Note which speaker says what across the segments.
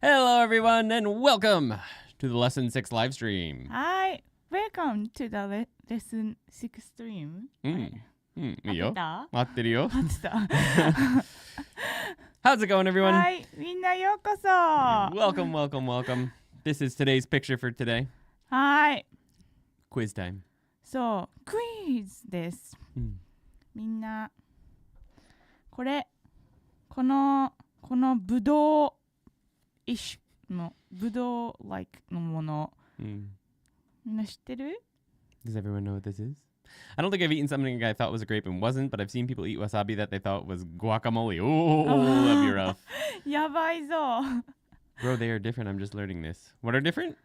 Speaker 1: Hello, everyone, and welcome to the Lesson 6 live stream.
Speaker 2: Hi, welcome to the Lesson 6 stream.
Speaker 1: いいよ。合ってるよ。
Speaker 2: 合ってた。
Speaker 1: How's it going, everyone?
Speaker 2: はい、みんなようこそ。
Speaker 1: Welcome, welcome, welcome. This is today's picture for today.
Speaker 2: はい。
Speaker 1: Quiz time.
Speaker 2: そう、クイズです。みんな、このブドウのブドウ like のもの、みんな知ってる？
Speaker 1: Does everyone know what this is? I don't think I've eaten something I thought was a grape and wasn't, but I've seen people eat wasabi that they thought was guacamole. Oh, that'd be rough.
Speaker 2: やばいぞ。
Speaker 1: Bro, they are different. I'm just learning this. What are different?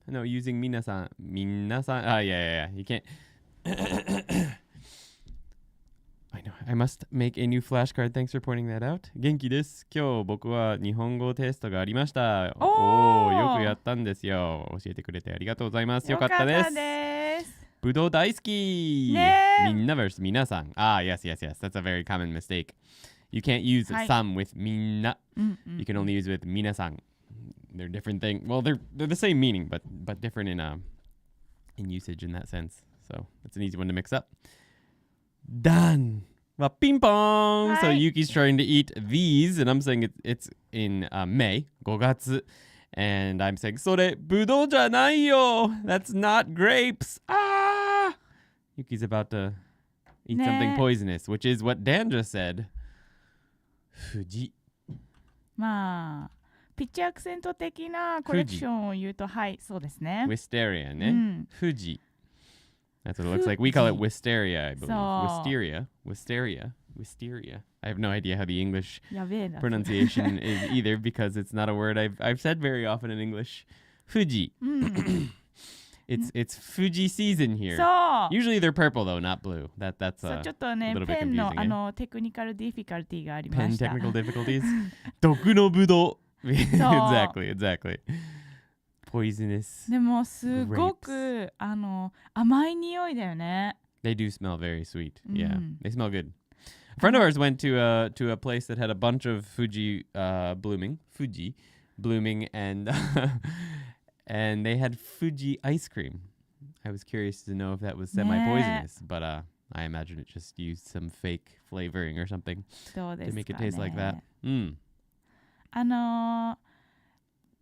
Speaker 1: No, using minasan. Minasan. Ah, yeah. You can't. I know. I must make a new flashcard. Thanks for pointing that out. 元気です。今日僕は日本語テストがありました。おー、よくやったんですよ。教えてくれてありがとうございます。よかったです。ぶどう大好き。みんな versus 皆さん。Ah, yes. That's a very common mistake. You can't use some with みんな. You can only use it with 皆さん. They're different things. Well, they're the same meaning, but different in usage in that sense. So that's an easy one to mix up. Done. Well, ping pong. So Yuki's trying to eat these, and I'm saying it's in May, 5月. And I'm saying, それ、ぶどうじゃないよ. That's not grapes. Ah! Yuki's about to eat something poisonous, which is what Dan just said. 富士。
Speaker 2: まあ、ピッチアクセント的なコレクションを言うと、はい、そうですね。
Speaker 1: Wisteria ね。富士。That's what it looks like. We call it wisteria, I believe. Wisteria. I have no idea how the English pronunciation is either because it's not a word I've said very often in English. Fuji. It's Fuji season here. Usually they're purple though, not blue. That's a little bit confusing.
Speaker 2: テクニカルディフィカルティがありました。
Speaker 1: Pen technical difficulties. 毒のぶどう。Exactly. Poisonous.
Speaker 2: でもすごく甘い匂いだよね。
Speaker 1: They do smell very sweet. Yeah, they smell good. A friend of ours went to a place that had a bunch of Fuji blooming, and and they had Fuji ice cream. I was curious to know if that was semi-poisonous, but I imagine it just used some fake flavoring or something to make it taste like that.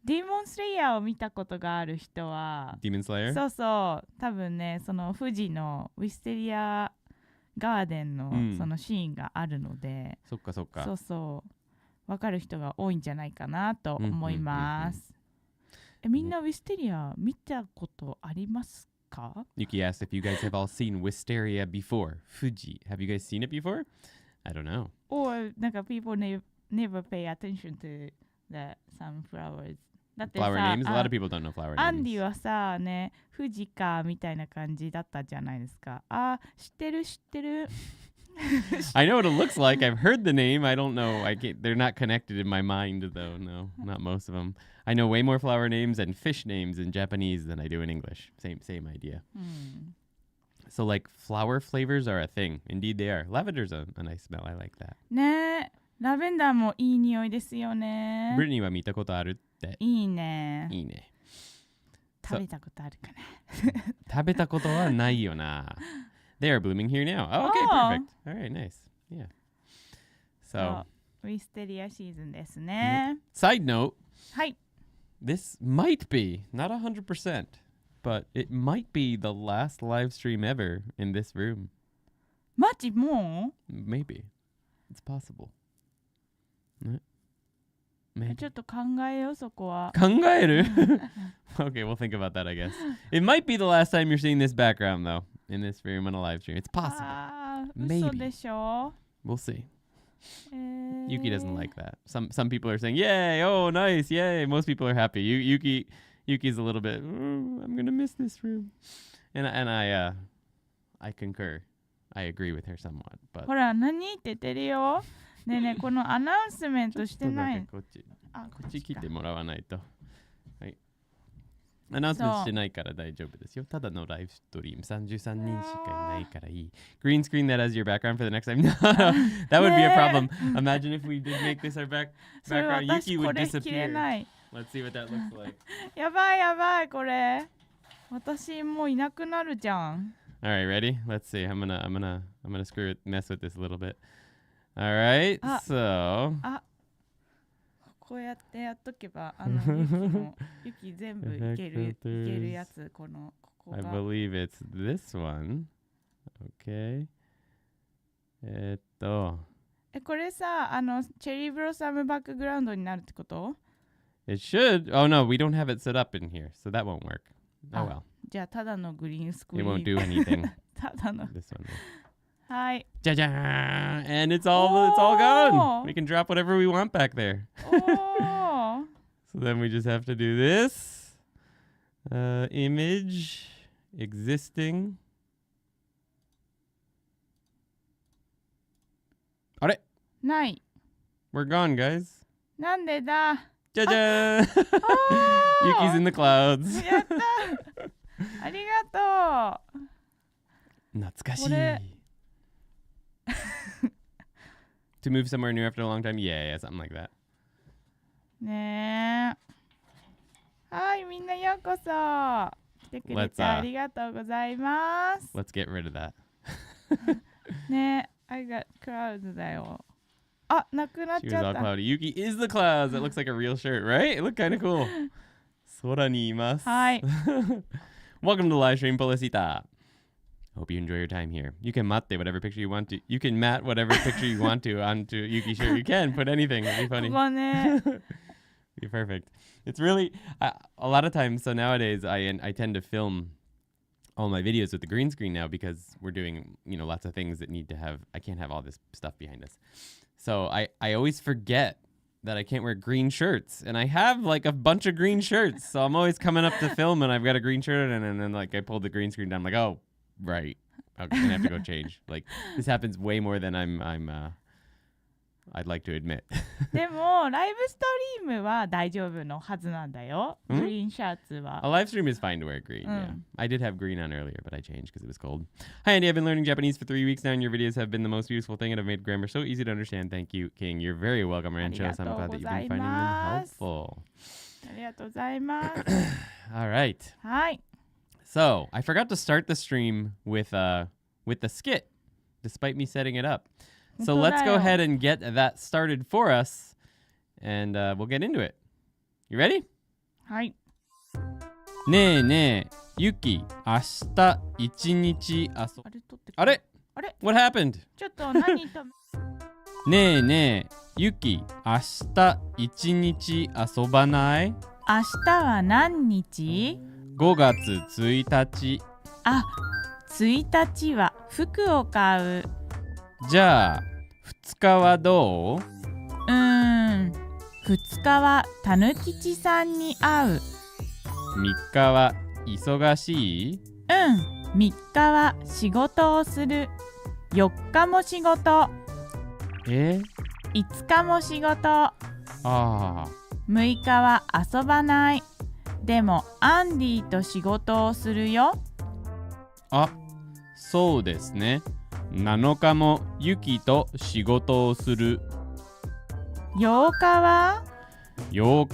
Speaker 2: ディーモンスレイヤーを見たことがある人は
Speaker 1: Demon Slayer?
Speaker 2: そう多分ねその富士のウィステリアガーデンのそのシーンがあるので、
Speaker 1: そっか
Speaker 2: そう分かる人が多いんじゃないかなと思います。みんなウィステリア見たことありますか？
Speaker 1: Yuki asked if you guys have all seen Wisteria before. Fuji. Have you guys seen it before? I don't know.
Speaker 2: Or なんか people never pay attention to the sunflowers.
Speaker 1: Flower names? A lot of people don't know flower names.
Speaker 2: アンディはさね、富士かみたいな感じだったじゃないですか。あ、知ってる。
Speaker 1: I know what it looks like. I've heard the name. I don't know. They're not connected in my mind, though. No, not most of them. I know way more flower names and fish names in Japanese than I do in English. Same idea. So, like, flower flavors are a thing. Indeed, they are. Lavender's a nice smell. I like that.
Speaker 2: ね、ラベンダーもいい匂いですよね。
Speaker 1: Brittany は見たことあるって。
Speaker 2: いいね。食べたことあるかな。
Speaker 1: 食べたことはないよな。They are blooming here now. Oh, okay, perfect. All right, nice. Yeah. So,
Speaker 2: ウィステリアシーズンですね。
Speaker 1: Side note.
Speaker 2: はい。
Speaker 1: This might be, not 100%, but it might be the last live stream ever in this room.
Speaker 2: マジも
Speaker 1: う Maybe. It's possible. Maybe.
Speaker 2: ちょっと考えようそこは。
Speaker 1: 考える? Okay, we'll think about that, I guess. It might be the last time you're seeing this background, though, in this room on a live stream. It's possible. Maybe.
Speaker 2: 嘘でしょ?
Speaker 1: We'll see. Yuki doesn't like that. Some people are saying, yay, oh, nice, yay. Most people are happy. Yuki's a little bit, I'm going to miss this room. And I concur. I agree with her somewhat. But
Speaker 2: ほら、何って言ってるよ。ねえねえ、このアナウンスメントしてない。
Speaker 1: こっち来てもらわないと。はい。アナウンスメントしてないから大丈夫ですよ。ただのライブストリーム33人しかいないからいい。Green screen that as your background for the next time. No, that would be a problem. Imagine if we did make this our background. Yuki would disappear. Let's see what that looks like.
Speaker 2: やばいやばいこれ。私もういなくなるじゃん。
Speaker 1: All right, ready? Let's see. I'm gonna mess with this a little bit. All right, so.
Speaker 2: こうやってやっとけばユキ全部いけるやつここが
Speaker 1: I believe it's this one. Okay.
Speaker 2: これさチェリーブロッサムバックグラウンドになるってこと？
Speaker 1: It should. Oh no, we don't have it set up in here, so that won't work. Oh well.
Speaker 2: じゃあただのグリーンスクリーン。
Speaker 1: It won't do anything.
Speaker 2: ただの。
Speaker 1: This one.
Speaker 2: はい。
Speaker 1: じゃじゃーん And it's all gone. We can drop whatever we want back there. So then we just have to do this. Image existing. あれ？
Speaker 2: ない。
Speaker 1: We're gone, guys.
Speaker 2: なんでだ？
Speaker 1: じゃじゃーん Yuki's in the clouds.
Speaker 2: やったありがとう。
Speaker 1: 懐かしい。To move somewhere new after a long time? Yeah, something like that.
Speaker 2: ねえ。はい、みんなようこそ。来てくれてありがとうございます。
Speaker 1: Let's get rid of that.
Speaker 2: ねえ、I got clouds だよ。あ、なくなっ
Speaker 1: She
Speaker 2: ち
Speaker 1: was
Speaker 2: ゃ
Speaker 1: all
Speaker 2: った。
Speaker 1: cloudy. Yuki is the clouds. That looks like a real shirt, right? It looked kind of cool. 空にいます。
Speaker 2: はい。
Speaker 1: Welcome to live stream Policita. Hope you enjoy your time here. You can matte whatever picture you want to. You can mat whatever picture you want to onto Yuki's shirt. You can put anything. It'd be funny.
Speaker 2: ここね。
Speaker 1: Be perfect. It's really a lot of times. So nowadays, I tend to film all my videos with the green screen now because we're doing lots of things that need to have. I can't have all this stuff behind us. So I always forget that I can't wear green shirts, and I have like a bunch of green shirts. So I'm always coming up to film, and I've got a green shirt, and then like I pulled the green screen down. I'm like, oh. Right. I'm gonna have to go change. Like this happens way more than I'd like to admit.
Speaker 2: でもライブストリームは大丈夫のはずなんだよ。グリーンシャツは。
Speaker 1: A live stream is fine to wear green. Yeah. I did have green on earlier, but I changed because it was cold. Hi Andy, I've been learning Japanese for 3 weeks now, and your videos have been the most useful thing and have made grammar so easy to understand. Thank you, King. You're very welcome, Rancho. I'm glad that you've been finding them helpful.
Speaker 2: ありがとうございます。
Speaker 1: All right.
Speaker 2: はい。
Speaker 1: So I forgot to start the stream with the skit, despite me setting it up. So let's go ahead and get that started for us, and we'll get into it. You ready?
Speaker 2: はい。
Speaker 1: ねえねえ、ユキ、明日一日遊あれ？
Speaker 2: あれ？
Speaker 1: What happened?
Speaker 2: ちょっと何と
Speaker 1: ねえねえ、ユキ、明日一日遊ばない？
Speaker 2: 明日は何日
Speaker 1: ？5月1日。
Speaker 2: あ、1日は服を買う。
Speaker 1: じゃあ2日はどう
Speaker 2: ？2日はたぬきちさんに会う。
Speaker 1: 3日は忙しい
Speaker 2: ？3日は仕事をする。4日も仕事。5日も仕事。6日は遊ばない。でもアンディと仕事をするよ。
Speaker 1: あ、そうですね。7日もユキと仕事をする。
Speaker 2: 8日は
Speaker 1: 常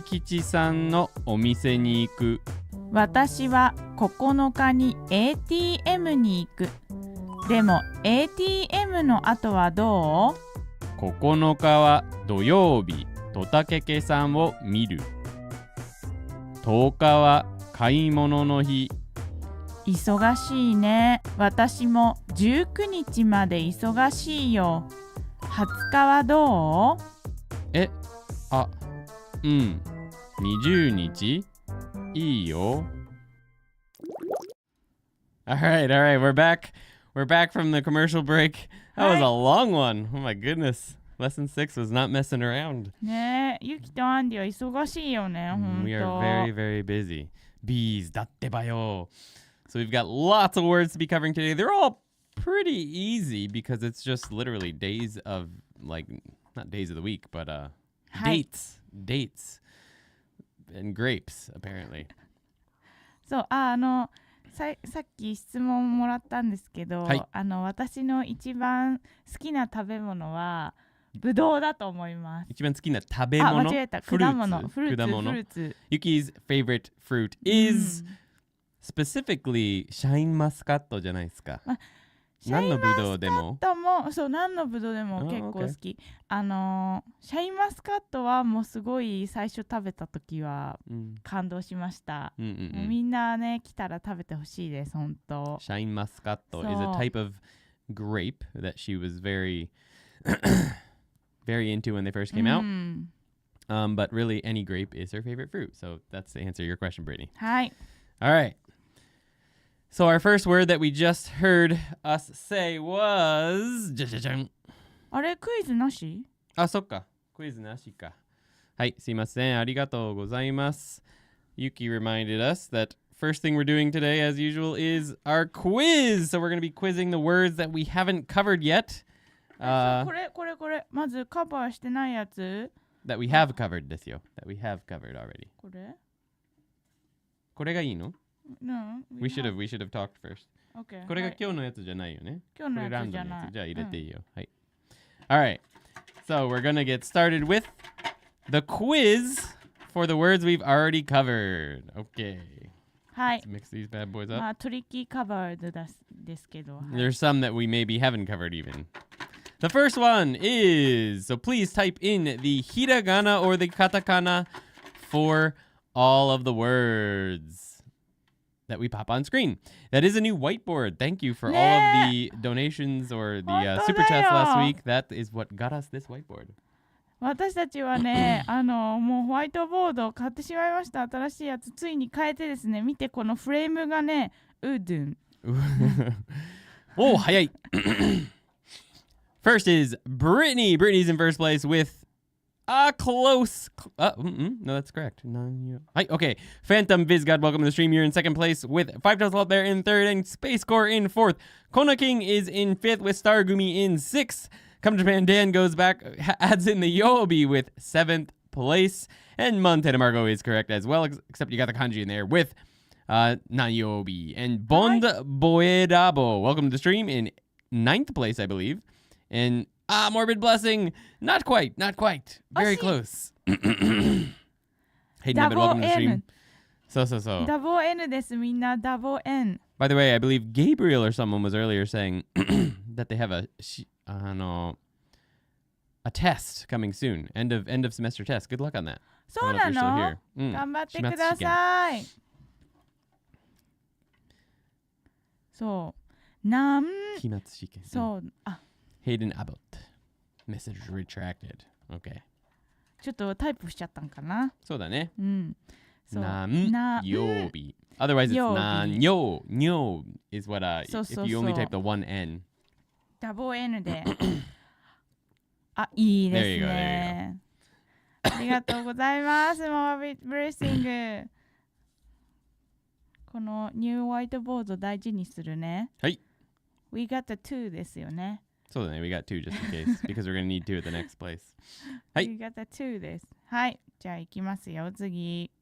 Speaker 1: 吉さんのお店に行く。
Speaker 2: 私は9日に ATM に行く。でも ATM の後はどう
Speaker 1: ？9日は土曜日、トタケケさんを見る。10日は買い物の日。
Speaker 2: 忙しいね。私も19日まで忙しいよ。20日はどう
Speaker 1: ？20日？いいよ。Alright, we're back. We're back from the commercial break. That was a long one. Oh my goodness. Lesson 6 was not messing around.
Speaker 2: ねえ、ユキとアンディは忙しいよね、ほんと。
Speaker 1: We are very, very busy. Bees, datte bayo. So we've got lots of words to be covering today. They're all pretty easy because it's just literally days of, like, not days of the week, but dates. and grapes, apparently.
Speaker 2: そう、さっき質問もらったんですけど、
Speaker 1: はい、
Speaker 2: 私の一番好きな食べ物はブドウだと思います。
Speaker 1: 一番好きな食べ物？
Speaker 2: 間違えた。果物。フルーツ。
Speaker 1: Yuki's favorite fruit is、specifically シャインマスカットじゃないですか。何のブドウでも？
Speaker 2: そう、何のブドウでも結構好き。シャインマスカットはもうすごい最初食べた時は感動しました。みんなね、来たら食べてほしいです、本当。
Speaker 1: シャインマスカット is a type of grape that she was very very into when they first came out. But really any grape is her favorite fruit. So that's to answer your question, Brittany.
Speaker 2: はい。
Speaker 1: All right. So our first word that we just heard us say was
Speaker 2: あれ、クイズなし？
Speaker 1: あ、そっか。クイズなしか。はい、すいません。ありがとうございます。Yuki reminded us that first thing we're doing today, as usual, is our quiz. So we're going to be quizzing the words that we haven't covered yet.
Speaker 2: これ。まずカバーしてないやつ。
Speaker 1: That we have covered ですよ。That we have covered already. これがいいの
Speaker 2: ？No,
Speaker 1: we should have talked first.
Speaker 2: Okay.
Speaker 1: これが今日のやつじゃないよね。
Speaker 2: 今日のやつじゃない。
Speaker 1: じゃあ入れていいよ。はい。Alright. So we're gonna get started with the quiz for the words we've already covered. Okay.
Speaker 2: はい。
Speaker 1: Let's mix these bad boys up.
Speaker 2: まあトリッキーカバーですけど。
Speaker 1: There's some that we maybe haven't covered even. The first one is, so please type in the hiragana or the katakana for all of the words that we pop on screen. That is a new whiteboard. Thank you for all of the donations or the super chats last week. That is what got us this whiteboard.
Speaker 2: 私たちはね、もうホワイトボードを買ってしまいました。新しいやつついに変えてですね、見てこのフレームがね、ウードゥン。
Speaker 1: おー、早い。First is Brittany. Brittany's in first place with a close. No, that's correct. Okay. Phantom Vizgod, welcome to the stream. You're in second place with 5 toes out there in third and Space Core in fourth. Kona King is in fifth with Star Gumi in sixth. Come Japan Dan goes back, adds in the Yobi with seventh place. And Montana Margo is correct as well, except you got the kanji in there with Nanyobi. And Bond Boedabo, welcome to the stream in ninth place, I believe. And Morbid Blessing, not quite. Very close. Hey, Nevin, welcome to the stream. So.
Speaker 2: Double N です、みんな。Double N.
Speaker 1: By the way, I believe Gabriel or someone was earlier saying that they have a test coming soon. End of semester test. Good luck on that.
Speaker 2: そうなの？頑張ってください。そう。
Speaker 1: 期末試験。
Speaker 2: そう。
Speaker 1: Hayden Abbott. Message retracted. Okay.
Speaker 2: ちょっとタイプしちゃったんかな。
Speaker 1: そうだね。
Speaker 2: そう。
Speaker 1: Nanyobi. Otherwise, it's nanyo. Nyo is what if you only type the one N.
Speaker 2: Double N で。いいですね。ありがとうございます。モービットブレッシング。このニューホワイトボード大事にするね。
Speaker 1: はい。
Speaker 2: We got the two ですよね。
Speaker 1: そうだね。We got two just in case because we're going to need two at the next place. はい。
Speaker 2: We got the two です。はい。じゃあ行きますよ。次。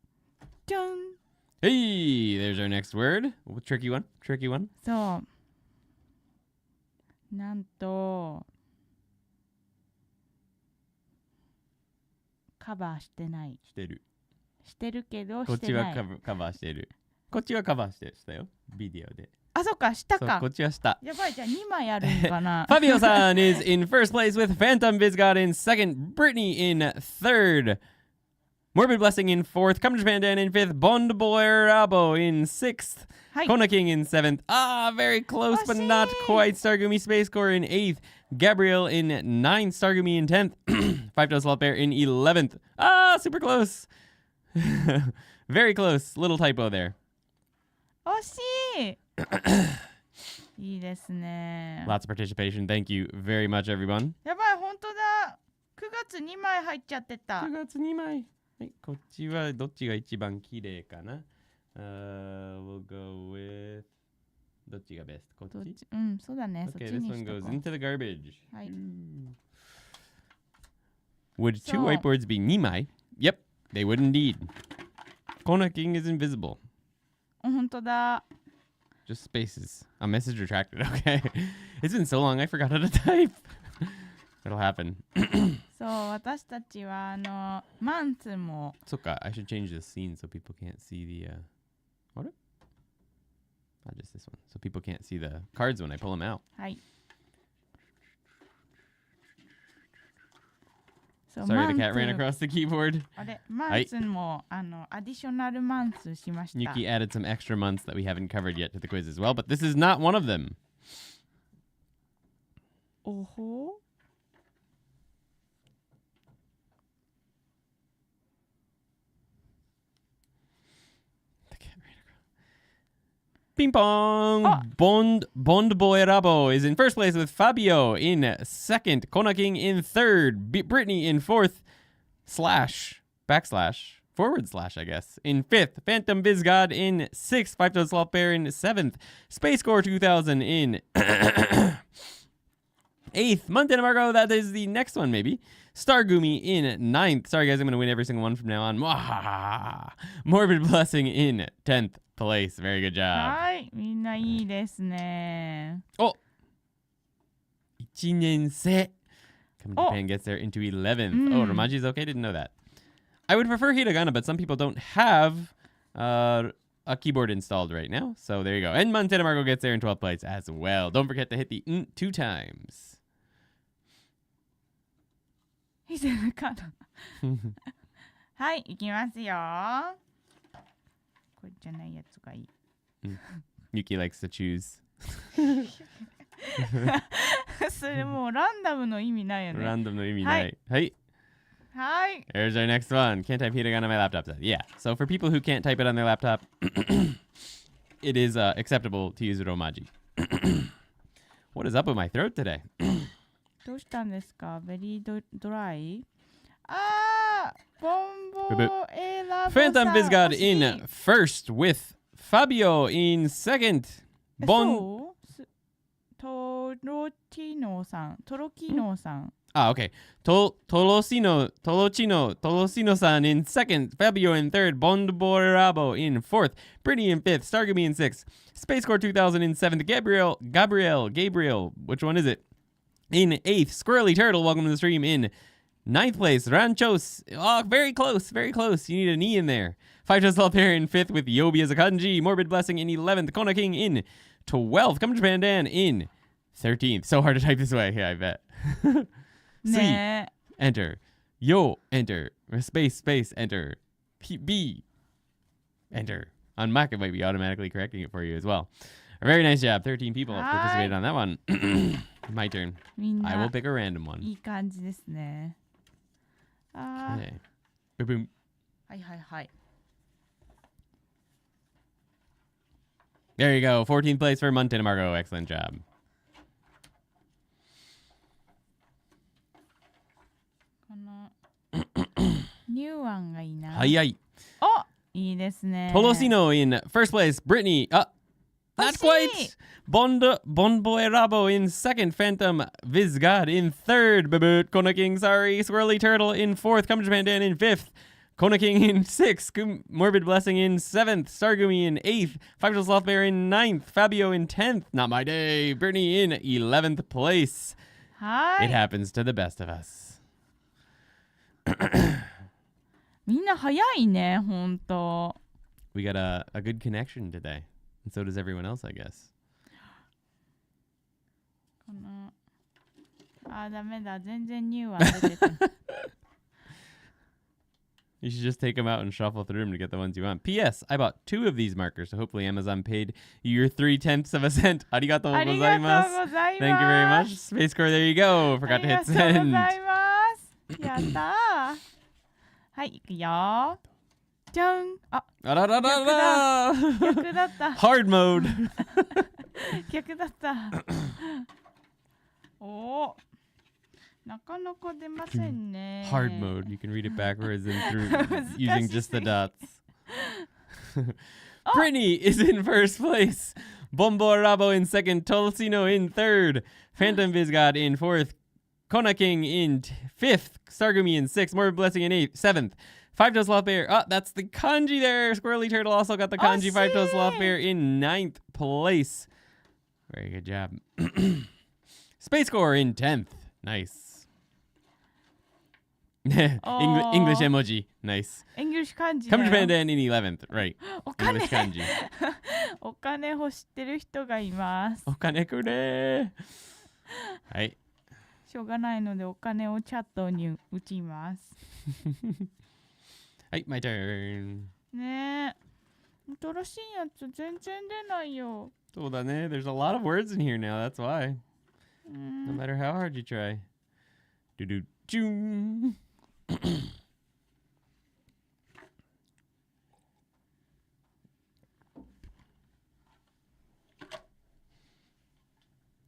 Speaker 2: じゃん。
Speaker 1: Hey, there's our next word. Tricky one.
Speaker 2: そう。なんと、カバーしてない。してるけど、してない。
Speaker 1: こっちはカバーしてる。こっちはカバーしてしたよ。ビデオで。
Speaker 2: あ、そっか、下か。
Speaker 1: こっちは下。
Speaker 2: やばい、じゃあ2枚あるのかな。
Speaker 1: Fabio-san is in first place with Phantom Vizgod in second, Brittany in third, Morbid Blessing in fourth, Come to Japan Dan in fifth, Bond Boy Rabo in sixth, Kona King in seventh. Very close, but not quite. Stargumi Space Core in eighth, Gabriel in ninth, Stargumi in 10th, 5 Toes Slot Bear in 11th. Super close. Very close. Little typo there.
Speaker 2: 惜しい。いいですね。
Speaker 1: Lots of participation. Thank you very much, everyone.
Speaker 2: やばい、本当だ。9月2枚入っちゃってた。
Speaker 1: 9月2枚。はい、こっちはどっちが一番綺麗かな。We'll go with どっちがベスト？こっち？
Speaker 2: そうだね。
Speaker 1: Okay, this one goes into the garbage.
Speaker 2: はい。
Speaker 1: Would two whiteboards be 2枚? Yep, they would indeed. Kona King is invisible.
Speaker 2: 本当だ。
Speaker 1: Just spaces. A message retracted. Okay. It's been so long, I forgot how to type. It'll happen.
Speaker 2: そう、私たちはマンツも。
Speaker 1: So, I should change the scene so people can't see the. What? Not just this one. So people can't see the cards when I pull them out.
Speaker 2: はい。
Speaker 1: Sorry, the cat ran across the keyboard.
Speaker 2: あれ、マンツも、アディショナルマンツしました。
Speaker 1: Yuki added some extra months that we haven't covered yet to the quiz as well, but this is not one of them.
Speaker 2: おほ
Speaker 1: Ping pong! Bond Boy Rabo is in first place with Fabio in second, Kona King in third, Brittany in fourth, forward slash, I guess, in fifth, Phantom Vizgod in sixth, Five Toed Sloth Bear in seventh, Space Core 2000 in eighth, Mountain Margo, that is the next one maybe, Stargumi in ninth. Sorry guys, I'm going to win every single one from now on. Morbid Blessing in 10th place. Very good job.
Speaker 2: はい、みんないいですね。
Speaker 1: Oh! 1年生. Come to Japan gets there into 11th. Oh, Romaji's okay? Didn't know that. I would prefer hiragana, but some people don't have a keyboard installed right now. So there you go. And Montana Margo gets there in 12th place as well. Don't forget to hit the 2 times.
Speaker 2: 見せるかなはい、いきますよ。これじゃないやつがいい。
Speaker 1: Yuki likes to choose.
Speaker 2: それもうランダムの意味ないよね。
Speaker 1: ランダムの意味ない。はい。
Speaker 2: はい。
Speaker 1: Here's our next one. Can't type hiragana on my laptop. Yeah. So for people who can't type it on their laptop, it is acceptable to use Romaji. What is up with my throat today?
Speaker 2: どうしたんですか？ベリードライ？あー、ボンボエラボさん。
Speaker 1: Phantom Vizgod in first with Fabio in second.
Speaker 2: トロキノさん。
Speaker 1: Ah, okay. Tolosino san in second, Fabio in third, Bondborabo in fourth, Brittany in fifth, Stargamy in sixth, Space Core 2000 in seventh, Gabriel, which one is it? In eighth, Squirrely Turtle, welcome to the stream, in ninth place, Ranchos, oh, very close, you need an E in there. Five Toes Sloth Bear in fifth with Yobi as a Kanji, Morbid Blessing in 11th, Kona King in 12th, Come to Japan Dan in 13th. So hard to type this way, yeah, I bet. C, enter. Yo, enter. Space, enter. B, enter. On Mac, it might be automatically correcting it for you as well. A very nice job. 13 people have participated on that one. My turn. I will pick a random one.
Speaker 2: いい感じですね。
Speaker 1: Okay. Boom.
Speaker 2: はい。
Speaker 1: There you go. 14th place for Montana Margo. Excellent job.
Speaker 2: このニューワンがいいな。
Speaker 1: 早い。
Speaker 2: お、いいですね。
Speaker 1: Tolosino in first place. Brittany. Not quite. Bonboy Rabo in second. Phantom Vizgod in third. Baboot. Kona King, sorry. Swirly Turtle in fourth. Come to Japan Dan in fifth. Kona King in sixth. Morbid Blessing in seventh. Stargumi in eighth. Five Toes Sloth Bear in ninth. Fabio in 10th. Not my day. Brittany in 11th place.
Speaker 2: Hi.
Speaker 1: It happens to the best of us.
Speaker 2: みんな早いね、ほんと。
Speaker 1: We got a good connection today. And so does everyone else, I guess.
Speaker 2: このダメだ。全然ニューワン出てた。
Speaker 1: You should just take them out and shuffle through them to get the ones you want. P.S. I bought 2 of these markers, so hopefully Amazon paid you your 3/10 of a cent. Arigatou gozaimasu. Thank you very much. Space Core, there you go. Forgot to hit send.
Speaker 2: ありがとうございます。やったー。はい、いくよ。じゃん。逆だった。
Speaker 1: Hard mode.
Speaker 2: 逆だった。おー。なかなか出ませんね。
Speaker 1: Hard mode. You can read it backwards and through using just the dots. Brittany is in first place. Bombo Rabo in second. Tolosino in third. Phantom Vizgod in fourth. Kona King in fifth. Stargumi in sixth. Morbid Blessing in 7th. Five-Toed Sloth Bear. Oh, that's the kanji there. Squirrely Turtle also got the kanji. Five-Toed Sloth Bear in 9th place. Very good job. Space Score in 10th. Nice. English emoji. Nice.
Speaker 2: English 漢字
Speaker 1: Come
Speaker 2: だ
Speaker 1: to
Speaker 2: よ
Speaker 1: Pandan in 11th. Right.
Speaker 2: お金
Speaker 1: English kanji.
Speaker 2: お金欲してる人がいます
Speaker 1: お金くれ。はい。
Speaker 2: しょうがないのでお金をチャットに打ちます
Speaker 1: はい、my turn.
Speaker 2: ねえ新しいやつ全然出ないよ
Speaker 1: そうだね。There's a lot of words in here now. That's why. No matter how hard you try. Do-do-choo.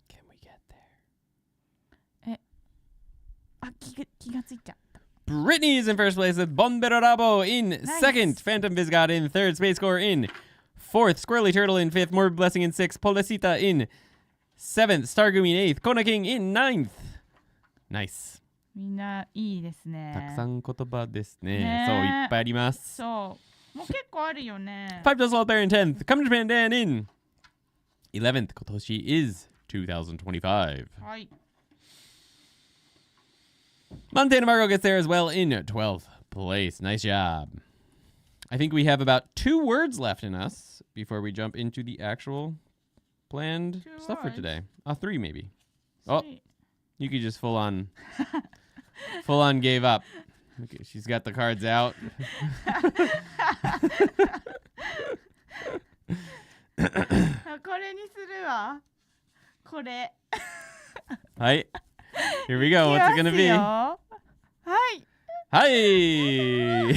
Speaker 1: Can we get there?
Speaker 2: あ、気がついちゃった
Speaker 1: Brittany is in first place with Bonberorabo in second. Phantom Visgod in third. Space Core in fourth. Squirrely Turtle in fifth. Morbid Blessing in sixth. Polecita in seventh. Stargumi in eighth. Kona King in ninth. Nice.
Speaker 2: みんないいですね
Speaker 1: たくさん言葉ですね。
Speaker 2: ね
Speaker 1: そう、いっぱいあります。
Speaker 2: そうもう結構あるよね
Speaker 1: Five-Toed Sloth Bear in 10th. Come to Pandan in 11th. 今年 is 2025.
Speaker 2: はい
Speaker 1: Montana Margo gets there as well in 12th place. Nice job. I think we have about 2 words left in us before we jump into the actual planned stuff for today. 3 maybe. Oh, Yuki just full on gave up. Okay, she's got the cards out.
Speaker 2: これにするわこれ
Speaker 1: Hi. Here we go. What's it gonna be?
Speaker 2: はい
Speaker 1: Hi.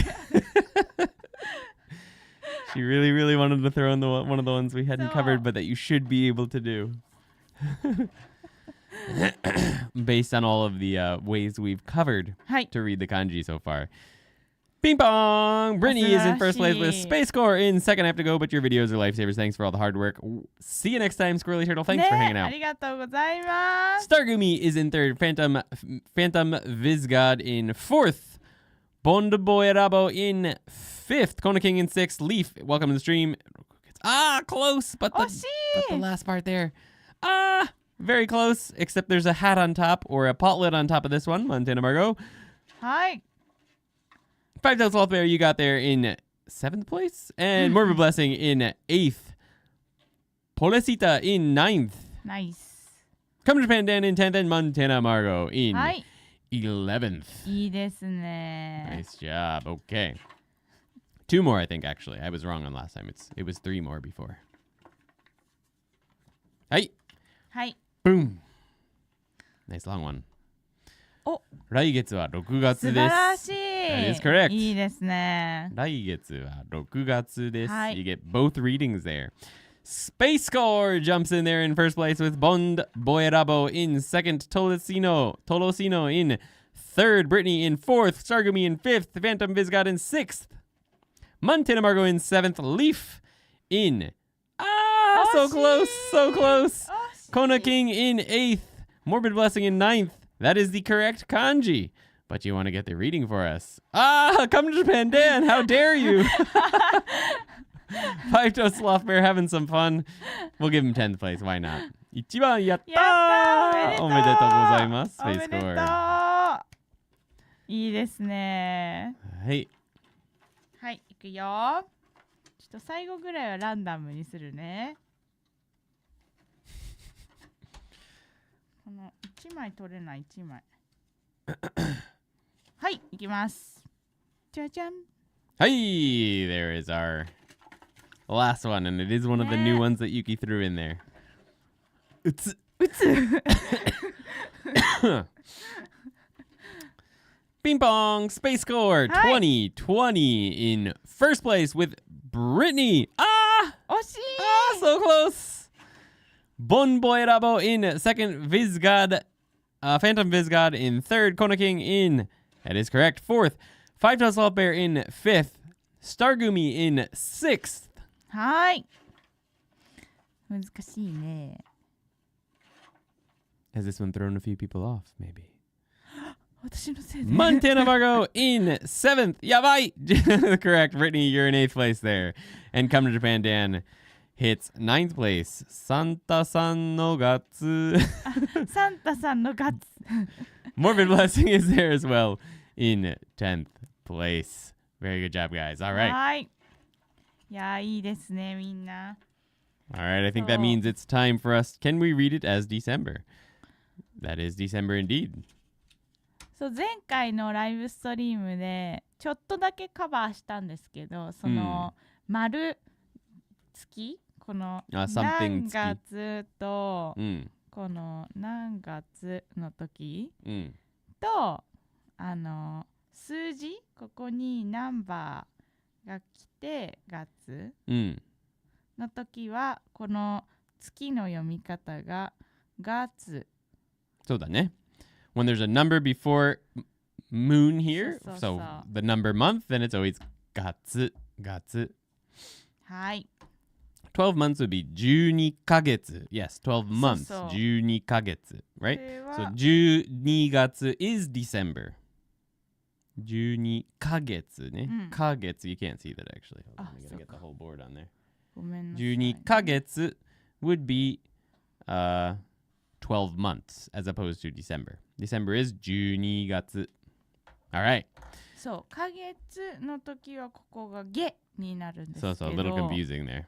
Speaker 1: She really wanted to throw in one of the ones we hadn't covered, but that you should be able to do. Based on all of the ways we've covered to read the kanji so far. Ping pong! Brittany is in first place with Space Score in second. I have to go, but your videos are lifesavers. Thanks for all the hard work. See you next time, Squirrely Turtle. Thanks for hanging out.
Speaker 2: ありがとうございます
Speaker 1: Stargumi is in third. Phantom Visgod in fourth. Bondaboyrabo in fifth. Kona King in sixth. Leaf, welcome to the stream. Close, but the last part there. Very close, except there's a hat on top or a pot lid on top of this one. Montana Margo.
Speaker 2: はい
Speaker 1: Five-Toed Sloth Bear, you got there in 7th place. And Morbid Blessing in 8th. Polecita in 9th.
Speaker 2: ナイス
Speaker 1: Come to Pandan in 10th. And Montana Margo in
Speaker 2: はい
Speaker 1: 11th.
Speaker 2: いいですね
Speaker 1: Nice job. Okay. 2 more, I think, actually. I was wrong on last time. It was 3 more before. Hi.
Speaker 2: はい
Speaker 1: Boom. Nice long one.
Speaker 2: お
Speaker 1: 来月は6月です。
Speaker 2: 素晴らしい
Speaker 1: That is correct.
Speaker 2: いいですね
Speaker 1: 来月は6月です。
Speaker 2: はい
Speaker 1: You get both readings there. Space Score jumps in there in first place with Bond Boyrabo in second. Tolosino in third. Brittany in fourth. Stargumi in fifth. Phantom Visgod in sixth. Montana Margo in seventh. Leaf in so close, so close. Kona King in eighth. Morbid Blessing in ninth. That is the correct kanji. But you want to get the reading for us. Come to Japan, Dan. How dare you? Five-Toed Sloth Bear having some fun. We'll give him 10th place. Why not? 一番やったーおめでとうございます。
Speaker 2: おめでとう
Speaker 1: Space Score
Speaker 2: いいですね
Speaker 1: はい
Speaker 2: はいいくよちょっと最後ぐらいはランダムにするねこの1枚取れない1枚はいいきますじゃじゃん
Speaker 1: Hey, there is our last one, and it is one of the new ones that Yuki threw in there. Ping pong, Space Score 2020 in first place with Brittany.
Speaker 2: 惜しい
Speaker 1: So close. Bon Boyrabo in second, Phantom Visgod in third, Kona King in, that is correct, fourth, Five-Toed Sloth Bear in fifth, Stargumi in sixth.
Speaker 2: はい難しいね
Speaker 1: Has this one thrown a few people off, maybe?
Speaker 2: 私のせいで。
Speaker 1: Montana Margo in 7th. Yabai! Correct. Brittany, you're in 8th place there. And Come to Japan Dan hits 9th place. Santa San no Gatsu.
Speaker 2: サンタさんのガッツ。
Speaker 1: Morbid Blessing is there as well in 10th place. Very good job, guys. All right.
Speaker 2: はい。いや、いいですね、みんな。
Speaker 1: All right. I think that means it's time for us. Can we read it as December? That is December indeed.
Speaker 2: そう、前回のライブストリームでちょっとだけカバーしたんですけど、その、丸月この何月と、この何月の時、と数字ここにナンバーが来て月、の時はこの月の読み方が月。
Speaker 1: そうだね。When there's a number before moon here, so the number month, then it's always gatsu.
Speaker 2: はい。
Speaker 1: 12 months would be 12ヶ月. Yes, 12 months. 12ヶ月, right? So 12月 is December. 12ヶ月ね。ヶ月, you can't see that actually. Hold on, I gotta get the whole board on there. 12ヶ月 would be 12 months as opposed to December. December is 12月. All right.
Speaker 2: そう、ヶ月の時はここが下になるんですけど。
Speaker 1: So a little confusing there.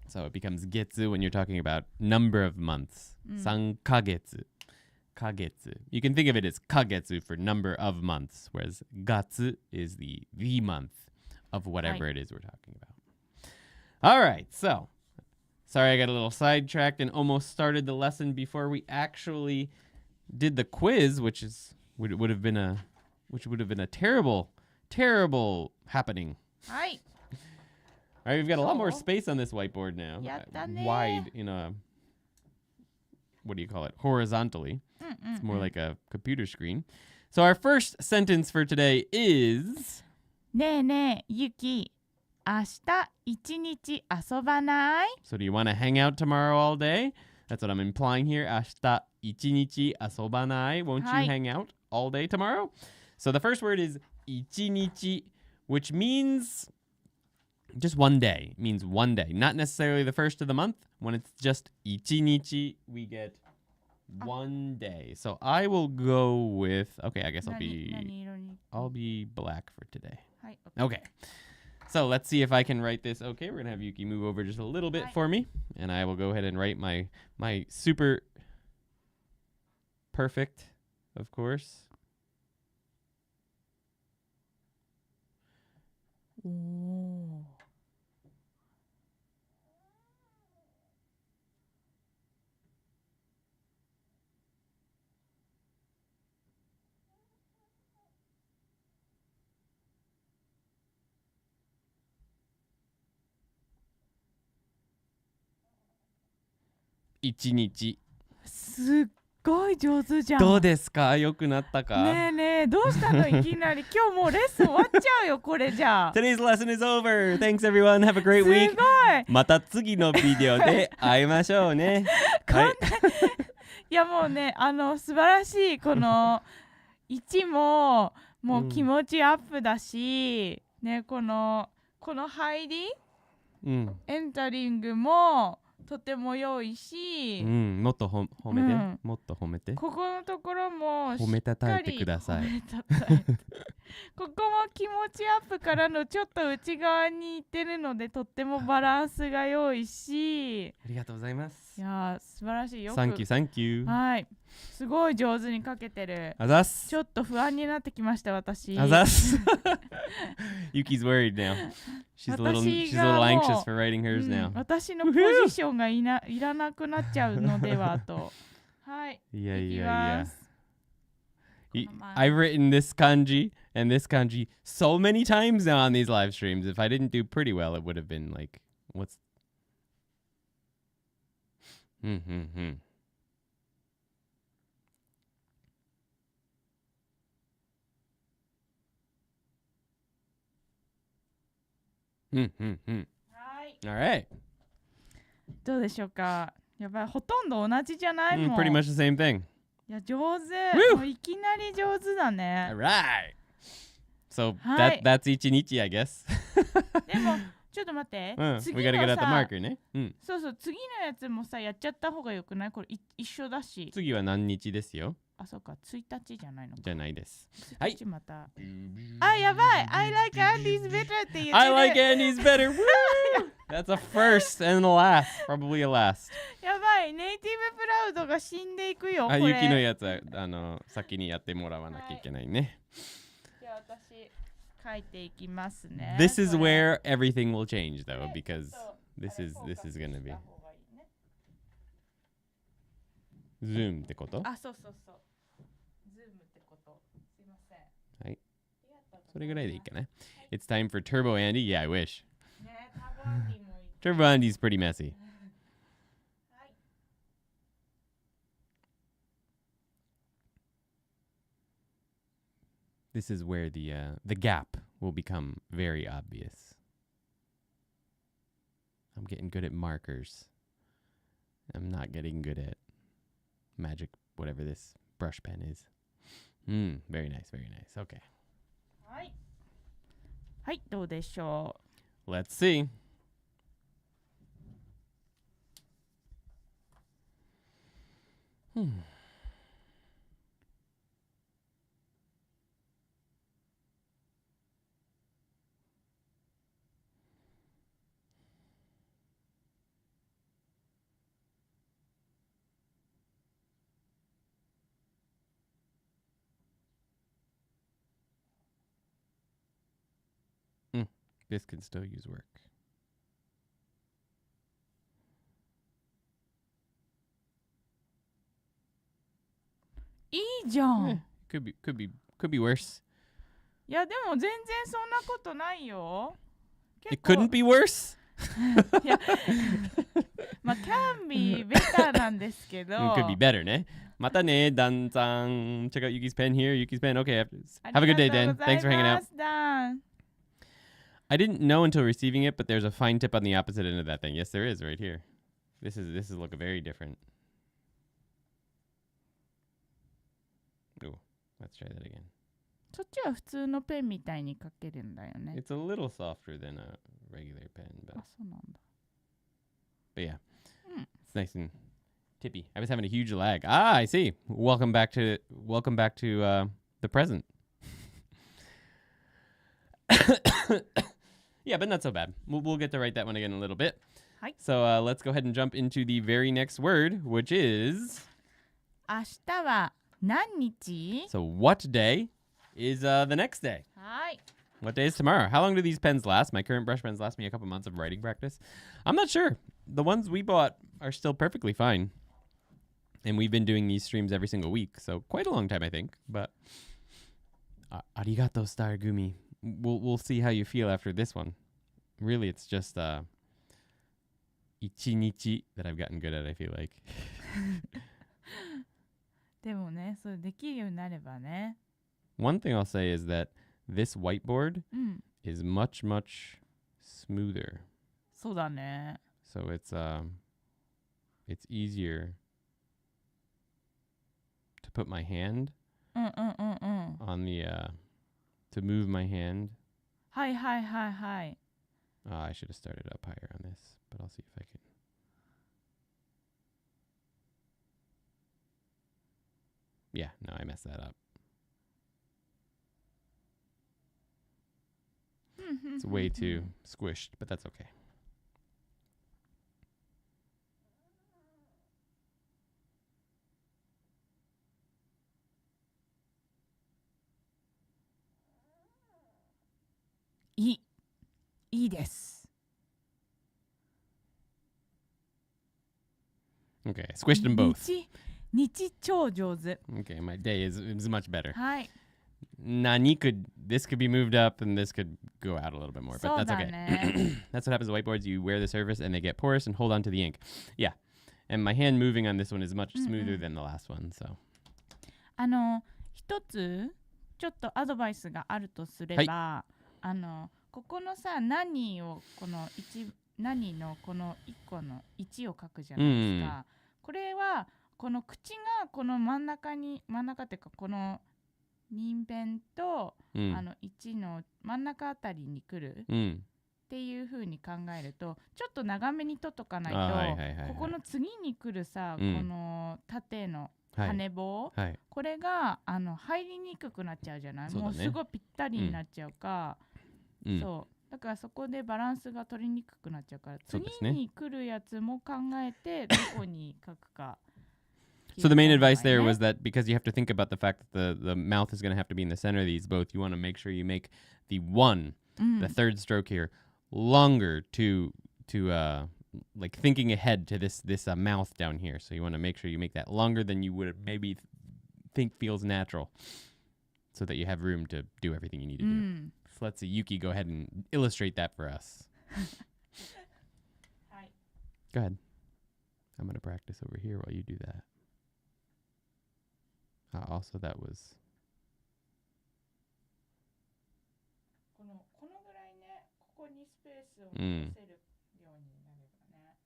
Speaker 1: So it becomes getsu when you're talking about number of months. 3ヶ月. Kagetsu. You can think of it as kagetsu for number of months, whereas gatsu is the month of whatever it is we're talking about. All right, so sorry I got a little sidetracked and almost started the lesson before we actually did the quiz, which would have been a terrible happening.
Speaker 2: はい。
Speaker 1: All right, we've got a lot more space on this whiteboard now. Wide in a, what do you call it? Horizontally. It's more like a computer screen. So our first sentence for today is
Speaker 2: ねえねえ、ゆき、明日一日遊ばない？
Speaker 1: So do you want to hang out tomorrow all day? That's what I'm implying here. 明日一日遊ばない? Won't you hang out all day tomorrow? So the first word is 一日, which means just one day. It means one day. Not necessarily the first of the month. When it's just 一日, we get one day. So I will go with, okay, I guess I'll be black for today. Okay. So let's see if I can write this. Okay, we're going to have Yuki move over just a little bit for me. And I will go ahead and write my super perfect, of course. Ichi nichi.
Speaker 2: すっごい上手じゃん。
Speaker 1: どうですか？良くなったか？
Speaker 2: ねえねえ、どうしたのいきなり。今日もうレッスン終わっちゃうよ、これじゃあ。
Speaker 1: Today's lesson is over. Thanks everyone. Have a great week.
Speaker 2: すごい。
Speaker 1: また次のビデオで会いましょうね。はい。
Speaker 2: いやもうね、素晴らしいこの1ももう気持ちアップだし、ね、この入り、エンタリングもとても良いし、
Speaker 1: もっと褒めて、もっと褒めて。
Speaker 2: ここのところも
Speaker 1: 褒めたたえてください。
Speaker 2: ここも気持ちアップからのちょっと内側にいってるので、とってもバランスが良いし、
Speaker 1: ありがとうございます。
Speaker 2: いや素晴らしいよく。
Speaker 1: Thank you.
Speaker 2: はい。すごい上手に書けてる。
Speaker 1: あざっす。
Speaker 2: ちょっと不安になってきました私。
Speaker 1: あざっす。Yuki's worried now. She's a little anxious for writing hers now.
Speaker 2: 私のポジションがいらなくなっちゃうのではと。はい。いやいやいや。
Speaker 1: I've written this kanji and this kanji so many times now on these live streams. If I didn't do pretty well, it would have been like, what's... All right.
Speaker 2: どうでしょうか。やばい、ほとんど同じじゃないもん。
Speaker 1: Pretty much the same thing.
Speaker 2: いや上手。もういきなり上手だね。
Speaker 1: Alright. So
Speaker 2: はい
Speaker 1: that's 1日 I guess.
Speaker 2: でもちょっと待って。次
Speaker 1: We gotta get
Speaker 2: の
Speaker 1: out the
Speaker 2: さ、
Speaker 1: marker ね。
Speaker 2: そうそう、次のやつもさ、やっちゃった方がよくない？これ一緒だし。
Speaker 1: 次は何日ですよ。
Speaker 2: あ、そうか、1日じゃないのか。
Speaker 1: じゃないです。
Speaker 2: 1日また。あ、やばい I like Andy's better って言ってる。
Speaker 1: I like Andy's better. Woo! That's a first and a last. Probably a last.
Speaker 2: やばい、ネイティブプラウドが死んでいくよ。
Speaker 1: あ、
Speaker 2: これ
Speaker 1: ユキのやつは先にやってもらわなきゃいけないね。
Speaker 2: じゃあ私書いていきますね。
Speaker 1: This is
Speaker 2: これ
Speaker 1: where everything will change though, because
Speaker 2: そう
Speaker 1: this is
Speaker 2: あれ
Speaker 1: this is gonna be
Speaker 2: フォーカスした方がいいね。
Speaker 1: Zoom ってこと？
Speaker 2: あ、そうそうそう。ズームってこと。すいません。
Speaker 1: はい。
Speaker 2: ありがとうございます。
Speaker 1: それぐらいでいいかな。It's time for Turbo Andy. Yeah, I wish.
Speaker 2: ね、タボアンディもいい。
Speaker 1: Turbo Andy's pretty messy.
Speaker 2: はい。
Speaker 1: This is where the gap will become very obvious. I'm getting good at markers. I'm not getting good at magic, whatever this brush pen is. Very nice, very nice. Okay.
Speaker 2: はい。はい、どうでしょ
Speaker 1: Let's see. This can still use work.
Speaker 2: う。いいじゃん。
Speaker 1: Could be worse.
Speaker 2: いや、でも全然そんなことないよ。
Speaker 1: It couldn't be worse.
Speaker 2: いや、まあ、can be better なんですけど。
Speaker 1: It could be better, ね。またね、Danさん。Check out Yuki's pen here. Yuki's pen. Okay. Have a good day, Dan. Thanks for hanging out.
Speaker 2: Dan.
Speaker 1: I didn't know until receiving it, but there's a fine tip on the opposite end of that thing. Yes, there is right here. This is look very different. Ooh, let's try that again.
Speaker 2: そっちは普通のペンみたいに書けるんだよね。
Speaker 1: It's a little softer than a regular pen,
Speaker 2: あ、そうなんだ。
Speaker 1: but yeah,
Speaker 2: うん。
Speaker 1: it's nice and tippy. I was having a huge lag. Ah, I see. Welcome back to the present. Yeah, but not so bad. We'll get to write that one again in a little bit.
Speaker 2: はい。
Speaker 1: So let's go ahead and jump into the very next word, which is
Speaker 2: 明日は何日？
Speaker 1: so what day is the next day?
Speaker 2: はい。
Speaker 1: What day is tomorrow? How long do these pens last? My current brush pens last me a couple months of writing practice. I'm not sure. The ones we bought are still perfectly fine. And we've been doing these streams every single week, so quite a long time, I think. But arigato, Star Gumi. We'll see how you feel after this one. Really, it's just ichinichi that I've gotten good at, I feel like.
Speaker 2: でもね、それできるようになればね。
Speaker 1: One thing I'll say is that this whiteboard
Speaker 2: うん。
Speaker 1: is much, much smoother.
Speaker 2: そうだね。
Speaker 1: So it's easier to put my hand
Speaker 2: うんうんうんうん。
Speaker 1: on the to move my hand.
Speaker 2: はいはいはいはい。
Speaker 1: I should have started up higher on this, but I'll see if I can. Yeah, no, I messed that up. It's way too squished, but that's okay.
Speaker 2: いいです。
Speaker 1: Okay, I squished them both.
Speaker 2: 日超上手。
Speaker 1: Okay, my day is much better.
Speaker 2: はい。
Speaker 1: This could be moved up and this could go out a little bit more, but
Speaker 2: そう
Speaker 1: that's
Speaker 2: だ
Speaker 1: okay.
Speaker 2: ね。
Speaker 1: That's what happens with whiteboards. You wear the surface and they get porous and hold on to the ink. Yeah. And my hand moving on this one is much smoother than the last one, so.
Speaker 2: 一つちょっとアドバイスがあるとすれば、ここのさ、何をこの何のこの1個の1を書くじゃないですか。これはこの口がこの真ん中っていうかこの人弁と、1の真ん中あたりに来るっていう風に考えるとちょっと長めに取っとかないと、ここの次に来るさ、この縦の羽棒、これが入りにくくなっちゃうじゃない。もうすごいぴったりになっちゃうか、そうだからそこでバランスが取りにくくなっちゃうから、次に来るやつも考えてどこに書くか。
Speaker 1: So the main advice there was that because you have to think about the fact that the mouth is going to have to be in the center of these both, you want to make sure you make the the third stroke here, longer to like thinking ahead to this mouth down here. So you want to make sure you make that longer than you would maybe think feels natural, so that you have room to do everything you need to do. So let's see, Yuki, go ahead and illustrate that for us. Go ahead. I'm going to practice over here while you do that. Also, that was.
Speaker 2: このぐらいね、ここにスペースを残せるようになればね。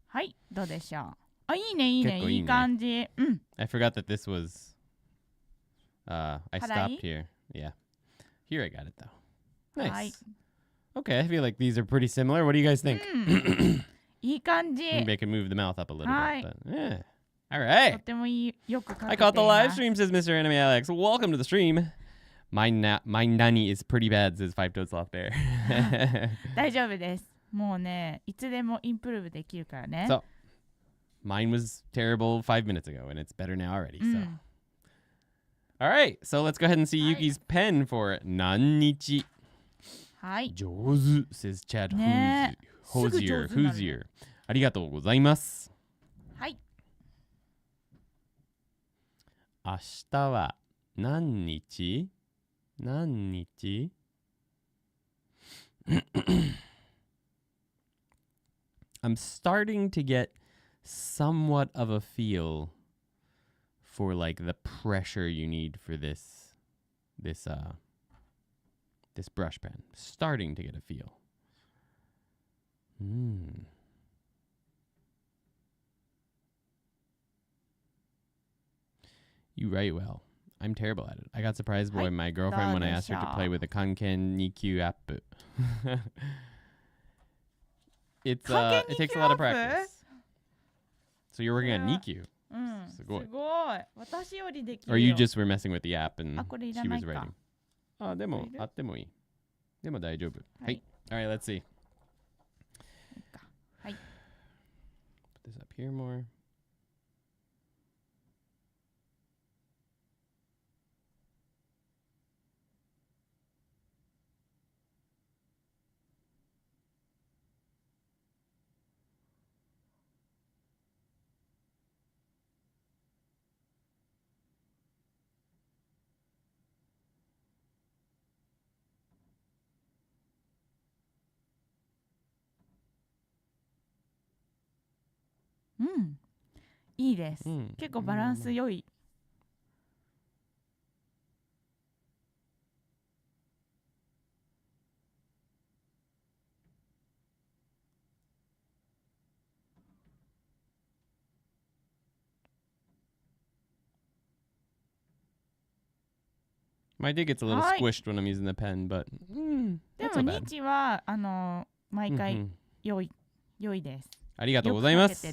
Speaker 2: はい、どうでしょう。あ、いいね、いいね、いい感じ。
Speaker 1: I forgot that this was. I stopped here. Yeah. Here I got it though. Nice. Okay, I feel like these are pretty similar. What do you guys think?
Speaker 2: いい感じ。
Speaker 1: Maybe I can move the mouth up a little bit. But, yeah. All right.
Speaker 2: とてもいい、よく書けています。
Speaker 1: I caught the live stream, says Mr. Anime Alex. Welcome to the stream. My nanny is pretty bad, says Five Toed Sloth Bear.
Speaker 2: 大丈夫です。もうね、いつでもインプルーブできるからね。
Speaker 1: So, mine was terrible 5 minutes ago, and it's better now already. So. All right, so let's go ahead and see Yuki's pen for Nannichi.
Speaker 2: はい。
Speaker 1: 上手 says Chad Hoosier. ありがとうございます。
Speaker 2: はい。
Speaker 1: 明日は何日？何日？I'm starting to get somewhat of a feel for like the pressure you need for this brush pen. Starting to get a feel. You write well. I'm terrible at it. I got surprised by my girlfriend when I asked her to play with the Kanken Nikyu app. It takes a lot of practice. So you're working on Nikyu. すごい。
Speaker 2: 私よりできるよ。
Speaker 1: Or you just were messing with the app and she was writing. でもあってもいい。でも大丈夫。はい。Alright, let's see.
Speaker 2: はい。
Speaker 1: Put this up here more.
Speaker 2: Mm. いいです。結構バランス良い。
Speaker 1: My dig gets a little squished when I'm using the pen, but
Speaker 2: でも日は毎回良いです。
Speaker 1: ありがとうございます。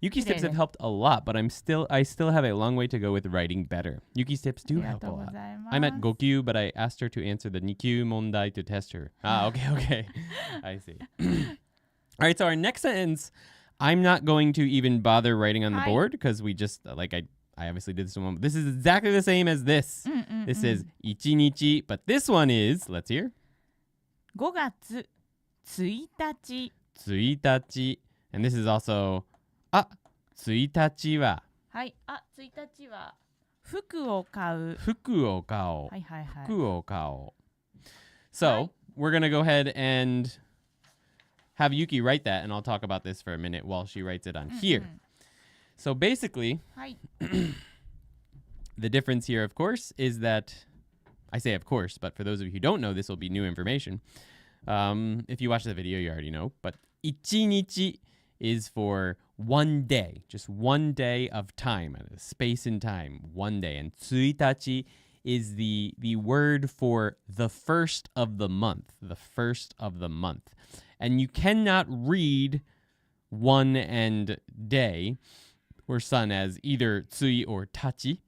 Speaker 1: Yuki's tips have helped a lot, but I still have a long way to go with writing better. Yuki's tips do help a lot. I'm at Gokyu, but I asked her to answer the Nikyu mondai to test her. Okay. I see. All right, so our next sentence, I'm not going to even bother writing on the board because we just, like, I obviously did this one. This is exactly the same as this. This is ichinichi, but this one is, let's hear.
Speaker 2: 5月1日。
Speaker 1: 1日。And this is also 1日は
Speaker 2: はい、1日は服を買う。
Speaker 1: 服を買おう。
Speaker 2: はいはいはい。
Speaker 1: 服を買おう。So, we're going to go ahead and have Yuki write that, and I'll talk about this for a minute while she writes it on here. So basically, The difference here, of course, is that I say of course, but for those of you who don't know, this will be new information. If you watch the video, you already know. But 1日 is for one day, just one day of time, space and time, one day. And 1日 is the word for the first of the month, the first of the month. And you cannot read one and day or sun as either tsui or tachi.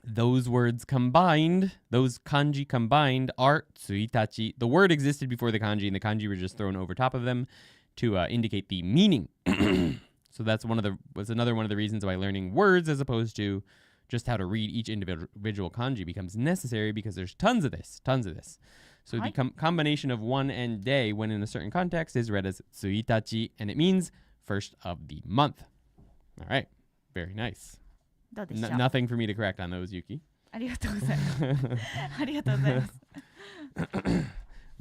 Speaker 1: Those words combined, those kanji combined, are tsuitachi. The word existed before the kanji, and the kanji were just thrown over top of them to indicate the meaning. So that's another one of the reasons why learning words as opposed to just how to read each individual kanji becomes necessary, because there's tons of this. So the combination of one and day when in a certain context is read as tsuitachi, and it means first of the month. All right, very nice. Nothing for me to correct on those, Yuki.
Speaker 2: ありがとうございます。ありがとうございます。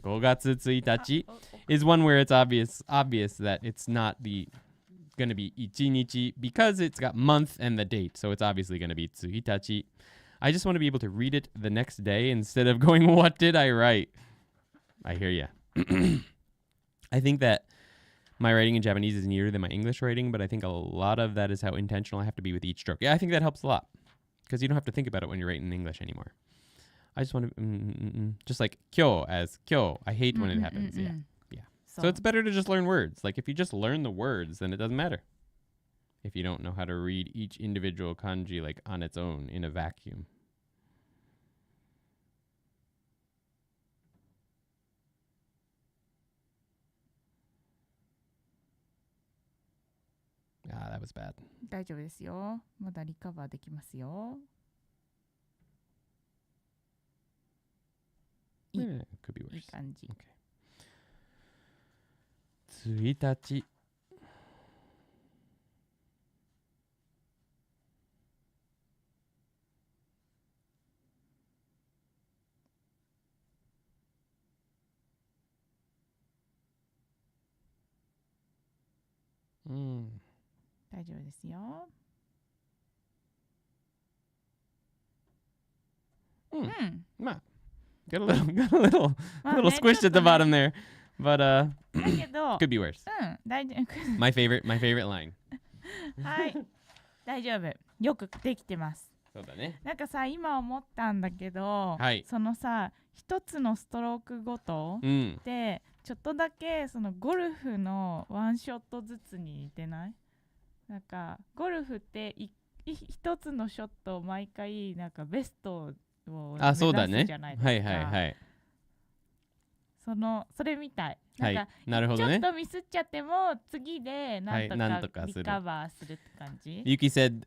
Speaker 1: 5月1日 is one where it's obvious that it's not going to be 1日 because it's got month and the date, so it's obviously going to be 1日. I just want to be able to read it the next day instead of going, what did I write? I hear ya. I think that my writing in Japanese is nearer than my English writing, but I think a lot of that is how intentional I have to be with each stroke. Yeah, I think that helps a lot because you don't have to think about it when you're writing in English anymore. I just want to, just like kyo as kyo. I hate when it happens. Yeah. So it's better to just learn words. Like if you just learn the words, then it doesn't matter. If you don't know how to read each individual kanji like on its own in a vacuum. Ah, that was bad.
Speaker 2: 大丈夫ですよ。まだリカバーできますよ。いい。
Speaker 1: Could be worse.
Speaker 2: いい感じ。
Speaker 1: Okay. 1日。
Speaker 2: 大丈夫ですよ。
Speaker 1: まあ got a little squished at the bottom there, but
Speaker 2: だけど
Speaker 1: could be worse.
Speaker 2: 大丈夫。
Speaker 1: My favorite line.
Speaker 2: はい。大丈夫。よくできてます。
Speaker 1: そうだね。
Speaker 2: なんかさ、今思ったんだけど、
Speaker 1: はい、
Speaker 2: そのさ、一つのストロークごとで、ちょっとだけそのゴルフのワンショットずつに似てない？なんかゴルフって一つのショットを毎回なんかベストを目指すじゃないですか。
Speaker 1: はいはいはい。
Speaker 2: それみたい。
Speaker 1: なんか、なるほどね。
Speaker 2: ちょっとミスっちゃっても次でなんとかリカバーするって感じ。
Speaker 1: Yuki said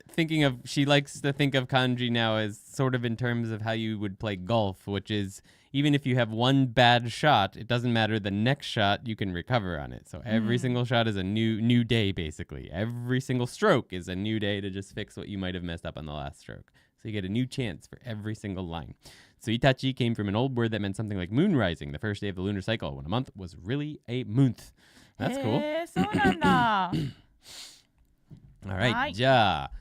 Speaker 1: she likes to think of kanji now as sort of in terms of how you would play golf, which is even if you have one bad shot, it doesn't matter. The next shot, you can recover on it. So every single shot is a new day, basically. Every single stroke is a new day to just fix what you might have messed up on the last stroke. So you get a new chance for every single line. So Itachi came from an old word that meant something like moon rising, the first day of the lunar cycle, when a month was really a month. That's cool.
Speaker 2: そうなんだ。
Speaker 1: All right. じゃあ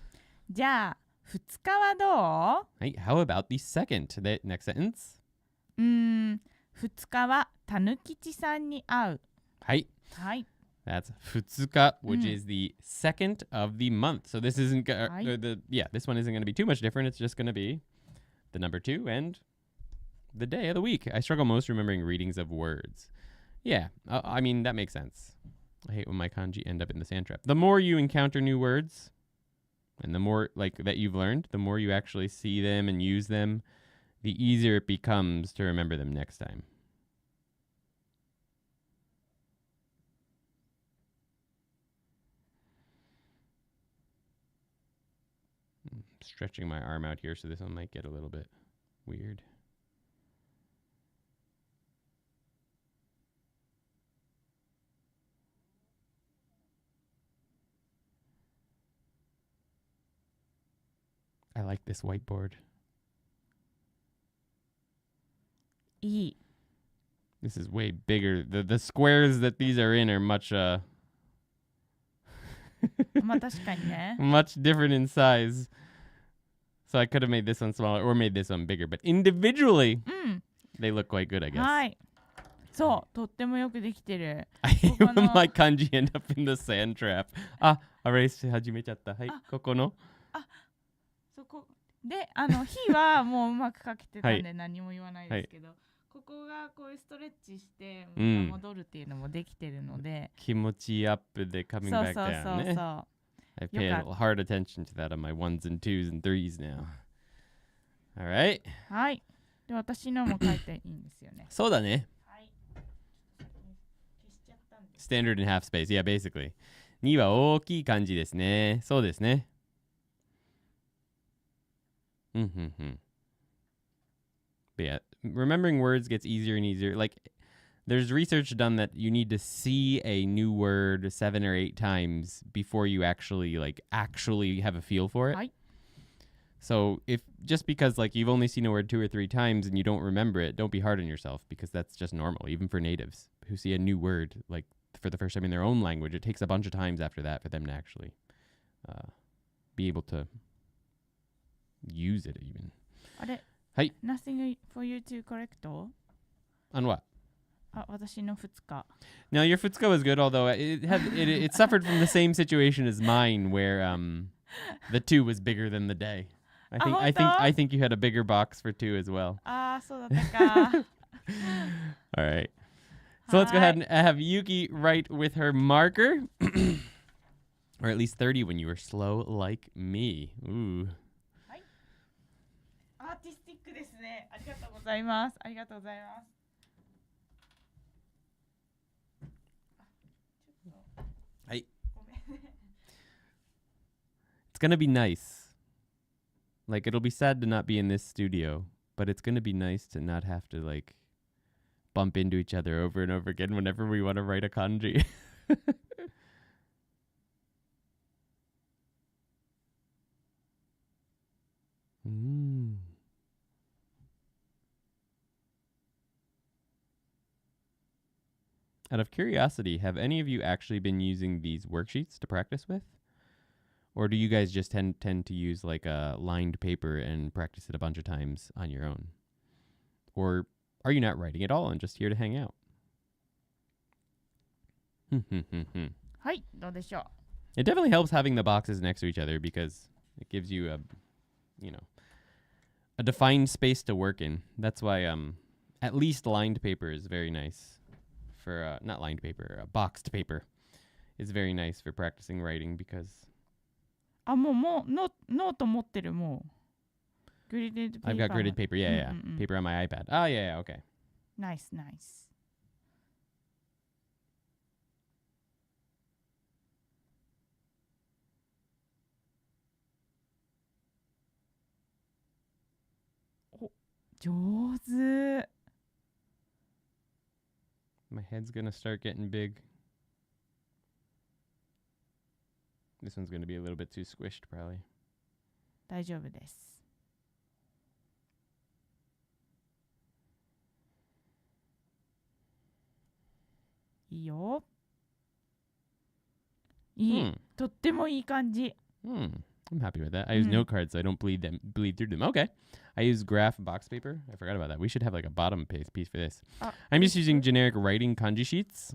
Speaker 2: 2日はどう？
Speaker 1: はい。How about the second? The next sentence?
Speaker 2: 2日はたぬきちさんに会う。
Speaker 1: はい。
Speaker 2: はい。
Speaker 1: That's 2日, which is the second of the month. So this isn't this one isn't going to be too much different. It's just going to be the number 2 and the day of the week. I struggle most remembering readings of words. Yeah, I mean, that makes sense. I hate when my kanji end up in the sand trap. The more you encounter new words, and the more that you've learned, the more you actually see them and use them, the easier it becomes to remember them next time. I'm stretching my arm out here, so this one might get a little bit weird. I like this whiteboard.
Speaker 2: いい。
Speaker 1: This is way bigger. The squares that these are in are much
Speaker 2: まあ確かにね。
Speaker 1: much different in size. So I could have made this one smaller or made this one bigger, but individually,
Speaker 2: うん
Speaker 1: they look quite good, I guess.
Speaker 2: はいそうとってもよくできてる
Speaker 1: I hate
Speaker 2: ここ
Speaker 1: when
Speaker 2: の
Speaker 1: my kanji end up in the sand trap. あ、erase 始めちゃった。はい、ここの。
Speaker 2: そこで火はもううまくかけてたん
Speaker 1: は
Speaker 2: で何も言わないですけど、ここがこういうストレッチしてま
Speaker 1: うん
Speaker 2: た戻るっていうのもできてるので、
Speaker 1: 気持ちアップで coming
Speaker 2: そう
Speaker 1: back
Speaker 2: そう
Speaker 1: down
Speaker 2: そう
Speaker 1: ね。
Speaker 2: そう
Speaker 1: I pay hard attention to that on my ones and twos and threes now. Alright.
Speaker 2: はいで私のも書いていいんですよね
Speaker 1: そうだね。
Speaker 2: はい消しちゃったんです
Speaker 1: Standard and half space. Yeah, basically. 2は大きい感じですね。そうですね。But yeah, remembering words gets easier and easier. Like, there's research done that you need to see a new word 7 or 8 times before you actually have a feel for it.
Speaker 2: はい
Speaker 1: So if just because like you've only seen a word 2 or 3 times and you don't remember it, don't be hard on yourself because that's just normal, even for natives who see a new word like for the first time in their own language. It takes a bunch of times after that for them to actually be able to use it even.
Speaker 2: あれ
Speaker 1: はい
Speaker 2: Nothing for you to correct?
Speaker 1: On what?
Speaker 2: あ私の2日
Speaker 1: No, your Futsuka was good, although it suffered from the same situation as mine, where the 2 was bigger than the day. I think you had a bigger box for 2 as well.
Speaker 2: あーそうだったか
Speaker 1: All right. So let's go ahead and have Yuki write with her marker, or at least 30 when you were slow like me. Ooh.
Speaker 2: アーティスティックですねありがとうございますありがとうございます
Speaker 1: はい
Speaker 2: ごめん
Speaker 1: It's gonna be nice. Like, it'll be sad to not be in this studio, but it's gonna be nice to not have to like bump into each other over and over again whenever we want to write a kanji. Out of curiosity, have any of you actually been using these worksheets to practice with? Or do you guys just tend to use like a lined paper and practice it a bunch of times on your own? Or are you not writing at all and just here to hang out?
Speaker 2: はいどうでしょう
Speaker 1: It definitely helps having the boxes next to each other because it gives you a defined space to work in. That's why at least lined paper is very nice for not lined paper, boxed paper is very nice for practicing writing because
Speaker 2: あもうノート持ってるもう Graded paper
Speaker 1: I've got graded paper. Yeah, paper on my iPad. Oh, yeah, okay.
Speaker 2: Nice nice お上手
Speaker 1: My head's gonna start getting big. This one's gonna be a little bit too squished, probably.
Speaker 2: 大丈夫ですいいよいい、とってもいい感じ
Speaker 1: I'm happy with that. I use note cards so I don't bleed through them. Okay. I use graph box paper. I forgot about that. We should have like a bottom piece for this. I'm just using generic writing kanji sheets.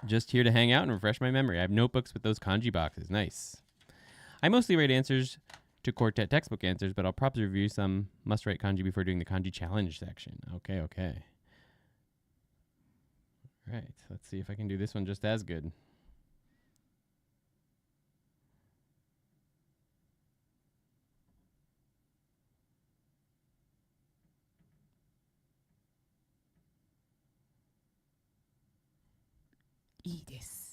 Speaker 1: Just here to hang out and refresh my memory. I have notebooks with those kanji boxes. Nice. I mostly write answers to Quartet textbook answers, but I'll probably review some must-write kanji before doing the kanji challenge section. Okay. All right. Let's see if I can do this one just as good.
Speaker 2: いいです。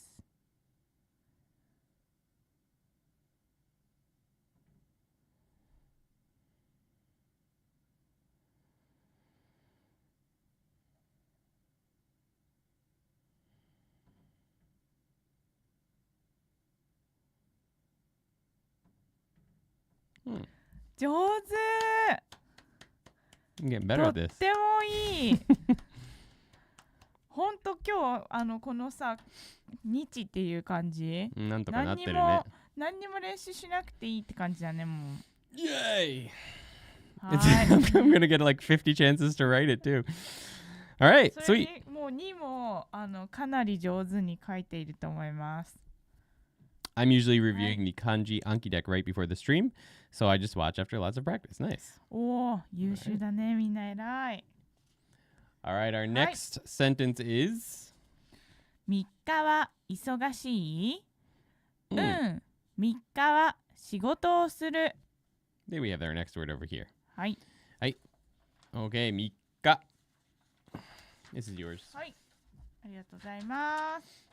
Speaker 2: 上手。
Speaker 1: I'm getting better at
Speaker 2: と
Speaker 1: this.
Speaker 2: ってもいい。ほんと今日このさ日っていう感じ。
Speaker 1: なんとかなってるね。
Speaker 2: 何にも練習しなくていいって感じだねもう。
Speaker 1: Yay!
Speaker 2: は
Speaker 1: I'm gonna get like 50 chances to write it too. All right,
Speaker 2: それ
Speaker 1: sweet.
Speaker 2: にもう2もかなり上手に書いていると思います。
Speaker 1: I'm usually reviewing the Kanji Anki deck right before the stream, so I just watch after lots of practice. Nice.
Speaker 2: おお、優秀だね、みんな偉い。
Speaker 1: All right, our next sentence is
Speaker 2: 3日は忙しい？
Speaker 1: Mm.
Speaker 2: 3日は仕事をする。
Speaker 1: There we have our next word over here.
Speaker 2: はい。
Speaker 1: Okay, 3日. This is yours.
Speaker 2: はい。ありがとうございます。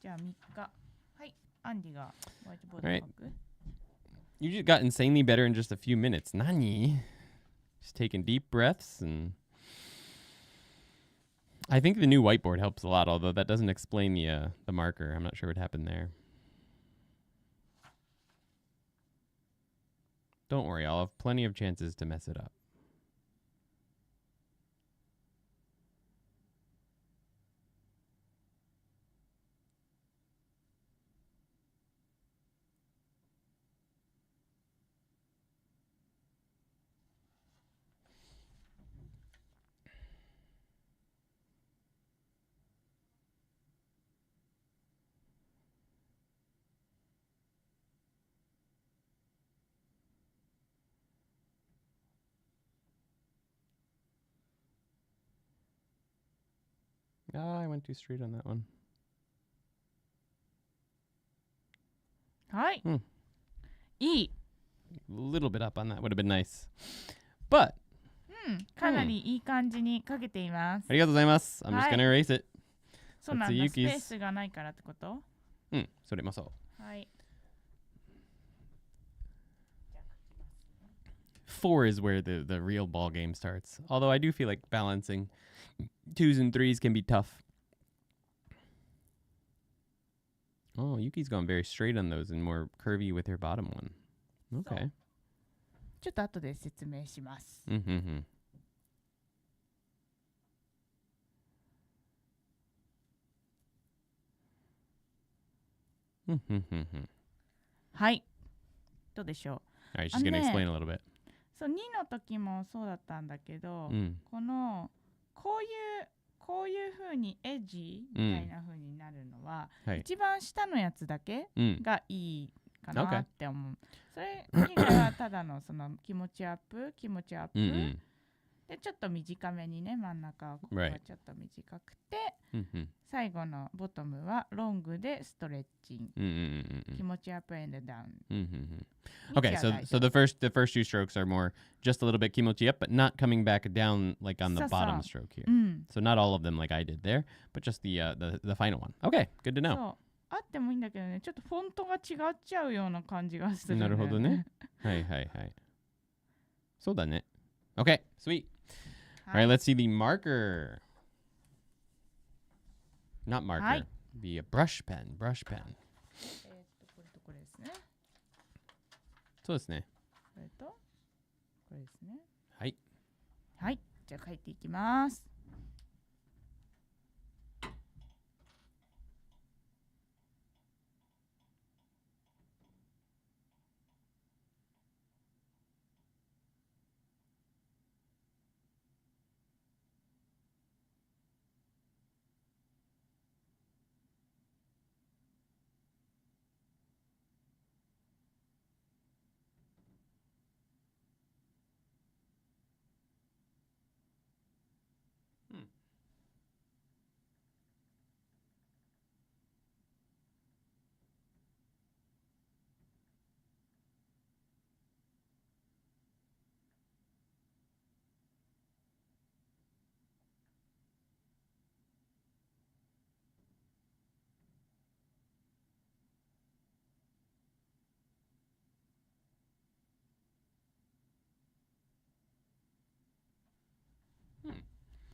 Speaker 2: じゃあ3日。はい。アンディがホワイトボードを書く。
Speaker 1: You just got insanely better in just a few minutes. Nani? Just taking deep breaths and I think the new whiteboard helps a lot, although that doesn't explain the marker. I'm not sure what happened there. Don't worry, I'll have plenty of chances to mess it up. Ah, I went too straight on that one.
Speaker 2: はい。
Speaker 1: Hmm.
Speaker 2: いい。
Speaker 1: A little bit up on that would have been nice. But
Speaker 2: かなりいい感じに書けています。
Speaker 1: arigatou gozaimasu. I'm just gonna erase it.
Speaker 2: そうなん
Speaker 1: That's
Speaker 2: だ。
Speaker 1: a
Speaker 2: スペ
Speaker 1: Yuki's.
Speaker 2: ースがないからってこと？
Speaker 1: Soremasu.
Speaker 2: はい。
Speaker 1: 4 is where the real ball game starts. Although I do feel like balancing 2s and 3s can be tough. Oh, Yuki's gone very straight on those and more curvy with her bottom one. Okay.
Speaker 2: ちょっと後で説明します。
Speaker 1: Mm-hmm.
Speaker 2: はい。どうでしょう？
Speaker 1: All right, she's going to explain a little bit.
Speaker 2: そう、2の時もそうだったんだけど、
Speaker 1: Mm.
Speaker 2: こういう風にエッジみたいな風になるのは、
Speaker 1: はい
Speaker 2: 一番下のやつだけ
Speaker 1: Mm.
Speaker 2: がいいかな
Speaker 1: Okay.
Speaker 2: って思う。それ以外はただのその気持ちアップ、気持ちアップ。
Speaker 1: Mm-mm.
Speaker 2: で、ちょっと短めにね、真ん中はここ
Speaker 1: Right.
Speaker 2: はちょっと短くて、
Speaker 1: Mm-hmm.
Speaker 2: 最後のボトムはロングでストレッチング。
Speaker 1: Mm-mm.
Speaker 2: 気持ちアップエンドダウン。
Speaker 1: Mm-hmm. Okay, so the first two strokes are more just a little bit kimochi up, but not coming back down like on the
Speaker 2: So,
Speaker 1: bottom
Speaker 2: so.
Speaker 1: stroke here.
Speaker 2: うん。
Speaker 1: So not all of them like I did there, but just the final one. Okay, good to
Speaker 2: そ
Speaker 1: know.
Speaker 2: う。あってもいいんだけどね、ちょっとフォントが違っちゃうような感じがする、ね。
Speaker 1: なるほどね。はいはいはい。そうだね。Okay, sweet. All right, let's see the marker. Not marker.
Speaker 2: はい。
Speaker 1: The brush pen.
Speaker 2: これとこれですね。
Speaker 1: そうですね。
Speaker 2: これとこれですね。
Speaker 1: はい。
Speaker 2: はい。じゃあ書いていきます。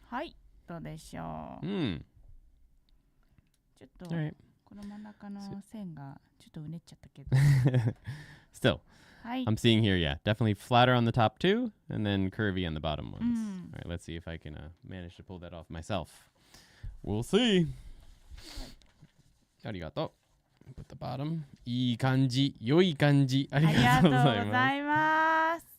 Speaker 2: はい。どうでしょう。
Speaker 1: Mm.
Speaker 2: ちょっと
Speaker 1: All right.
Speaker 2: この真ん中の線がちょっとうねっちゃったけど。
Speaker 1: Still,
Speaker 2: はい。
Speaker 1: I'm seeing here, yeah, definitely flatter on the top two and then curvy on the bottom ones.
Speaker 2: Mm.
Speaker 1: All right, let's see if I can manage to pull that off myself. We'll see. ありがと Put the bottom. いい感じ。良い感じ。あり
Speaker 2: ありがとうご
Speaker 1: がとうございます。
Speaker 2: ざいます。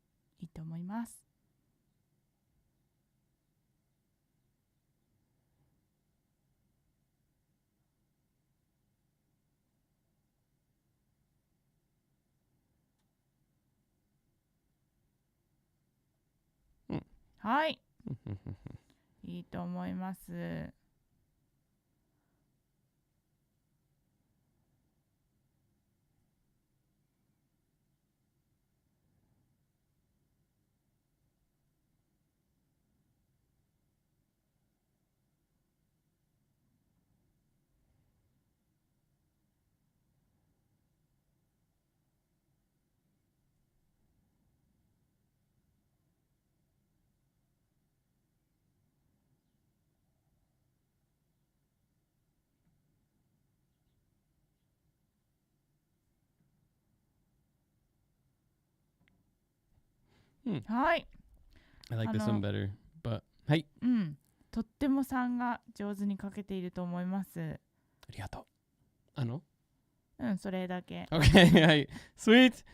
Speaker 1: Alright.
Speaker 2: いいと思います。はい。いいと思います。はい。
Speaker 1: I like this one better, but はい。
Speaker 2: とっても3が上手に書けていると思います。
Speaker 1: ありがとう。
Speaker 2: それだけ。
Speaker 1: Okay, はい。Sweet.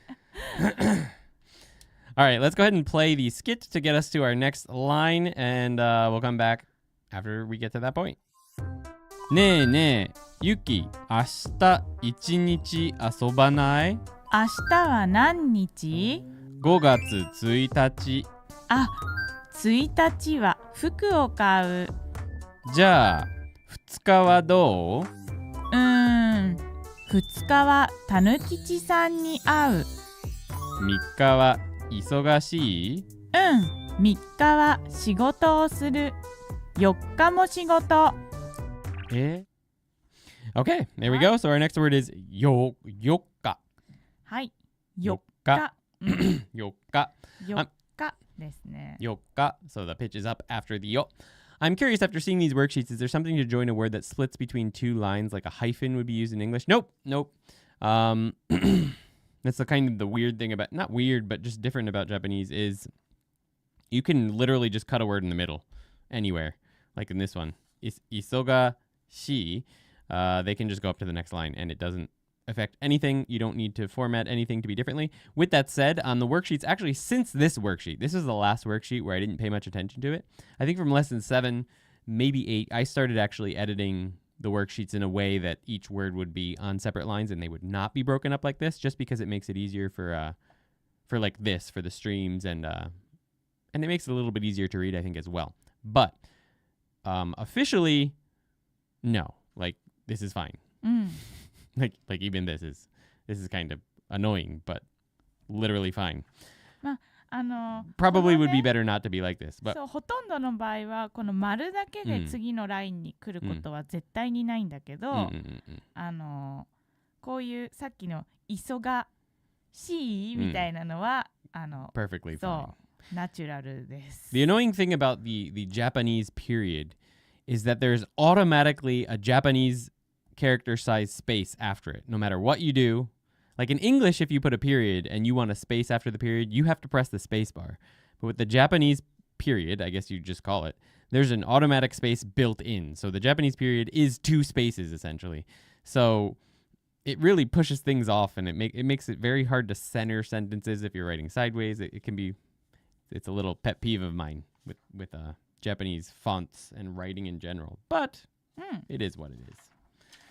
Speaker 1: All right, let's go ahead and play the skit to get us to our next line, and we'll come back after we get to that point. ねえねえ、ユキ、明日一日遊ばない？
Speaker 2: 明日は何日？
Speaker 1: 5月1日。
Speaker 2: あ、1日は服を買う。
Speaker 1: じゃあ、2日はどう
Speaker 2: 2日はたぬきちさんに会う。
Speaker 1: ?3 日は忙しい
Speaker 2: 3日は仕事をする。4日も仕事。
Speaker 1: Okay, there we go. So our next word is よっか。
Speaker 2: はい。
Speaker 1: 4日。4日。
Speaker 2: 4日ですね。
Speaker 1: 4日. So the pitch is up after the yo. I'm curious, after seeing these worksheets, is there something to join a word that splits between two lines, like a hyphen would be used in English? Nope. That's the kind of the weird thing about, not weird, but just different about Japanese is you can literally just cut a word in the middle anywhere. Like in this one, isogashi. They can just go up to the next line and it doesn't affect anything. You don't need to format anything to be differently. With that said, on the worksheets, actually, since this worksheet, this is the last worksheet where I didn't pay much attention to it. I think from lesson 7, maybe 8, I started actually editing the worksheets in a way that each word would be on separate lines and they would not be broken up like this, just because it makes it easier for like this, for the streams, and it makes it a little bit easier to read, I think, as well. But officially, no, like this is fine. Like even this is kind of annoying, but literally fine. Probably would be better not to be like this. But
Speaker 2: そう、ほとんどの場合はこの丸だけで次のラインに来ることは絶対にないんだけど、こういうさっきの忙しいみたいなのは、
Speaker 1: perfectly fine.
Speaker 2: そう、ナチュラルです。
Speaker 1: The annoying thing about the Japanese period is that there's automatically a Japanese character size space after it, no matter what you do. Like in English, if you put a period and you want a space after the period, you have to press the space bar. But with the Japanese period, I guess you just call it, there's an automatic space built in. So the Japanese period is 2 spaces essentially. So it really pushes things off, and it makes it very hard to center sentences if you're writing sideways. It can be, it's a little pet peeve of mine with Japanese fonts and writing in general. But it is what it is.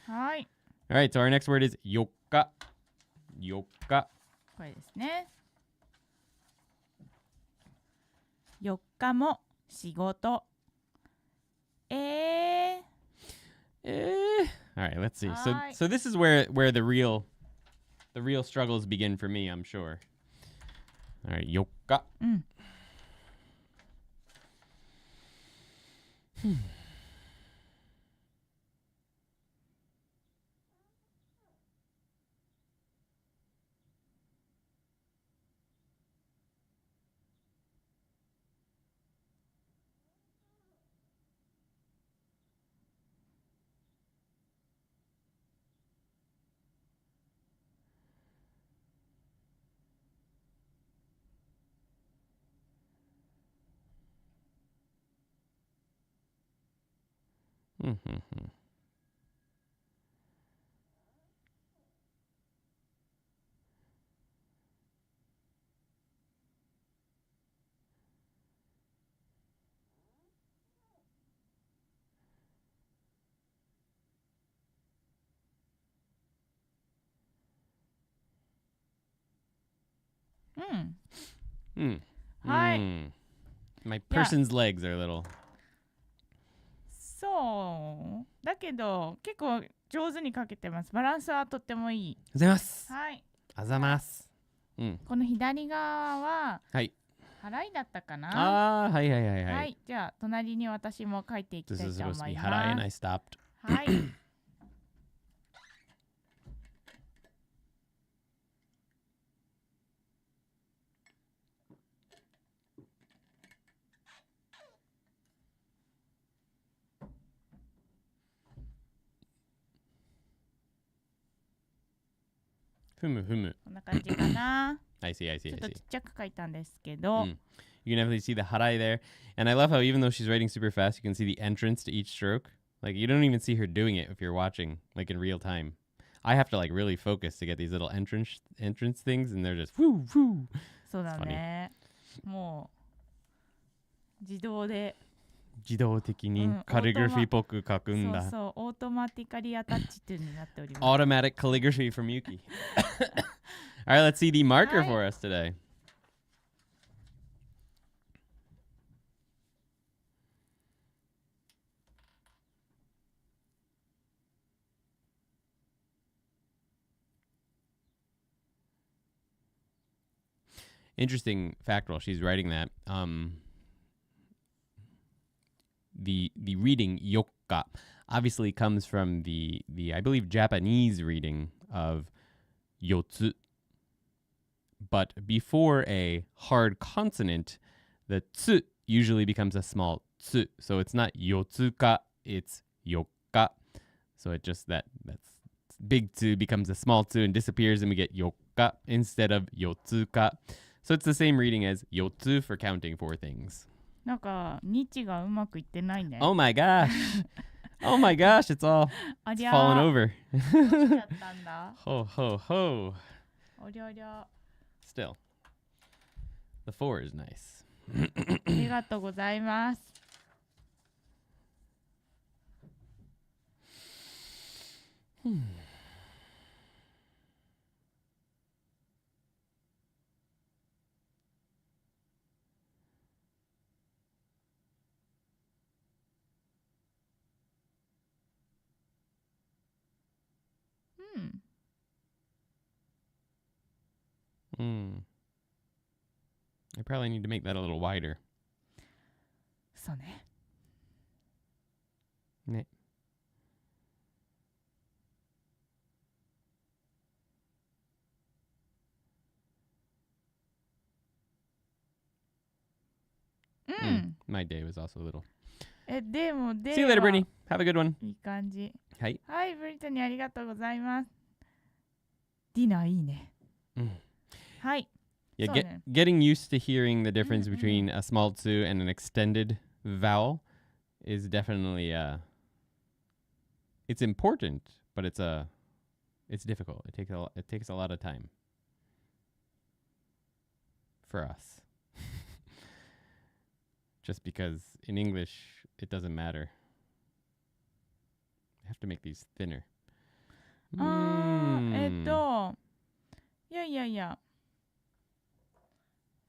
Speaker 2: はい。
Speaker 1: All right, so our next word is 4日。4日。
Speaker 2: これですね。4日も仕事。
Speaker 1: All right, let's see. So this is where the real struggles begin for me, I'm sure. All right, 4日。うんうんうん。
Speaker 2: うん。
Speaker 1: うん。
Speaker 2: はい。
Speaker 1: My
Speaker 2: いや、
Speaker 1: person's legs are little.
Speaker 2: そうだけど結構上手にかけてます。バランスはとってもいい。
Speaker 1: ございます。
Speaker 2: はい。
Speaker 1: あざます。うん。
Speaker 2: この左側は
Speaker 1: はい。
Speaker 2: 払いだったかな。
Speaker 1: ああ、はいはいはいはい。
Speaker 2: はい。じゃあ隣に私も書いていき
Speaker 1: This
Speaker 2: たい
Speaker 1: is
Speaker 2: と
Speaker 1: supposed to
Speaker 2: 思
Speaker 1: be
Speaker 2: い
Speaker 1: harai
Speaker 2: ま
Speaker 1: and I
Speaker 2: す。
Speaker 1: stopped.
Speaker 2: はい。
Speaker 1: ふむふむ。
Speaker 2: こんな感じかな。
Speaker 1: I see, I
Speaker 2: ち
Speaker 1: see,
Speaker 2: ょ
Speaker 1: I
Speaker 2: っと
Speaker 1: see.
Speaker 2: ちっちゃく書いたんですけど、
Speaker 1: You can definitely see the harai there. And I love how even though she's writing super fast, you can see the entrance to each stroke. Like you don't even see her doing it if you're watching like in real time. I have to like really focus to get these little entrance things and they're just whoo whoo.
Speaker 2: そうだね。もう自動で、
Speaker 1: 自動的にカリグラフィーっぽく書くんだ。
Speaker 2: そうそう、オートマティカリアタッチというになっております。
Speaker 1: Automatic calligraphy from Yuki. All right, let's see the marker for us today. Interesting fact while she's writing that. The reading yokka obviously comes from the I believe Japanese reading of yotsu. But before a hard consonant, the tsu usually becomes a small tsu. So it's not yotsuka, it's yokka. So it just that's big tsu becomes a small tsu and disappears and we get yokka instead of yotsuka. So it's the same reading as yotsu for counting four things.
Speaker 2: なんか日がうまくいってないね。
Speaker 1: Oh my gosh. Oh my gosh, it's fallen over.
Speaker 2: どうしちゃったんだ。
Speaker 1: Ho ho ho.
Speaker 2: おりょりょ。
Speaker 1: Still, the 4 is nice.
Speaker 2: ありがとうございます。
Speaker 1: I probably need to make that a little wider.
Speaker 2: そうね。
Speaker 1: ね。My day was also a little.
Speaker 2: でも
Speaker 1: See you later, Brittany. Have a good one.
Speaker 2: いい感じ。
Speaker 1: はい。
Speaker 2: はい、ブリトニーありがとうございます。ディナーいいね。はい。
Speaker 1: Yeah, getting used to hearing the difference between a small tsu and an extended vowel is definitely it's important, but it's difficult. It takes a lot of time for us. Just because in English it doesn't matter. I have to make these thinner.
Speaker 2: いやいやいや。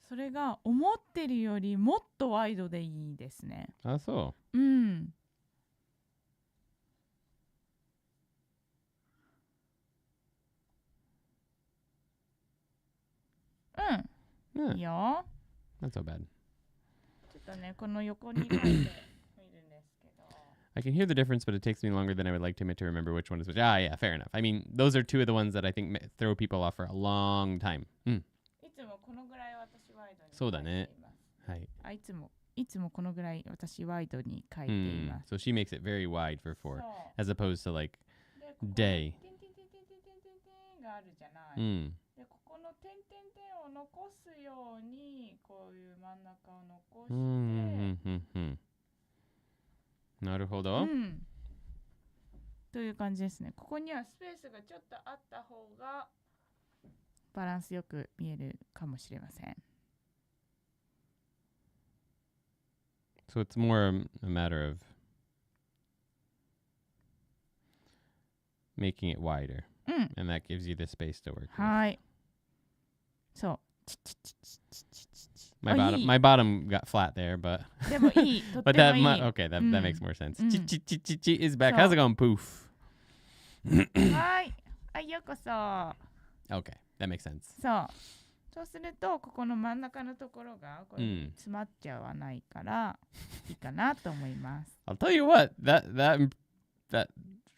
Speaker 2: それが思ってるよりもっとワイドでいいですね。
Speaker 1: あ、そう。
Speaker 2: うん。うん。いいよ。
Speaker 1: Not so bad.
Speaker 2: ちょっとね、この横に書いてみるんですけど。
Speaker 1: I can hear the difference, but it takes me longer than I would like to admit to remember which one is which. Ah, yeah, fair enough. I mean, those are two of the ones that I think throw people off for a long time.
Speaker 2: いつもこのぐらい私ワイドに書いています。
Speaker 1: そうだね。はい。
Speaker 2: いつもこのぐらい私ワイドに書いています。
Speaker 1: So she makes it very wide for 4, as opposed to like day.
Speaker 2: があるじゃない。で、ここの点々点を残すように、こういう真ん中を残して。
Speaker 1: なるほど。
Speaker 2: という感じですね。ここにはスペースがちょっとあった方がバランスよく見えるかもしれません。
Speaker 1: So it's more a matter of making it wider.
Speaker 2: うん。
Speaker 1: And that gives you the space to work with.
Speaker 2: はい。そう。
Speaker 1: My
Speaker 2: あ、
Speaker 1: bottom
Speaker 2: いい。
Speaker 1: my bottom got flat there, but
Speaker 2: でもいい。とっ
Speaker 1: but
Speaker 2: ても
Speaker 1: that
Speaker 2: いい。
Speaker 1: okay, that makes more sense.
Speaker 2: うん。
Speaker 1: Chi is back.
Speaker 2: So-
Speaker 1: How's it going, Poof?
Speaker 2: はい。はい、ようこそ。
Speaker 1: Okay, that makes sense.
Speaker 2: そう。そうすると、ここの真ん中のところがこれ詰まっちゃわないから、いいかなと思います。
Speaker 1: I'll tell you what, that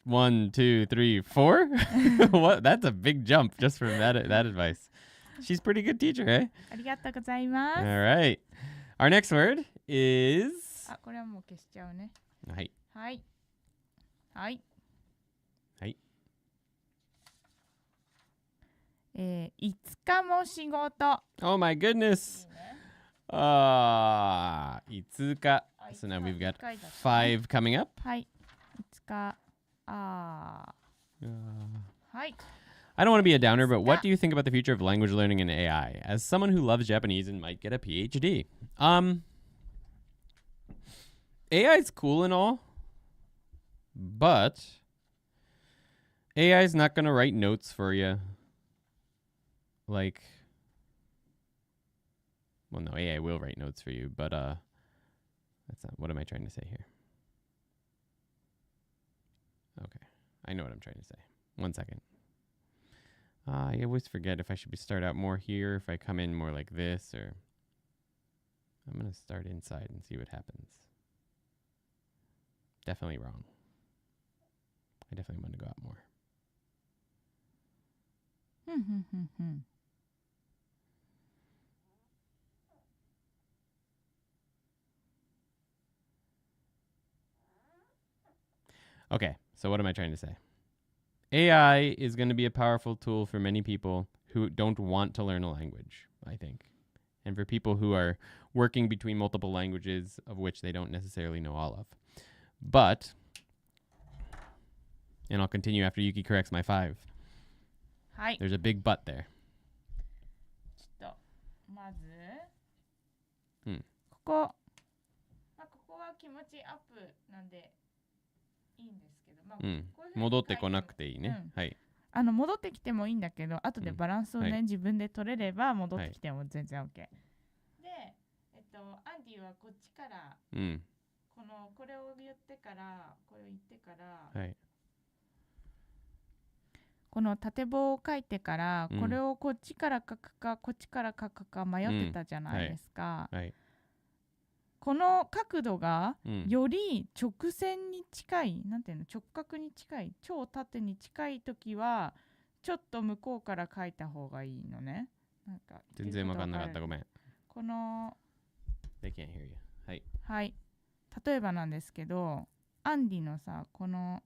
Speaker 1: 1, 2, 3, 4? What? That's a big jump just from that advice. She's a pretty good teacher, eh?
Speaker 2: ありがとうございます。
Speaker 1: All right. Our next word is
Speaker 2: あ、これはもう消しちゃうね。
Speaker 1: はい。
Speaker 2: はい。はい。
Speaker 1: はい。
Speaker 2: 5日も仕事。
Speaker 1: Oh my goodness. 5日. So now we've got 5 coming up.
Speaker 2: はい。5日。はい。
Speaker 1: I don't want to be a downer, but what do you think about the future of language learning and AI? As someone who loves Japanese and might get a PhD. AI is cool and all, but AI is not going to write notes for you. Like, well, no, AI will write notes for you, but that's not, what am I trying to say here? Okay, I know what I'm trying to say. 1 second. I always forget if I should start out more here, if I come in more like this, or I'm going to start inside and see what happens. Definitely wrong. I definitely want to go out more.
Speaker 2: ふんふんふんふん。
Speaker 1: Okay, so what am I trying to say? AI is going to be a powerful tool for many people who don't want to learn a language, I think. And for people who are working between multiple languages of which they don't necessarily know all of. But, and I'll continue after Yuki corrects my 5.
Speaker 2: はい。
Speaker 1: There's a big but there.
Speaker 2: ちょっと、まず、
Speaker 1: うん。
Speaker 2: ここ、まあ、ここは気持ちアップなんでいいんですけど、まあ、こういうふうに
Speaker 1: 戻ってこなくていいね。はい。
Speaker 2: 戻ってきてもいいんだけど、後でバランスをね、
Speaker 1: はい
Speaker 2: 自分で取れれば戻ってきても全然 OK。で、アンディはこっちから、これを言ってから、これを言ってから、
Speaker 1: はい。
Speaker 2: この縦棒を書いてから、これをこっちから書くか、こっちから書くか迷ってたじゃないですか。
Speaker 1: はい。
Speaker 2: この角度が
Speaker 1: うん。
Speaker 2: より直線に近い、なんていうの、直角に近い、超縦に近いときは、ちょっと向こうから書いた方がいいのね。なんか
Speaker 1: 全然わかんなかった。ごめん。
Speaker 2: この、
Speaker 1: They can't hear you. はい。
Speaker 2: はい。例えばなんですけど、アンディのさ、この、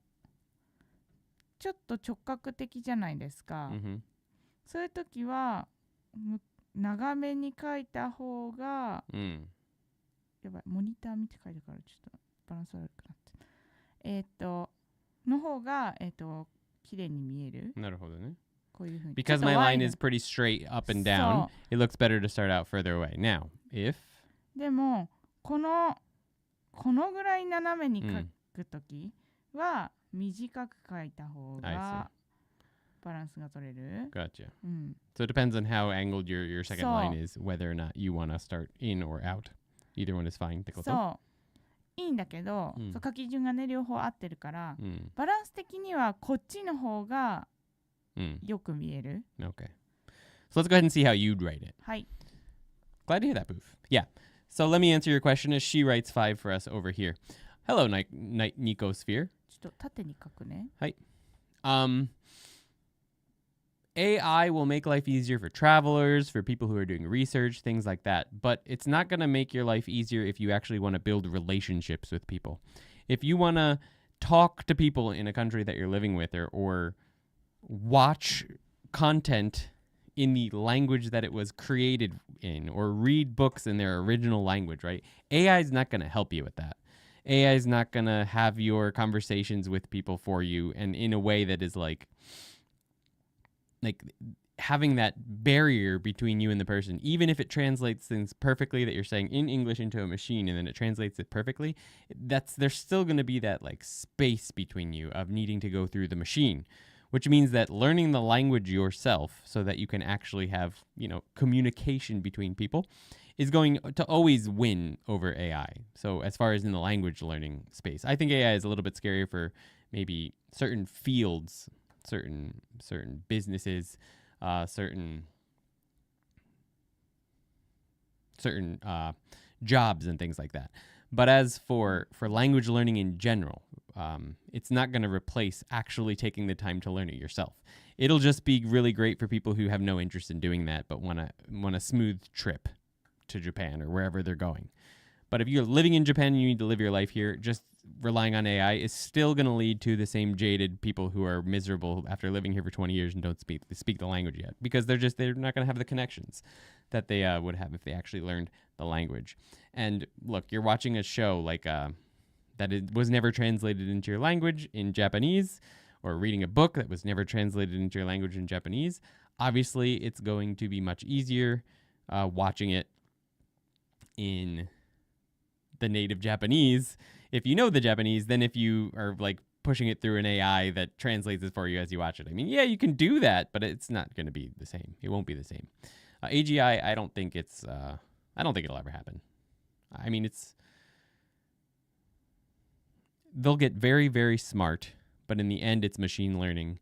Speaker 2: ちょっと直角的じゃないですか。そういうときは、長めに書いた方が、やばい、モニター見て書いてからちょっとバランス悪くなって。の方が、綺麗に見える。
Speaker 1: なるほどね。
Speaker 2: こういうふうに。
Speaker 1: Because my line is pretty straight up and down, it looks better to start out further away. Now, if
Speaker 2: でも、このぐらい斜めに書くときは、短く書いた方がバランスが取れる。
Speaker 1: Gotcha. So it depends on how angled your second line is, whether or not you want to start in or out. Either one is fine ってこと？
Speaker 2: そう。いいんだけど、そう書き順がね、両方合ってるから、バランス的にはこっちの方がよく見える。
Speaker 1: Okay. So let's go ahead and see how you'd write it.
Speaker 2: はい。
Speaker 1: Glad to hear that, Boof. Yeah. So let me answer your question as she writes 5 for us over here. Hello, Nicosphere.
Speaker 2: ちょっと縦に書くね。
Speaker 1: はい。AI will make life easier for travelers, for people who are doing research, things like that. But it's not going to make your life easier if you actually want to build relationships with people. If you want to talk to people in a country that you're living with, or watch content in the language that it was created in, or read books in their original language, right? AI is not going to help you with that. AI is not going to have your conversations with people for you, and in a way that is like having that barrier between you and the person, even if it translates things perfectly that you're saying in English into a machine and then it translates it perfectly, there's still going to be that like space between you of needing to go through the machine, which means that learning the language yourself so that you can actually have, communication between people is going to always win over AI. So as far as in the language learning space, I think AI is a little bit scarier for maybe certain fields, certain businesses, certain jobs and things like that. But as for language learning in general, it's not going to replace actually taking the time to learn it yourself. It'll just be really great for people who have no interest in doing that but want a smooth trip to Japan or wherever they're going. But if you're living in Japan and you need to live your life here, just relying on AI is still going to lead to the same jaded people who are miserable after living here for 20 years and don't speak the language yet, because they're not going to have the connections that they would have if they actually learned the language. And look, you're watching a show like that was never translated into your language in Japanese, or reading a book that was never translated into your language in Japanese. Obviously, it's going to be much easier watching it in the native Japanese if you know the Japanese than if you are like pushing it through an AI that translates it for you as you watch it. I mean, yeah, you can do that, but it's not going to be the same. It won't be the same. AGI, I don't think it'll ever happen. I mean, they'll get very, very smart, but in the end, it's machine learning,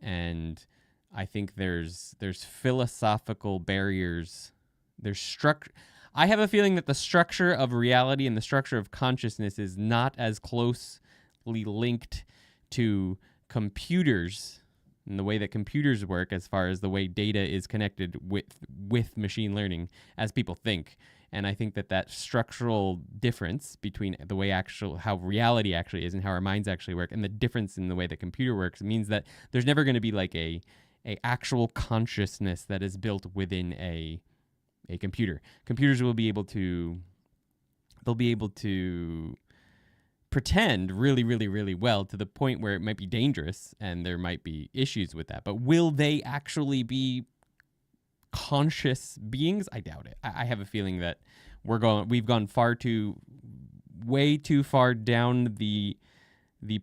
Speaker 1: and I think there's philosophical barriers. There's structure. I have a feeling that the structure of reality and the structure of consciousness is not as closely linked to computers and the way that computers work as far as the way data is connected with machine learning as people think. And I think that structural difference between the way how reality actually is and how our minds actually work, and the difference in the way the computer works, means that there's never going to be like a actual consciousness that is built within a computer. Computers will be able to pretend really, really, really well to the point where it might be dangerous and there might be issues with that. But will they actually be conscious beings? I doubt it. I have a feeling that we've gone way too far down the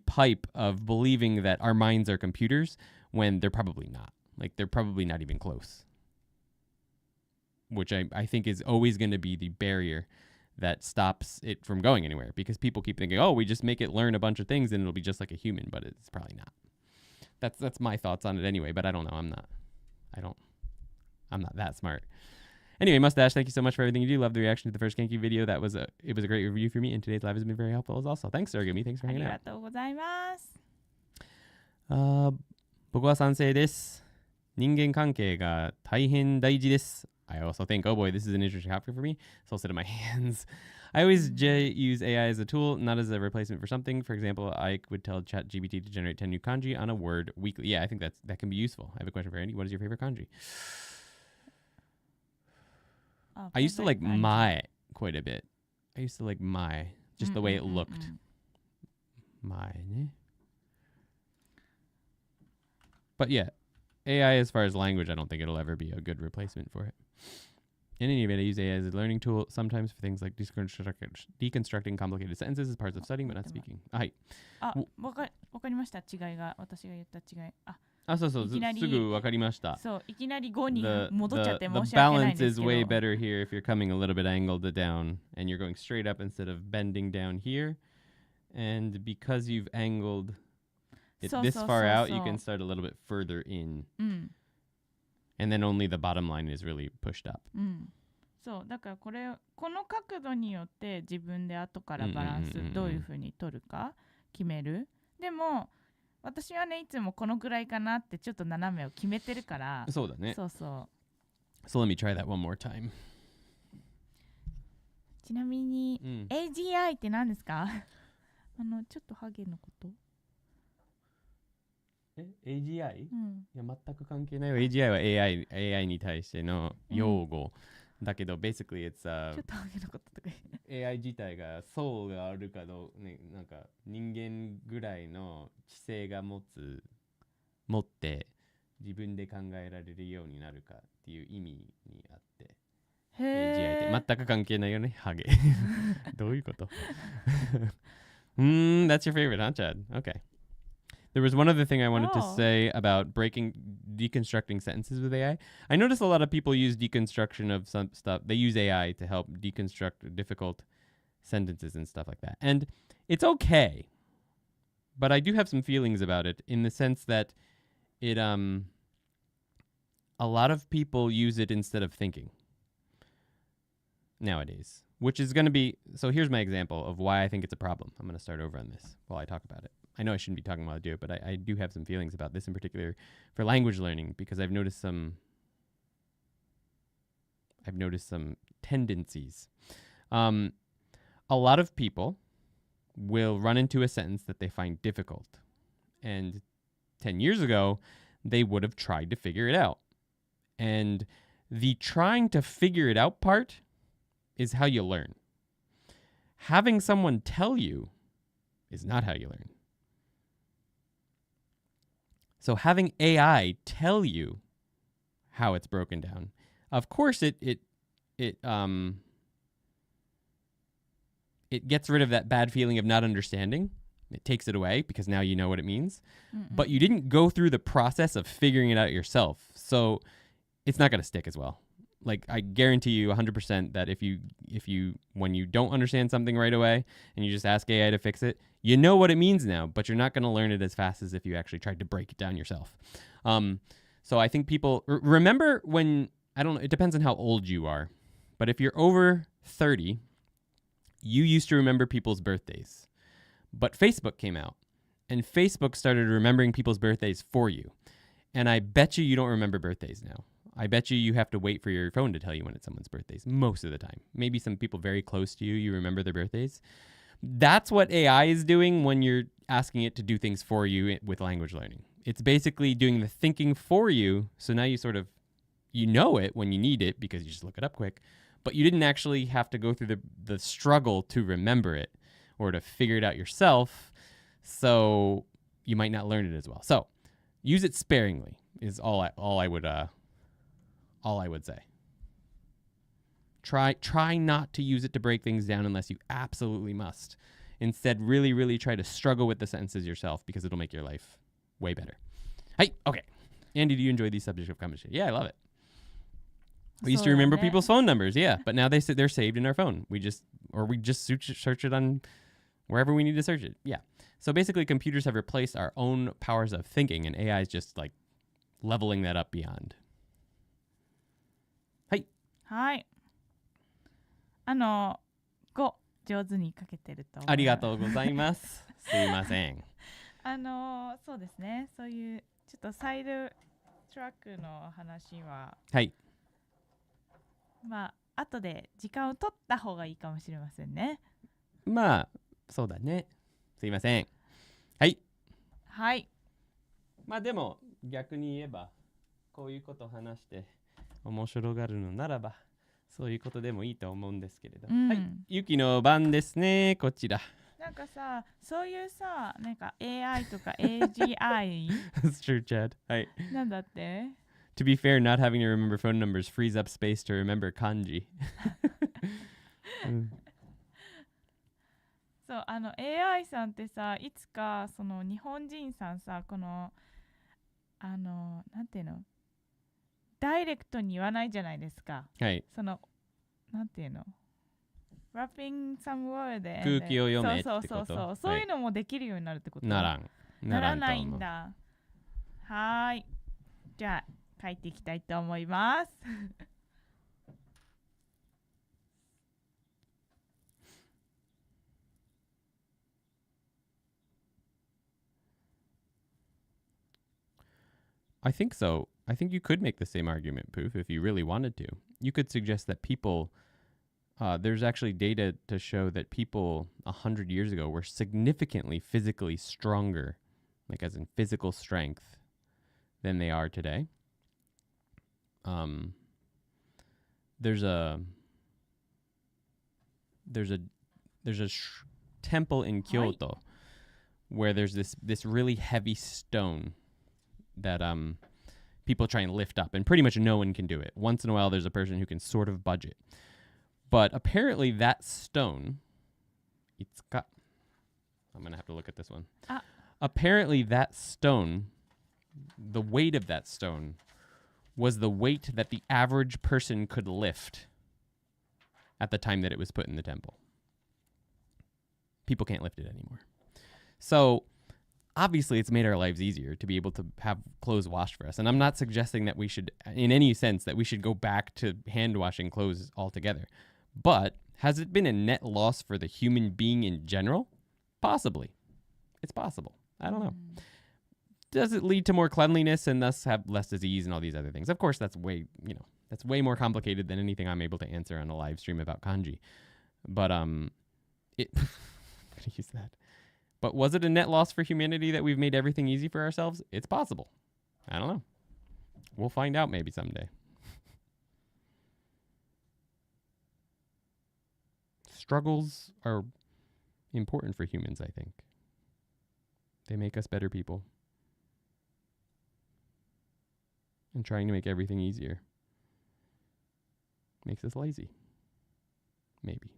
Speaker 1: pipe of believing that our minds are computers when they're probably not. Like, they're probably not even close. Which I think is always going to be the barrier that stops it from going anywhere, because people keep thinking, oh, we just make it learn a bunch of things and it'll be just like a human, but it's probably not. That's my thoughts on it anyway, but I don't know. I'm not that smart. Anyway, Mustache, thank you so much for everything you do. Love the reaction to the first Kanji video. It was a great review for me, and today's live has been very helpful as also. Thanks, Sargami. Thanks for hanging out.
Speaker 2: ありがとうございます。
Speaker 1: 僕は賛成です。人間関係が大変大事です。I also think, oh boy, this is an interesting topic for me, so I'll sit in my hands. I always use AI as a tool, not as a replacement for something. For example, I would tell ChatGPT to generate 10 new kanji on a word weekly. Yeah, I think that can be useful. I have a question for Andy. What is your favorite kanji? I used to like my quite a bit. I used to like my, just the way it looked. My. But yeah, AI as far as language, I don't think it'll ever be a good replacement for it. In any event, I use AI as a learning tool, sometimes for things like deconstructing complicated sentences as parts of studying, but not speaking. はい。
Speaker 2: わかりました。違いが、私が言った違い。
Speaker 1: そうそう、すぐわかりました。
Speaker 2: そう、いきなり5に戻っちゃって申し訳ないんですけど。
Speaker 1: The balance is way better here if you're coming a little bit angled down and you're going straight up instead of bending down here. And because you've angled it this far out, you can start a little bit further in. And then only the bottom line is really pushed up.
Speaker 2: そう、だからこの角度によって自分で後からバランスどういう風に取るか決める。でも私はね、いつもこのぐらいかなってちょっと斜めを決めてるから。
Speaker 1: そうだね。
Speaker 2: そうそう。
Speaker 1: So let me try that one more time.
Speaker 2: ちなみに、AGI って何ですか？ちょっとハゲのこと。
Speaker 1: AGI？いや、全く関係ないよ。AGI は AI に対しての用語だけど basically it's
Speaker 2: ちょっと上げなかったとか
Speaker 1: AI 自体が層があるかどうね、なんか人間ぐらいの知性が持って自分で考えられるようになるかっていう意味にあって、
Speaker 2: へ
Speaker 1: AGI って全く関係ないよね、ハゲ。どういうこと？ That's your favorite, huh, Chad? Okay. There was one other thing I wanted to say about deconstructing sentences with AI. I notice a lot of people use deconstruction of some stuff. They use AI to help deconstruct difficult sentences and stuff like that. And it's okay. But I do have some feelings about it in the sense that it a lot of people use it instead of thinking nowadays, which is going to be, so here's my example of why I think it's a problem. I'm going to start over on this while I talk about it. I know I shouldn't be talking while I do it, but I do have some feelings about this in particular for language learning because I've noticed some tendencies. A lot of people will run into a sentence that they find difficult. And 10 years ago, they would have tried to figure it out. And the trying to figure it out part is how you learn. Having someone tell you is not how you learn. So having AI tell you how it's broken down, of course it gets rid of that bad feeling of not understanding. It takes it away because now you know what it means. But you didn't go through the process of figuring it out yourself. So it's not going to stick as well. Like I guarantee you 100% that if you when you don't understand something right away and you just ask AI to fix it, you know what it means now, but you're not going to learn it as fast as if you actually tried to break it down yourself. So I think people remember when, I don't know, it depends on how old you are, but if you're over 30, you used to remember people's birthdays. But Facebook came out and Facebook started remembering people's birthdays for you. And I bet you don't remember birthdays now. I bet you have to wait for your phone to tell you when it's someone's birthdays most of the time. Maybe some people very close to you remember their birthdays. That's what AI is doing when you're asking it to do things for you with language learning. It's basically doing the thinking for you. So now you you know it when you need it because you just look it up quick, but you didn't actually have to go through the struggle to remember it or to figure it out yourself. So you might not learn it as well. So use it sparingly is all I would say. Try not to use it to break things down unless you absolutely must. Instead, really, really try to struggle with the sentences yourself because it'll make your life way better. Hey, okay. Andy, do you enjoy these subjects of conversation? Yeah, I love it. We used to remember people's phone numbers, yeah, but now they're saved in our phone. We just search it on wherever we need to search it. Yeah. So basically, computers have replaced our own powers of thinking, and AI is just like leveling that up beyond.
Speaker 2: はい。5上手に書けてると思う。
Speaker 1: ありがとうございます。すいません。
Speaker 2: そうですね。そういうちょっとサイドトラックの話は、
Speaker 1: はい。
Speaker 2: まあ後で時間を取った方がいいかもしれませんね。
Speaker 1: まあそうだね。すいません。はい。
Speaker 2: はい。
Speaker 1: まあでも逆に言えばこういうことを話して面白がるのならばそういうことでもいいと思うんですけれど、はい、ゆきの番ですね。こちら。
Speaker 2: なんかさ、そういうさ、なんか AI とか AGI
Speaker 1: That's true, Chad. はい。
Speaker 2: なんだって
Speaker 1: To be fair, not having to remember phone numbers frees up space to remember kanji.
Speaker 2: そう、AI さんってさ、いつかその日本人さんさ、このなんていうの、ダイレクトに言わないじゃないですか。
Speaker 1: はい。
Speaker 2: そのなんていうの、wrapping some word で
Speaker 1: 空気を読めって
Speaker 2: そ
Speaker 1: こと。
Speaker 2: そういうのもできるようになるってこと。
Speaker 1: な
Speaker 2: らないんだ。はい。じゃあ書いていきたいと思います。
Speaker 1: I think so. I think you could make the same argument, Poof, if you really wanted to. You could suggest that people, there's actually data to show that people 100 years ago were significantly physically stronger, like as in physical strength, than they are today. there's a temple in Kyoto where there's this really heavy stone that people try and lift up, and pretty much no one can do it. Once in a while, there's a person who can sort of budge it. But apparently that stone, I'm going to have to look at this one. Apparently that stone, the weight of that stone was the weight that the average person could lift at the time that it was put in the temple. People can't lift it anymore. So obviously it's made our lives easier to be able to have clothes washed for us. And I'm not suggesting that we should, in any sense, that we should go back to hand washing clothes altogether. But has it been a net loss for the human being in general? Possibly. It's possible. I don't know. Does it lead to more cleanliness and thus have less disease and all these other things? Of course, that's way more complicated than anything I'm able to answer on a live stream about kanji. But I'm gonna use that. But was it a net loss for humanity that we've made everything easy for ourselves? It's possible. I don't know. We'll find out maybe someday. Struggles are important for humans, I think. They make us better people. And trying to make everything easier makes us lazy. Maybe.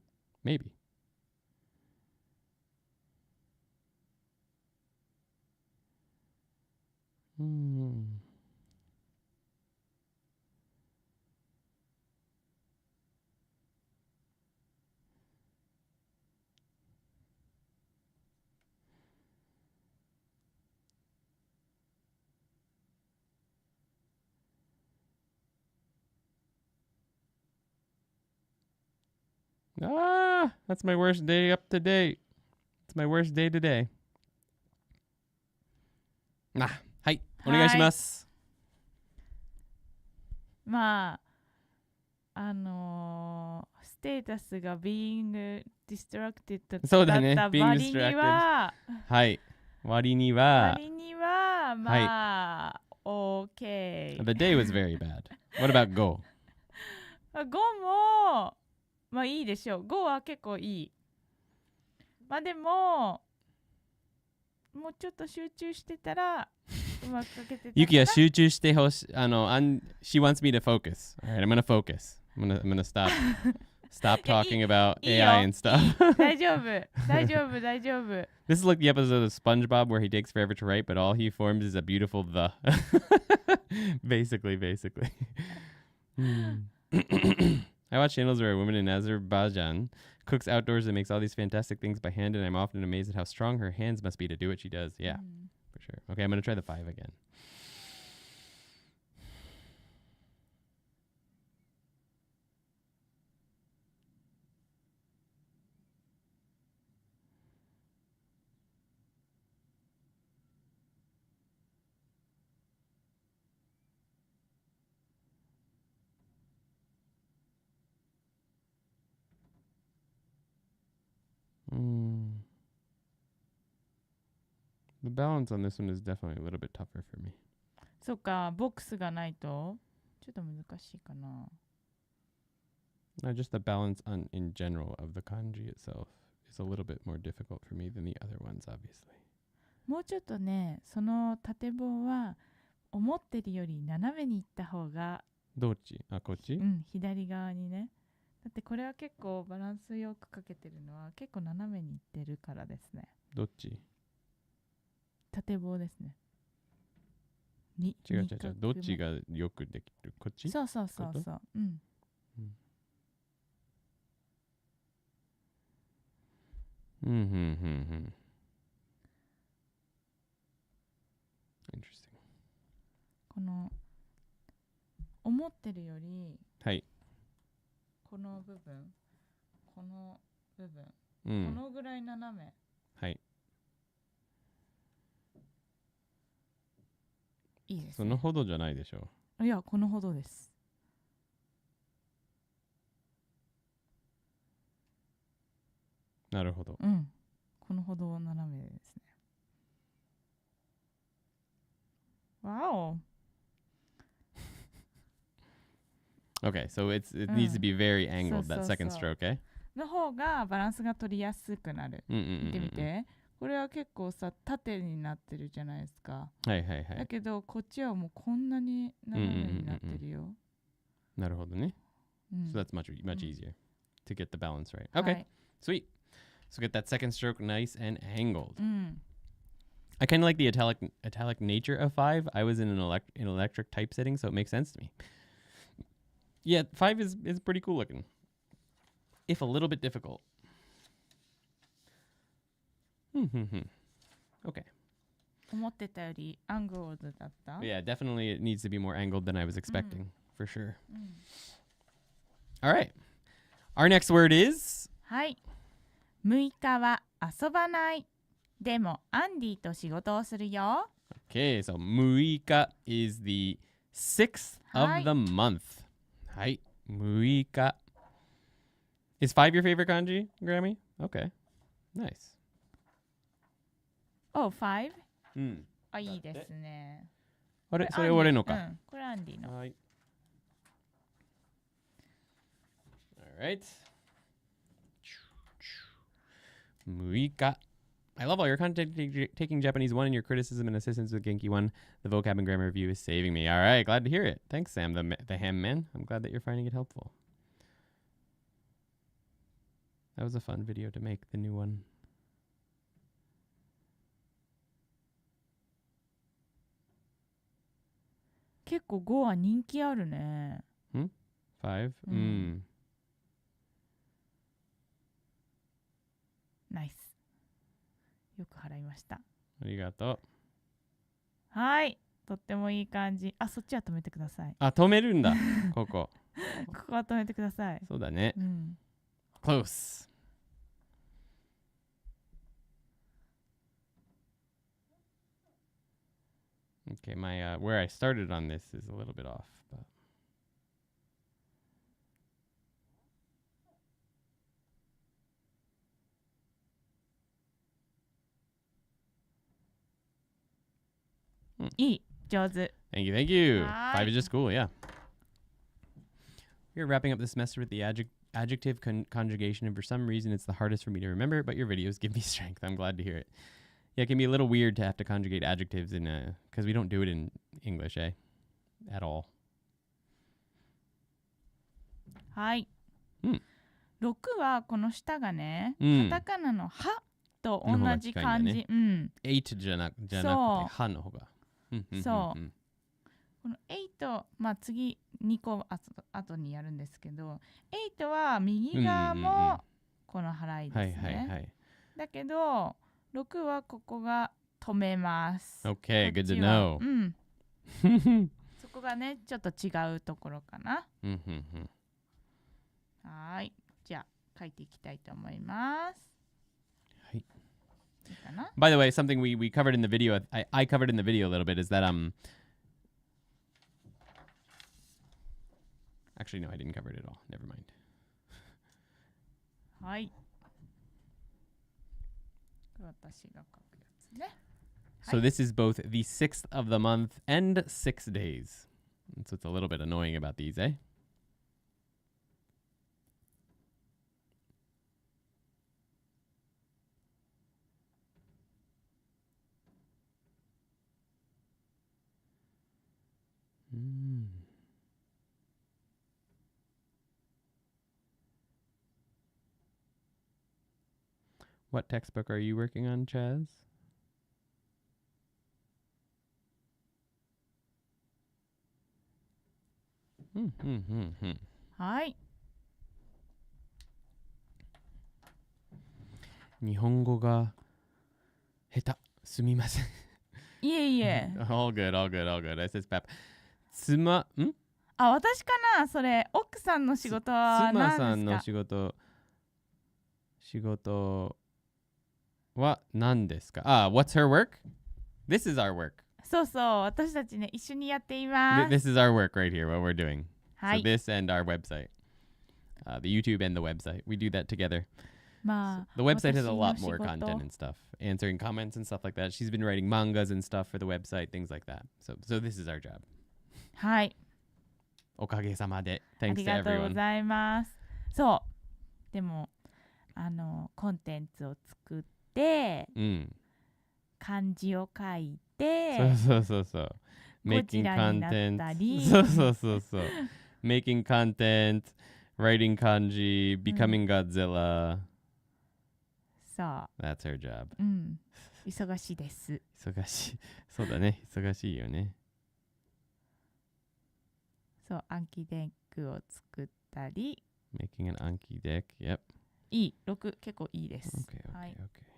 Speaker 1: That's my worst day up to date. It's my worst day today. はい、お願いします。
Speaker 2: まあ、ステータスが being distracted だった割には、
Speaker 1: はい、割には、
Speaker 2: まあ、OK。
Speaker 1: The day was very bad. What about Go?
Speaker 2: Go も、まあいいでしょう。Go は結構いい。まあでも、もうちょっと集中してたら、うまく書けてた。
Speaker 1: Yuki は集中してほしい。She wants me to focus. Alright, I'm gonna focus. I'm gonna stop talking about AI and stuff.
Speaker 2: 大丈夫。
Speaker 1: This is like the episode of SpongeBob where he takes forever to write, but all he forms is a beautiful the. Basically. I watch channels where a woman in Azerbaijan cooks outdoors and makes all these fantastic things by hand, and I'm often amazed at how strong her hands must be to do what she does. Yeah, for sure. Okay, I'm going to try the 5 again. The balance on this one is definitely a little bit tougher for me.
Speaker 2: そっか、ボックスがないとちょっと難しいかな。
Speaker 1: Just the balance in general of the kanji itself is a little bit more difficult for me than the other ones, obviously.
Speaker 2: もうちょっとね、その縦棒は思ってるより斜めに行った方が。
Speaker 1: どっち？あ、こっち？
Speaker 2: 左側にね。だってこれは結構バランスよくかけてるのは結構斜めにいってるからですね。
Speaker 1: どっち？
Speaker 2: 縦棒ですね。
Speaker 1: 違う。どっちがよくできる？こっち？
Speaker 2: そう。
Speaker 1: Interesting.
Speaker 2: この思ってるより、
Speaker 1: はい。
Speaker 2: この部分、このぐらい斜め。
Speaker 1: はい。
Speaker 2: いいですね。
Speaker 1: そのほどじゃないでしょ
Speaker 2: う。いや、このほどです。
Speaker 1: なるほど。
Speaker 2: このほど斜めですね。わお。
Speaker 1: Okay, so it needs to be very angled, that
Speaker 2: so,
Speaker 1: second
Speaker 2: so.
Speaker 1: stroke, eh?
Speaker 2: の方がバランスが取りやすくなる。見てみて。これは結構さ、縦になってるじゃないですか。
Speaker 1: はいはいはい。
Speaker 2: だけど、こっちはもうこんなに斜めになってるよ。
Speaker 1: なるほどね。So that's much easier to get the balance right. Okay, sweet. So get that second stroke nice and angled. I kind of like the italic nature of 5. I was in an electric typesetting, so it makes sense to me. Yeah, 5 is pretty cool looking, if a little bit difficult. Okay.
Speaker 2: 思ってたよりアングルだった
Speaker 1: Yeah, definitely it needs to be more angled than I was expecting, for sure. All right. Our next word is...
Speaker 2: はい。6日は遊ばない。でも、アンディと仕事をするよ。
Speaker 1: Okay, so 6日 is the 6th of the month. はい。6日. Is 5 your favorite kanji, Grammy? Okay. Nice.
Speaker 2: Oh, 5? あ、いいですね。あれ、それ俺のか。これアンディの。はい。
Speaker 1: Alright. 6日. I love all your content taking Japanese 1 and your criticism and assistance with Genki 1. The vocab and grammar review is saving me. All right, glad to hear it. Thanks, Sam, the ham man. I'm glad that you're finding it helpful. That was a fun video to make, the new one.
Speaker 2: 結構5は人気あるね。
Speaker 1: 5?
Speaker 2: ナイス。よく払いました。
Speaker 1: ありがと
Speaker 2: う。はい。とってもいい感じ。あ、そっちは止めてください。
Speaker 1: あ、止めるんだ。ここ。
Speaker 2: ここは止めてください。
Speaker 1: そうだね。Close. Okay, my where I started on this is a little bit off, but
Speaker 2: いい、上手。
Speaker 1: Thank you, thank you. 5 is just cool, yeah. We're wrapping up the semester with the adjective conjugation, and for some reason it's the hardest for me to remember, but your videos give me strength. I'm glad to hear it. Yeah, it can be a little weird to have to conjugate adjectives in because we don't do it in English, eh? At all.
Speaker 2: はい。6はこの下がね、カタカナのはと同じ感じ。
Speaker 1: 8じゃなくて、はの方が。
Speaker 2: そう。この8、まあ次2個後にやるんですけど、8は右側もこの払いですね。だけど、6はここが止めます。
Speaker 1: Okay, good to know.
Speaker 2: そこがね、ちょっと違うところかな。はい。じゃあ、書いていきたいと思います。
Speaker 1: はい。By the way, something we covered in the video, I covered in the video a little bit, is that actually no, I didn't cover it at all. Never mind.
Speaker 2: はい。私が書くやつね。
Speaker 1: So this is both the 6th of the month and 6 days. So it's a little bit annoying about these, eh? What textbook are you working on, Chaz?
Speaker 2: Hi.
Speaker 1: 日本語が下手。すみません。
Speaker 2: いえいえ。
Speaker 1: all good, all good, all good. I said Pep.
Speaker 2: あ、私かなそれ。奥さんの仕事は何ですか？
Speaker 1: 妻さんの仕事は何ですか？あ、what's her work? This is our work.
Speaker 2: そうそう。私たちね、一緒にやっています。
Speaker 1: This is our work right here, what we're doing.
Speaker 2: はい。
Speaker 1: So this and our website. The YouTube and the website. We do that together.
Speaker 2: まあ、
Speaker 1: the website has a lot more content and stuff. Answering comments and stuff like that. She's been writing mangas and stuff for the website, things like that. So this is our job.
Speaker 2: はい。
Speaker 1: おかげさまで。
Speaker 2: あ
Speaker 1: Thanks
Speaker 2: り
Speaker 1: to
Speaker 2: がとうご
Speaker 1: everyone.
Speaker 2: ざいます。そう。でも、コンテンツを作って、漢字を書いて、
Speaker 1: そう。
Speaker 2: ゴジ
Speaker 1: Making
Speaker 2: ラになっ
Speaker 1: content.
Speaker 2: たり、
Speaker 1: そう。Making content, writing kanji, becoming Godzilla.
Speaker 2: そう。
Speaker 1: That's her job.
Speaker 2: 忙しいです。
Speaker 1: 忙しい。そうだね。忙しいよね。
Speaker 2: そう、暗記デックを作ったり。
Speaker 1: Making an Anki deck. Yep.
Speaker 2: いい、6結構いいです。
Speaker 1: Okay.
Speaker 2: はい。
Speaker 1: OK。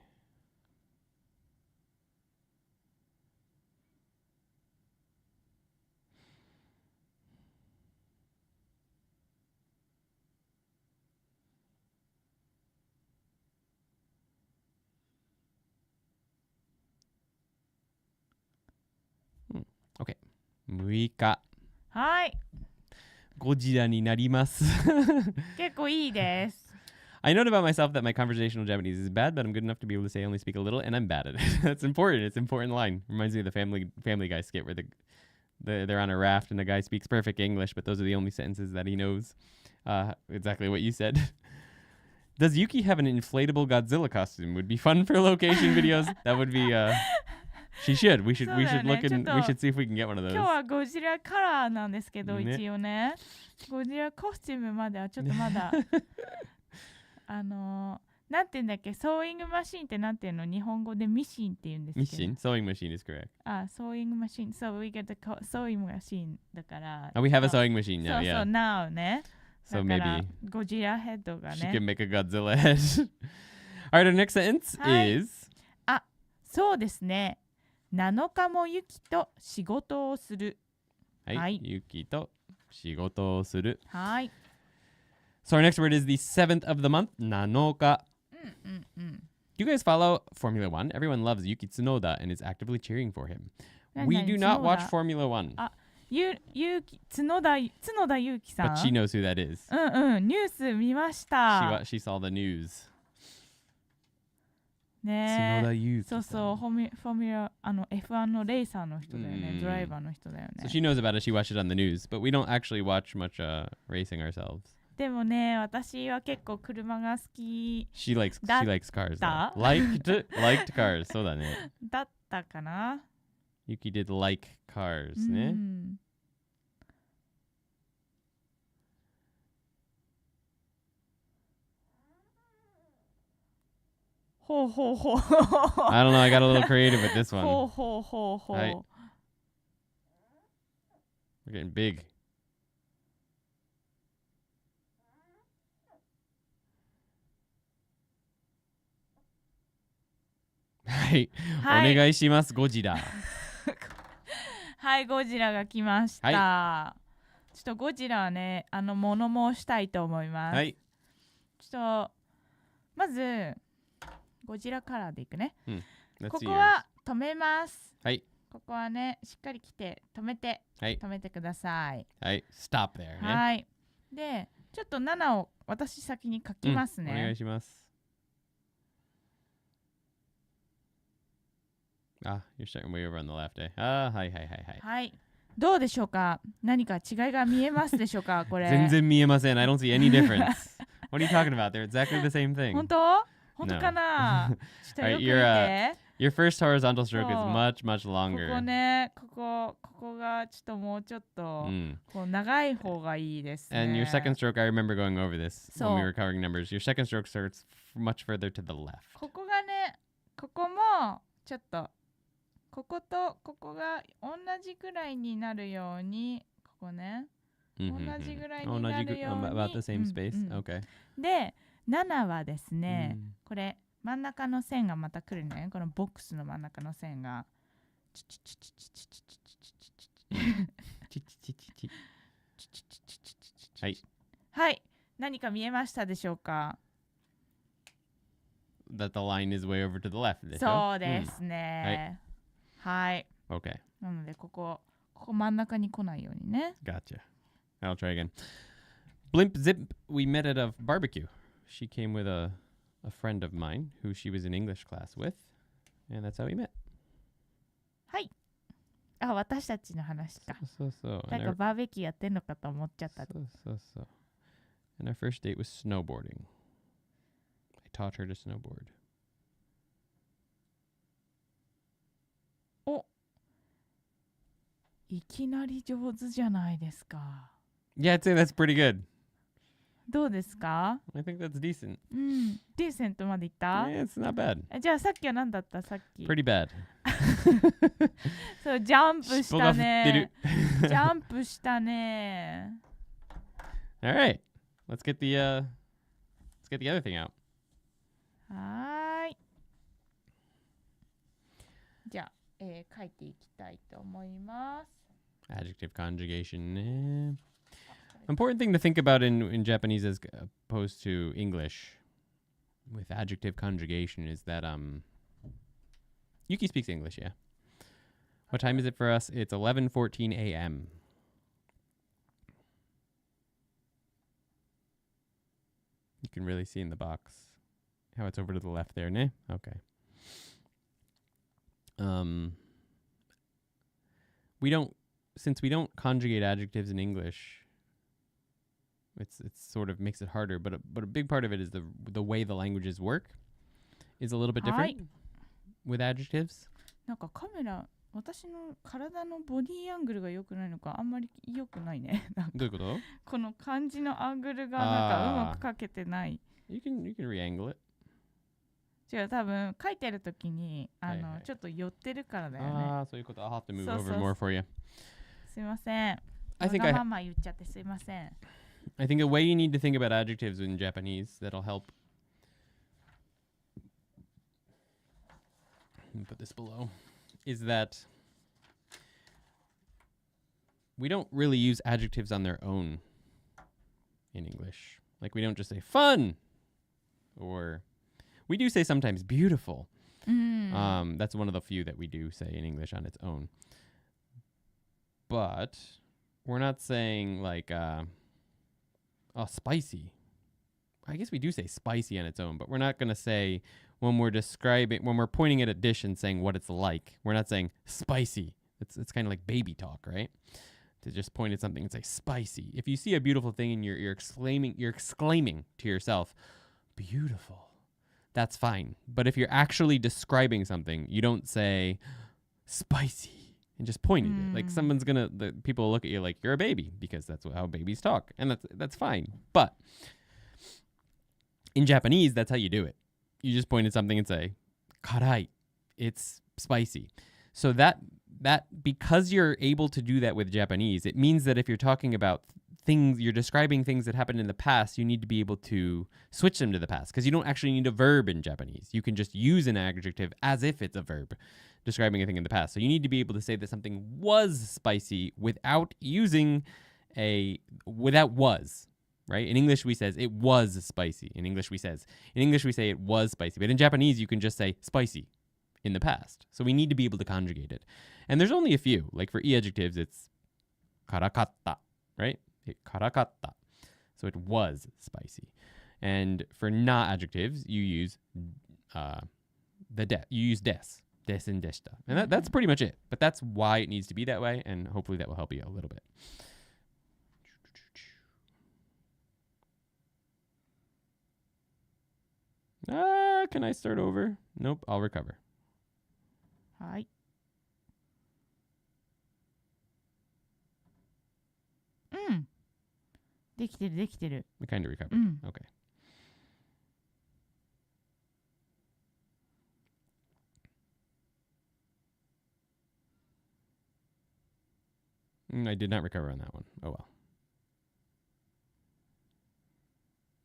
Speaker 1: 6日。
Speaker 2: はい。
Speaker 1: ゴジラになります。
Speaker 2: 結構いいです。
Speaker 1: I note about myself that my conversational Japanese is bad, but I'm good enough to be able to say I only speak a little, and I'm bad at it. That's important. It's an important line. Reminds me of the Family Guy skit where they're on a raft and the guy speaks perfect English, but those are the only sentences that he knows. Exactly what you said. Does Yuki have an inflatable Godzilla costume? Would be fun for location videos. That would be. She should. We should look in. We should see if we can get one of those.
Speaker 2: 今日はゴジラカラーなんですけど、
Speaker 1: ね
Speaker 2: 一応ね。ゴジラコスチュームまではちょっとまだ。なんて言うんだっけ、ソーイングマシンってなんていうの、日本語でミシンって言うんですけど。
Speaker 1: Machine. Sewing machine is correct.
Speaker 2: ソーイングマシン。So we get the sewing machine だから。
Speaker 1: We have a sewing machine now.
Speaker 2: そう
Speaker 1: Yeah.
Speaker 2: そう、now ね。
Speaker 1: So
Speaker 2: だから
Speaker 1: maybe
Speaker 2: ゴジラヘッドが
Speaker 1: she
Speaker 2: ね。
Speaker 1: can make a Godzilla head. All right. Our next sentence
Speaker 2: はい
Speaker 1: is.
Speaker 2: そうですね。7日もユキと仕事をする。はい。
Speaker 1: Yuki と仕事をする。
Speaker 2: はい。
Speaker 1: So our next word is the 7th of the month, Nanoka. You guys follow Formula One? Everyone loves Yuki Tsunoda and is actively cheering for him. We do not watch Formula One.
Speaker 2: 角田祐希さん。
Speaker 1: But she knows who that is.
Speaker 2: ニュース見ました。
Speaker 1: She saw the news.
Speaker 2: ねえ。そう
Speaker 1: Tsunoda
Speaker 2: そう、フォミュラ、F1 のレーサーの人だよね。ドライバーの人だよね。
Speaker 1: So she knows about it. She watched it on the news. But we don't actually watch much racing ourselves.
Speaker 2: でもね、私は結構車が好き
Speaker 1: She likes cars.
Speaker 2: Da?
Speaker 1: Liked cars. そうだね。
Speaker 2: だったかな。
Speaker 1: Yuki did like cars ね。
Speaker 2: ほうほうほう。
Speaker 1: I don't know. I got a little creative with this one.
Speaker 2: ほうほうほうほう。
Speaker 1: はい。We're getting big. はい。
Speaker 2: はい、
Speaker 1: お願いします、ゴジラ。
Speaker 2: はい、ゴジラが来ました。はい、ちょっとゴジラはね、物申したいと思います。はい。ちょっと、まず、ゴジラカラーでいくね。ここは止めます。はい。ここはね、しっかり来て、止めて、止めてください。はい。
Speaker 1: Stop there ね。
Speaker 2: はい。で、ちょっと7を私先に書きますね。
Speaker 1: お願いします。you're starting way over on the left, eh? はい。
Speaker 2: はい。どうでしょうか？何か違いが見えますでしょうか？これ。
Speaker 1: 全然見えません。I don't see any difference. What are you talking about? They're exactly the same thing.
Speaker 2: 本当かな？ちょっとよく見て。
Speaker 1: Your first horizontal stroke is much longer.
Speaker 2: ここね、ここがちょっともうちょっと、こう長い方がいいですね。
Speaker 1: And your second stroke, I remember going over this when we were covering numbers. Your second stroke starts much further to the left.
Speaker 2: ここがね、ここもちょっとこことここが同じくらいになるように、ここね、同じぐらいになるように。
Speaker 1: About the same space. Okay.
Speaker 2: で、7はですね、これ真ん中の線がまた来るね。このボックスの真ん中の線が。はい。はい。何か見えましたでしょうか？
Speaker 1: That the line is way over to the left でしょ？
Speaker 2: そうですね。はい。
Speaker 1: Okay.
Speaker 2: なので、ここ真ん中に来ないようにね。
Speaker 1: Gotcha. I'll try again. Blimp Zip, we met at a barbecue. She came with a friend of mine who she was in English class with, and that's how we met.
Speaker 2: はい。あ、私たちの話か。
Speaker 1: そうそう。
Speaker 2: なんかバーベキューやってんのかと思っちゃった。
Speaker 1: そうそうそう。And our first date was snowboarding. I taught her to snowboard.
Speaker 2: お、いきなり上手じゃないですか。
Speaker 1: Yeah, I'd say that's pretty good.
Speaker 2: どうですか？
Speaker 1: I think that's decent.
Speaker 2: うん、ディーセントまでいった？
Speaker 1: Yeah, it's not bad.
Speaker 2: じゃあさっきは何だったさっき。
Speaker 1: Pretty bad.
Speaker 2: そう、ジャンプしたね。ジ
Speaker 1: 尻尾が振ってる。
Speaker 2: ャンプしたね。
Speaker 1: All right. Let's get the other thing out.
Speaker 2: はーい。じゃあ、書いていきたいと思います。
Speaker 1: Adjective conjugation. Important thing to think about in Japanese as opposed to English with adjective conjugation is that Yuki speaks English, yeah. What time is it for us? It's 11:14 a.m. You can really see in the box how it's over to the left there, ne? Okay. Since we don't conjugate adjectives in English, it's sort of makes it harder, but a big part of it is the way the languages work is a little bit different with adjectives.
Speaker 2: なんかカメラ、私の体のボディアングルが良くないのか、あんまり良くないね。なんか
Speaker 1: どういうこと？
Speaker 2: この漢字のアングルがなんかうまく書けてない。
Speaker 1: You can re-angle it.
Speaker 2: 違う、多分書いてるときに
Speaker 1: はいはい
Speaker 2: ちょっと寄ってるからだよね。
Speaker 1: そういうこと。I'll have to move
Speaker 2: そうそう
Speaker 1: over more for you.
Speaker 2: すいません。
Speaker 1: I think
Speaker 2: わがまま言っちゃってすいません。
Speaker 1: I think a way you need to think about adjectives in Japanese that'll help. Let me put this below. Is that we don't really use adjectives on their own in English. Like we don't just say fun, or we do say sometimes beautiful. That's one of the few that we do say in English on its own. But we're not saying like spicy. I guess we do say spicy on its own, but we're not going to say when we're pointing at a dish and saying what it's like, we're not saying spicy. It's kind of like baby talk, right? To just point at something and say spicy. If you see a beautiful thing and you're exclaiming to yourself, beautiful, that's fine. But if you're actually describing something, you don't say spicy and just point at it. Like people will look at you like you're a baby because that's how babies talk. And that's fine. But in Japanese, that's how you do it. You just point at something and say, karai, it's spicy. So that because you're able to do that with Japanese, it means that if you're talking about things, you're describing things that happened in the past, you need to be able to switch them to the past because you don't actually need a verb in Japanese. You can just use an adjective as if it's a verb describing a thing in the past. So you need to be able to say that something was spicy without using without was. Right? In English, we say it was spicy. In English, we say it was spicy. But in Japanese, you can just say spicy in the past. So we need to be able to conjugate it. And there's only a few. Like for e-adjectives, it's karakatta, right? Karakatta. So it was spicy. And for na adjectives, you use you use des and deshita. And that's pretty much it. But that's why it needs to be that way. And hopefully that will help you a little bit. Can I start over? Nope, I'll recover.
Speaker 2: はい。うん。できてるできてる。
Speaker 1: We kind of recovered. Okay. I did not recover on that one. Oh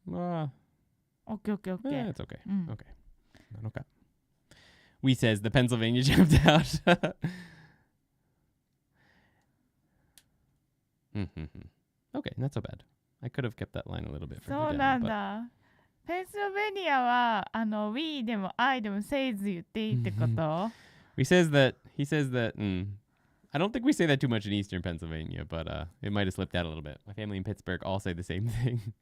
Speaker 1: well.
Speaker 2: Okay.
Speaker 1: It's okay. Okay. Okay. We says the Pennsylvania jumped out. Okay, not so bad. I could have kept that line a little bit further down.
Speaker 2: そうなんだ。ペンシルベニアはwe でも I でも says 言っていいってこと？
Speaker 1: He says that I don't think we say that too much in Eastern Pennsylvania, but it might have slipped out a little bit. My family in Pittsburgh all say the same thing.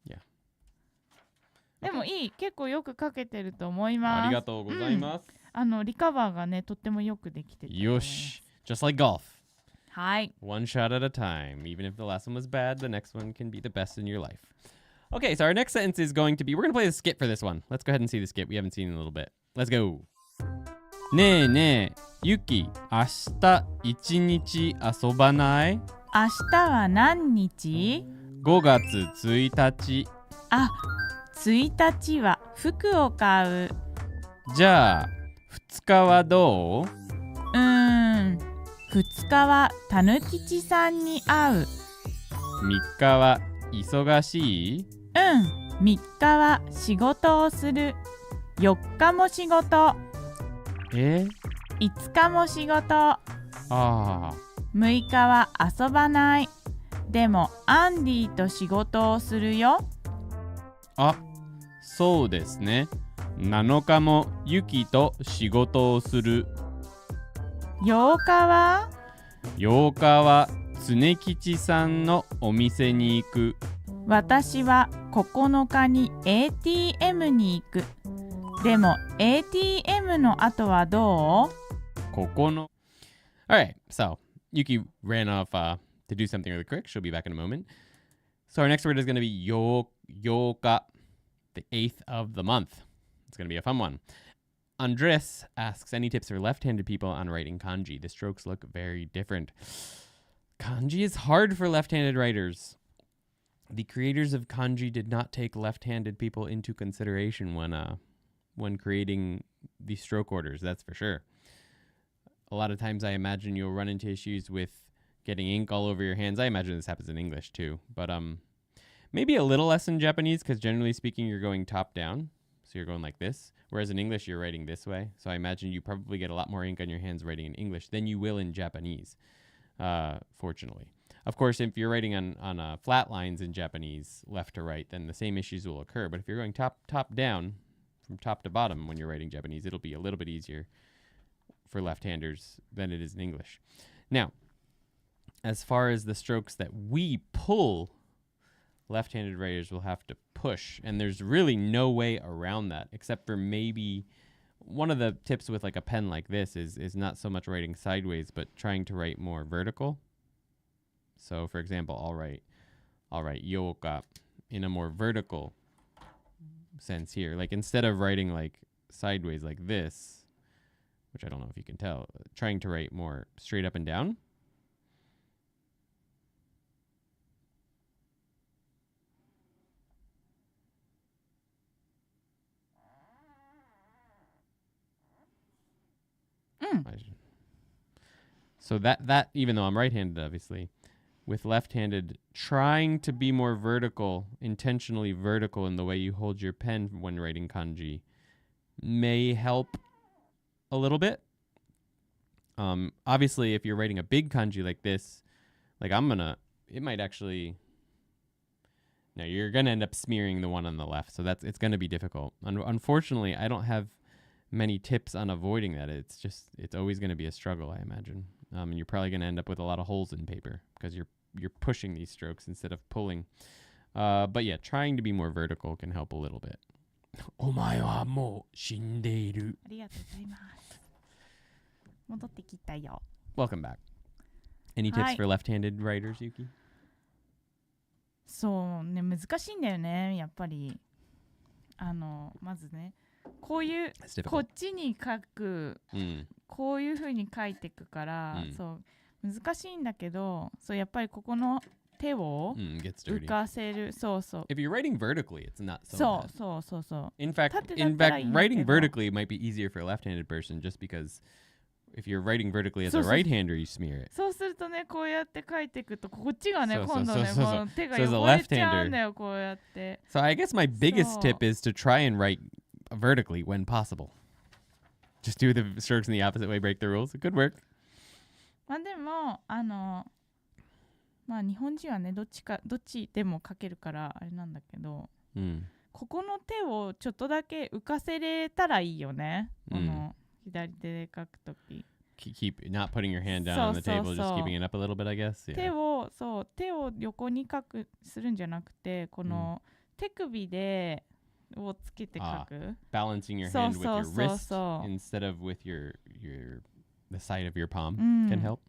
Speaker 1: Yeah.
Speaker 2: でもいい、結構よく書けてると思います。
Speaker 1: ありがとうございます。
Speaker 2: リカバーがねとってもよくできてたと思います。
Speaker 1: Yosh. Just like golf.
Speaker 2: はい。
Speaker 1: One shot at a time. Even if the last one was bad, the next one can be the best in your life. Okay, so our next sentence is going to be, we're going to play the skit for this one. Let's go ahead and see the skit. We haven't seen it in a little bit. Let's go. ねえねえ、ユキ、明日一日遊ばない？
Speaker 2: 明日は何日？
Speaker 1: 5月1日。
Speaker 2: あ、1日は服を買う。
Speaker 1: じゃあ、2日はどう？
Speaker 2: 2日はたぬきちさんに会う。
Speaker 1: 3日は忙しい？
Speaker 2: 3日は仕事をする。4日も仕事。5日も仕事。6日は遊ばない。でもアンディと仕事をするよ。
Speaker 1: あ、そうですね。7日もユキと仕事をする。
Speaker 2: 8日は
Speaker 1: 常吉さんのお店に行く。
Speaker 2: 私は9日に ATM に行く。でも ATM の後はどう？
Speaker 1: Alright, so Yuki ran off to do something really quick. She'll be back in a moment. So our next word is going to be yoka, the 8th of the month. It's going to be a fun one. Andres asks any tips for left-handed people on writing kanji. The strokes look very different. Kanji is hard for left-handed writers. The creators of kanji did not take left-handed people into consideration when creating the stroke orders, that's for sure. A lot of times I imagine you'll run into issues with getting ink all over your hands. I imagine this happens in English too, but maybe a little less in Japanese because generally speaking you're going top down. So you're going like this, whereas in English you're writing this way. So I imagine you probably get a lot more ink on your hands writing in English than you will in Japanese, fortunately. Of course, if you're writing on flat lines in Japanese, left to right, then the same issues will occur. But if you're going top down, from top to bottom when you're writing Japanese, it'll be a little bit easier for left-handers than it is in English. Now, as far as the strokes that we pull, left-handed writers will have to push, and there's really no way around that except for maybe one of the tips with like a pen like this is not so much writing sideways but trying to write more vertical. So for example, I'll write yoka in a more vertical sense here. Like instead of writing like sideways like this, which I don't know if you can tell, trying to write more straight up and down. So that even though I'm right-handed, obviously, with left-handed, trying to be more vertical, intentionally vertical in the way you hold your pen when writing kanji may help a little bit. Obviously, if you're writing a big kanji like this, like it might actually, no, you're going to end up smearing the one on the left. So it's going to be difficult. Unfortunately, I don't have many tips on avoiding that. It's always going to be a struggle, I imagine. And you're probably going to end up with a lot of holes in paper because you're pushing these strokes instead of pulling. But yeah, trying to be more vertical can help a little bit. お前はもう死んでいる。
Speaker 2: ありがとうございます。戻ってきたよ。
Speaker 1: Welcome back. Any tips for left-handed writers, Yuki?
Speaker 2: そうね、難しいんだよね、やっぱり。まずね、こういうこっちに書く、こういう風に書いていくから、そう難しいんだけど、そうやっぱりここの手を浮かせる、そうそう。
Speaker 1: If you're writing vertically, it's not so bad.
Speaker 2: そう。
Speaker 1: In fact, writing vertically might be easier for a left-handed person just because if you're writing vertically as a right-hander, you smear it.
Speaker 2: そうするとね、こうやって書いていくと、こっちがね、今度ね、もう手が汚れちゃうんだよ、こうやって。
Speaker 1: So I guess my biggest tip is to try and write vertically when possible. Just do the strokes in the opposite way, break the rules. It could work.
Speaker 2: まあでも、まあ日本人はね、どっちでも書けるからあれなんだけど、ここの手をちょっとだけ浮かせれたらいいよね。この左手で書くとき。
Speaker 1: Keep not putting your hand down on the table, just keeping it up a little bit, I guess. Yeah.
Speaker 2: 手を横にするんじゃなくて、この手首でをつけて書く。
Speaker 1: Balancing your hand with your wrist instead of with the side of your palm can help.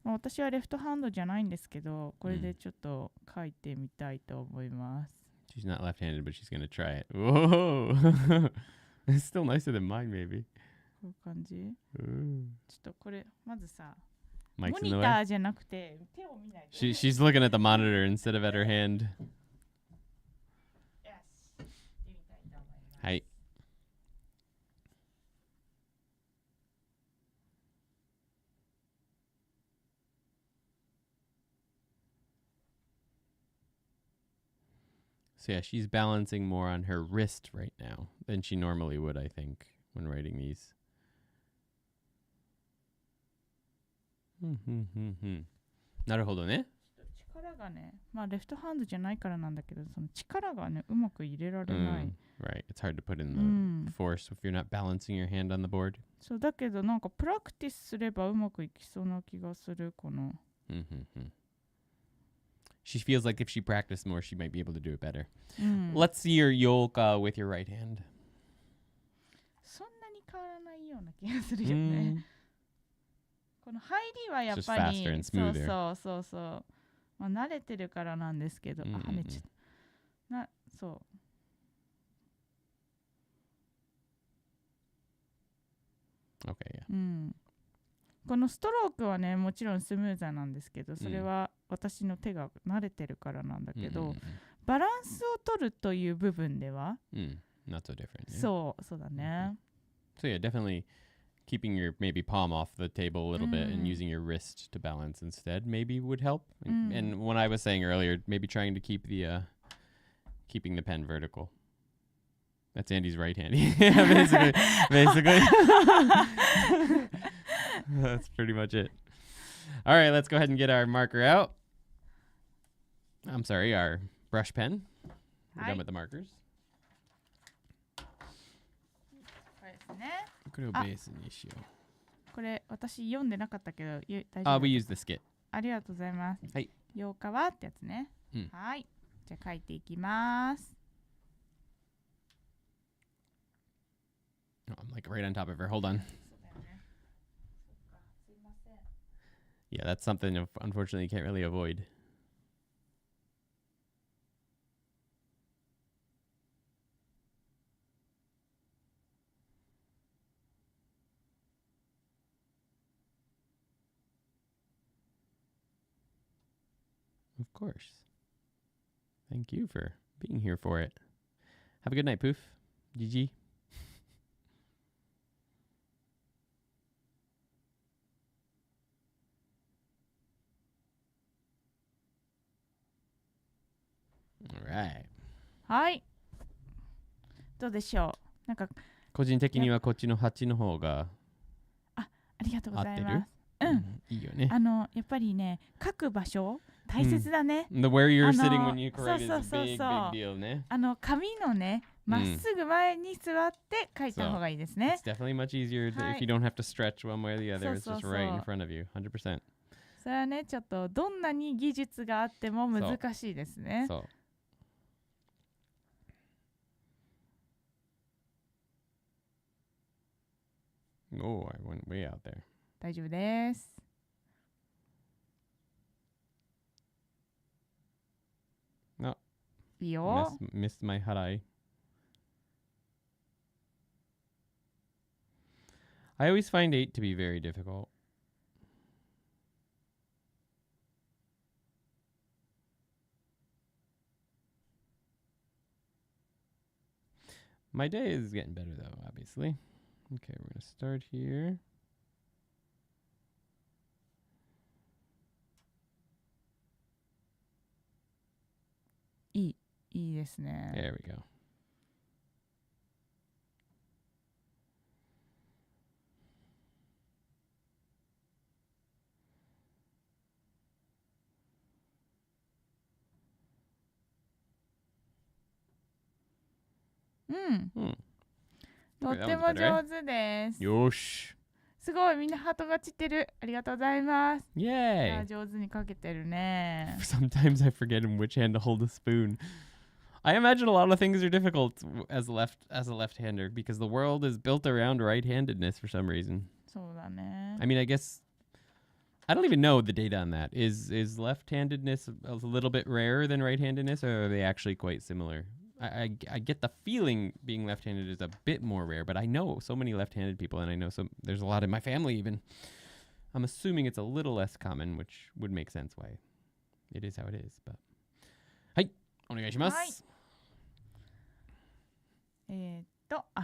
Speaker 2: 私はレフトハンドじゃないんですけど、これでちょっと書いてみたいと思います。
Speaker 1: She's not left-handed, but she's gonna try it. Whoa! It's still nicer than mine, maybe.
Speaker 2: こういう感じ。ちょっとこれ、まずさ、モ
Speaker 1: Mike's
Speaker 2: ニ
Speaker 1: in the
Speaker 2: タ
Speaker 1: way.
Speaker 2: ーじゃなくて、手を見ないと。
Speaker 1: She's looking at the monitor instead of at her hand.
Speaker 2: よし、やってみたいと思います。
Speaker 1: はい。So yeah, she's balancing more on her wrist right now than she normally would, I think, when writing these. なるほどね。
Speaker 2: 力がね、まあレフトハンドじゃないからなんだけど、その力がね、うまく入れられない。
Speaker 1: Right, it's hard to put in the force if you're not balancing your hand on the board.
Speaker 2: そうだけどなんかプラクティスすればうまくいきそうな気がするこの。
Speaker 1: She feels like if she practiced more, she might be able to do it better. Let's see your yoka with your right hand.
Speaker 2: そんなに変わらないような気がするよね。この入りはやっぱり、そう。まあ、慣れてるからなんですけど、跳ねちゃった。そう。
Speaker 1: Okay, yeah.
Speaker 2: このストロークはね、もちろんスムーザーなんですけど、それは私の手が慣れてるからなんだけど、バランスを取るという部分では、
Speaker 1: not so different. Yeah.
Speaker 2: そうだね。
Speaker 1: So yeah, definitely keeping your maybe palm off the table a little bit and using your wrist to balance instead maybe would help. And when I was saying earlier, maybe trying to keep keeping the pen vertical. That's Andy's right hand. Yeah, basically. That's pretty much it. All right, let's go ahead and get our marker out. I'm sorry, our brush pen. We're done with the markers.
Speaker 2: これですね。
Speaker 1: これをベースにしよう。
Speaker 2: これ私読んでなかったけど大
Speaker 1: 丈夫。
Speaker 2: we
Speaker 1: use the skit.
Speaker 2: ありがとうございます。
Speaker 1: はい。
Speaker 2: 8日はってやつね。はい。じゃあ書いていきます。
Speaker 1: I'm like right on top of her. Hold on. Yeah, that's something unfortunately you can't really avoid. Of course. Thank you for being here for it. Have a good night, Poof. GG. Alright.
Speaker 2: はい。どうでしょう。なんか
Speaker 1: 個人的にはこっちの8の方が
Speaker 2: ありがとうございます。
Speaker 1: いいよね。
Speaker 2: やっぱりね、書く場所大切だね。
Speaker 1: The where you're sitting when you write is a big deal ね。
Speaker 2: 紙のね、まっすぐ前に座って書いた方がいいですね。
Speaker 1: It's definitely much easier if you don't have to stretch one way or the other. It's just right in front of you. 100%.
Speaker 2: それはね、ちょっとどんなに技術があっても難しいですね。
Speaker 1: そう。Oh, I went way out there.
Speaker 2: 大丈夫です。
Speaker 1: No.
Speaker 2: いいよ。
Speaker 1: Missed my harai. I always find 8 to be very difficult. My day is getting better though, obviously. Okay, we're going to start here.
Speaker 2: いいですね。
Speaker 1: There we go.
Speaker 2: Hmm. とっても上手です。
Speaker 1: よし。
Speaker 2: すごい、みんなハートが散ってる。ありがとうございます。
Speaker 1: Yay!
Speaker 2: 上手に書けてるね。
Speaker 1: Sometimes I forget in which hand to hold a spoon. I imagine a lot of things are difficult as a left-hander because the world is built around right-handedness for some reason.
Speaker 2: そうだね。
Speaker 1: I mean, I guess I don't even know the data on that. Is left-handedness a little bit rarer than right-handedness, or are they actually quite similar? I get the feeling being left-handed is a bit more rare, but I know so many left-handed people, and I know there's a lot in my family even. I'm assuming it's a little less common, which would make sense why it is how it is. But はい、お願いします。
Speaker 2: はい。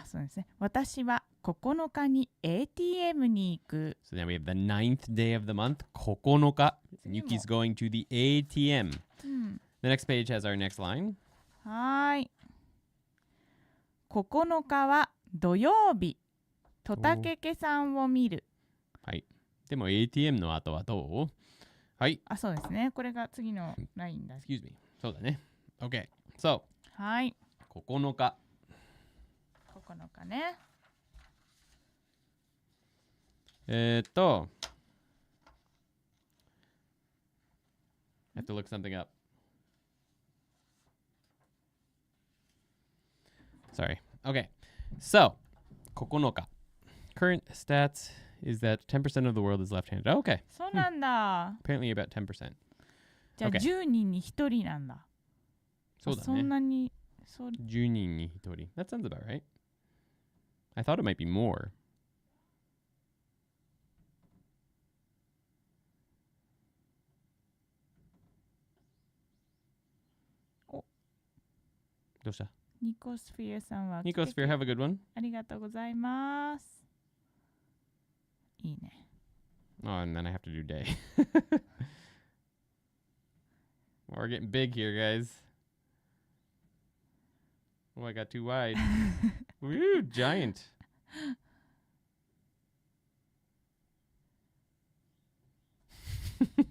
Speaker 2: そうですね。私は9日に ATM に行く。
Speaker 1: So now we have the 9th day of the month, 9日. Yuki's going to the ATM. The next page has our next line.
Speaker 2: はい。9日は土曜日。トタケケさんを見る。
Speaker 1: はい。でも ATM の後はどう？はい。
Speaker 2: あ、そうですね。これが次のラインだ。
Speaker 1: Excuse me. そうだね。OK. So.
Speaker 2: はい。
Speaker 1: 9日。
Speaker 2: 9日ね。
Speaker 1: I have to look something up. Sorry. Okay. So, 9日. Current stats is that 10% of the world is left-handed. Oh, okay.
Speaker 2: そうなんだ。
Speaker 1: Apparently about 10%.
Speaker 2: じゃあ10人に1人なんだ。
Speaker 1: そうだね。
Speaker 2: そんなに。
Speaker 1: 10人に1人. That sounds about right. I thought it might be more. どうした？
Speaker 2: ニコスフィアさんは。
Speaker 1: ニコスフィア、have a good one.
Speaker 2: ありがとうございます。いいね。
Speaker 1: Oh, and then I have to do day. We're getting big here, guys. Oh, I got too wide. Woo, giant.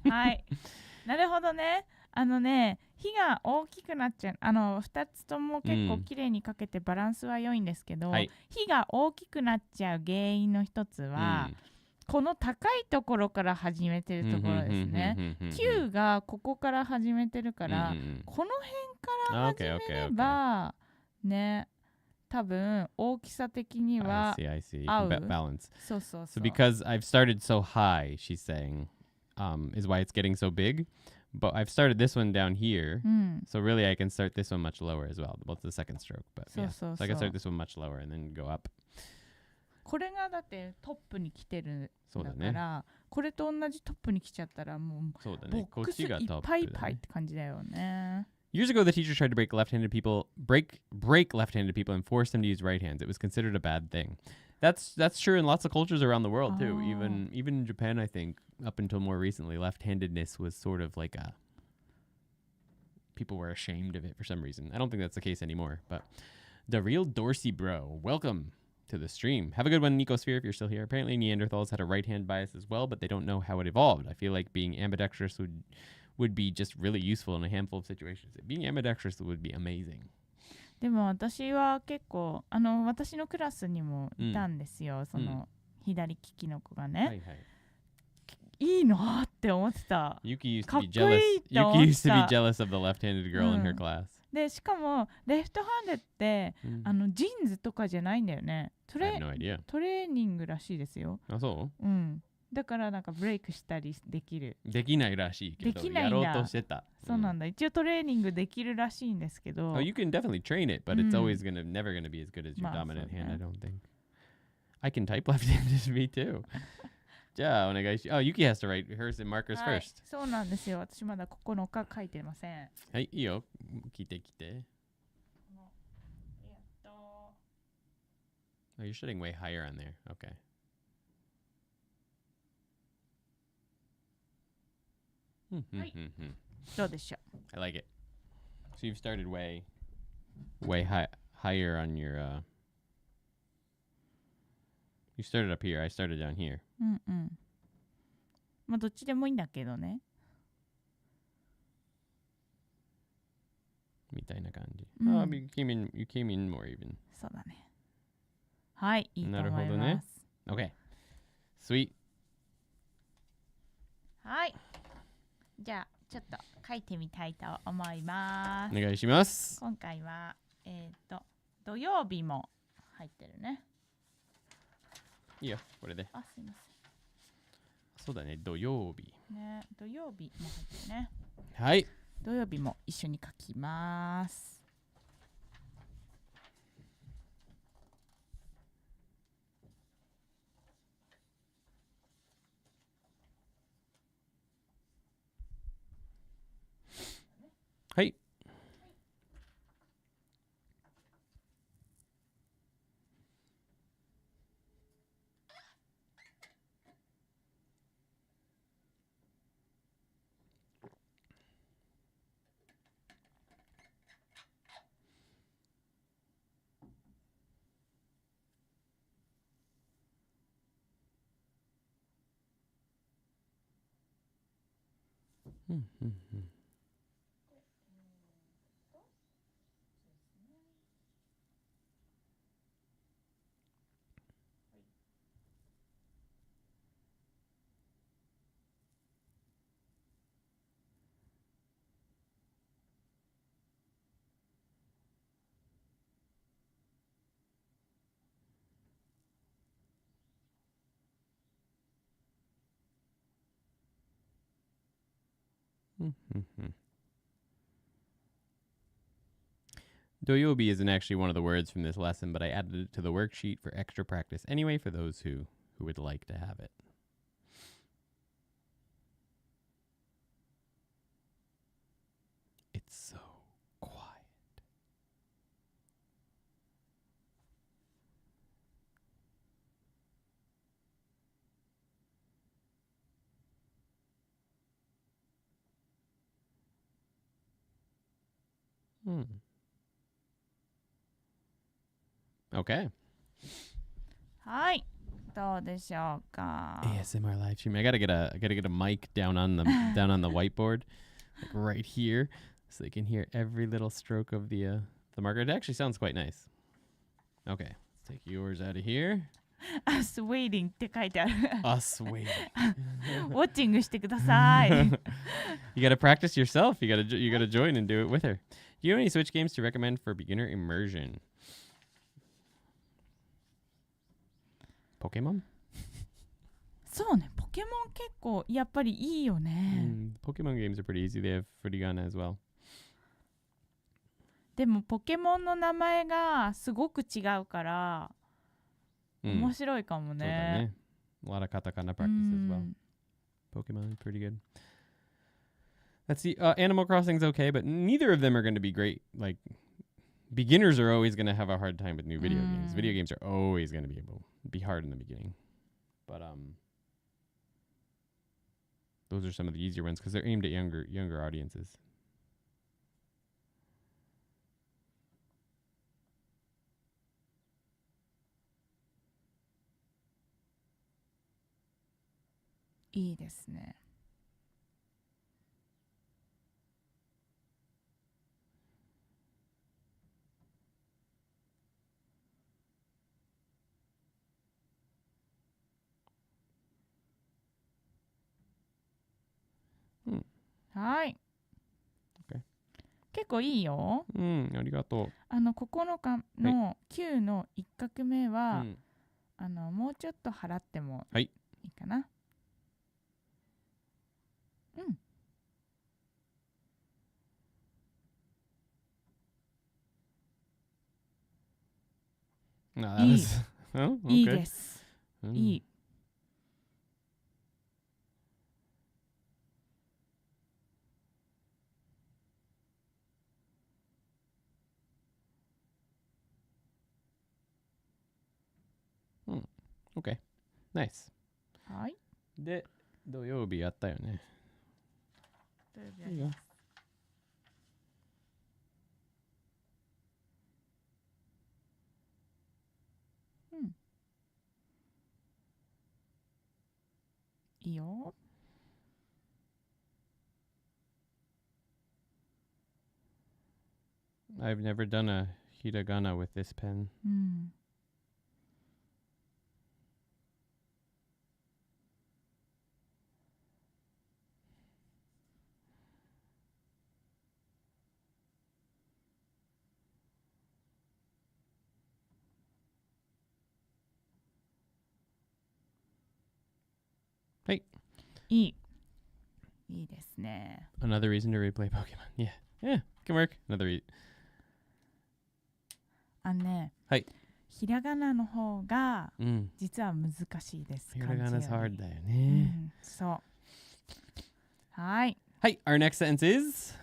Speaker 2: はい。なるほどね。火が大きくなっちゃう。2つとも結構綺麗にかけてバランスは良いんですけど、
Speaker 1: はい、
Speaker 2: 火が大きくなっちゃう原因の一つは、この高いところから始めてるところですね。Q がここから始めてるから、この辺から始めれば、ね、多分大きさ的には合う。
Speaker 1: balance.
Speaker 2: そうそうそ
Speaker 1: So
Speaker 2: う。
Speaker 1: because I've started so high, she's saying, is why it's getting so big. But I've started this one down here, so really I can start this one much lower as well. Well, it's the second stroke, but yeah. So I can start this one much lower and then go up.
Speaker 2: これがだってトップに来てるんだから、これと同じトップに来ちゃったらもうボックスいっぱいいっぱいって感じだよね。
Speaker 1: Years ago, the teacher tried to break left-handed people and force them to use right hands. It was considered a bad thing. That's true in lots of cultures around the world too. Even in Japan, I think up until more recently, left-handedness was sort of like people were ashamed of it for some reason. I don't think that's the case anymore. But the real Dorsey bro, welcome to the stream. Have a good one, Nicosphere, if you're still here. Apparently, Neanderthals had a right-hand bias as well, but they don't know how it evolved. I feel like being ambidextrous would be just really useful in a handful of situations. Being ambidextrous would be amazing.
Speaker 2: でも私は結構私のクラスにもいたんですよ、その左利きの子がね、はいはい、いいなって思ってた。
Speaker 1: Yuki used to be jealous of the left-handed girl in her class.
Speaker 2: でしかもレフトハンデって、ジーンズとかじゃないんだよね。トレーニングらしいですよ。
Speaker 1: あ、そう？
Speaker 2: だからなんかブレイクしたりできる。
Speaker 1: できないらしいけど、やろうとしてた。
Speaker 2: そうなんだ。一応トレーニングできるらしいんですけど。
Speaker 1: You can definitely train it, but it's always never gonna be as good as your dominant hand, I don't think. I can type left-handed, me too. じゃあお願いし。Yuki has to write hers and markers first.
Speaker 2: そうなんですよ。私まだ9日書いてません。
Speaker 1: はい、いいよ。聞いてきて。Oh, you're shooting way higher on there. Okay.
Speaker 2: I
Speaker 1: like it. So you've started way higher on your you started up here, I started down here.
Speaker 2: まあどっちでもいいんだけどね。
Speaker 1: みたいな感じ。you came in more even.
Speaker 2: そうだね。はい、いいと思います。なるほどね。
Speaker 1: Okay. Sweet.
Speaker 2: はい。じゃあちょっと書いてみたいと思います。
Speaker 1: お願いします。
Speaker 2: 今回は土曜日も入ってるね。
Speaker 1: いいよ、これで。
Speaker 2: あ、すいま
Speaker 1: そうだね、土曜日。
Speaker 2: ね、土曜日も入ってるね。
Speaker 1: はい。
Speaker 2: 土曜日も一緒に書きます。
Speaker 1: はい。うんうんうん。Doyobi isn't actually one of the words from this lesson, but I added it to the worksheet for extra practice anyway for those who would like to have it. It's so quiet. Okay.
Speaker 2: はい。どうでしょうか。
Speaker 1: ASMR live stream. I gotta get a mic down on the whiteboard, like right here, so they can hear every little stroke of the marker. It actually sounds quite nice. Okay, let's take yours out of here.
Speaker 2: Us waiting って書いてある。
Speaker 1: Us waiting.
Speaker 2: ウォッチングしてください。
Speaker 1: You gotta practice yourself. You gotta join and do it with her. Do you have any Switch games to recommend for beginner immersion? Pokemon?
Speaker 2: そうね、ポケモン結構やっぱりいいよね。
Speaker 1: Pokemon games are pretty easy. They have Furigana as well.
Speaker 2: でもポケモンの名前がすごく違うから、面白いかもね。
Speaker 1: A lot of katakana practice as well. Pokemon, pretty good. Let's see. Animal Crossing's okay, but neither of them are going to be great. Like, beginners are always going to have a hard time with new video games. Video games are always going to be hard in the beginning. But those are some of the easier ones because they're aimed at younger audiences.
Speaker 2: いいですね。はい。
Speaker 1: Okay.
Speaker 2: 結構いいよ。
Speaker 1: ありがとう。
Speaker 2: 9日の9の1画目は、もうちょっと払ってもいいかな。いい。いいです。いい。
Speaker 1: Okay. Nice.
Speaker 2: はい。
Speaker 1: で、土曜日やったよね。
Speaker 2: 土曜日やります。いいよ。
Speaker 1: I've never done a hiragana with this pen.
Speaker 2: い
Speaker 1: はい。
Speaker 2: いい。いいですね。
Speaker 1: Another reason to replay Pokemon. Yeah. Yeah, can work. Another
Speaker 2: はい。ひらがなの方が実は難しいです。
Speaker 1: ひらがな is hard だよ
Speaker 2: う
Speaker 1: ね。
Speaker 2: ん、そう。はい。
Speaker 1: はい、our next sentence is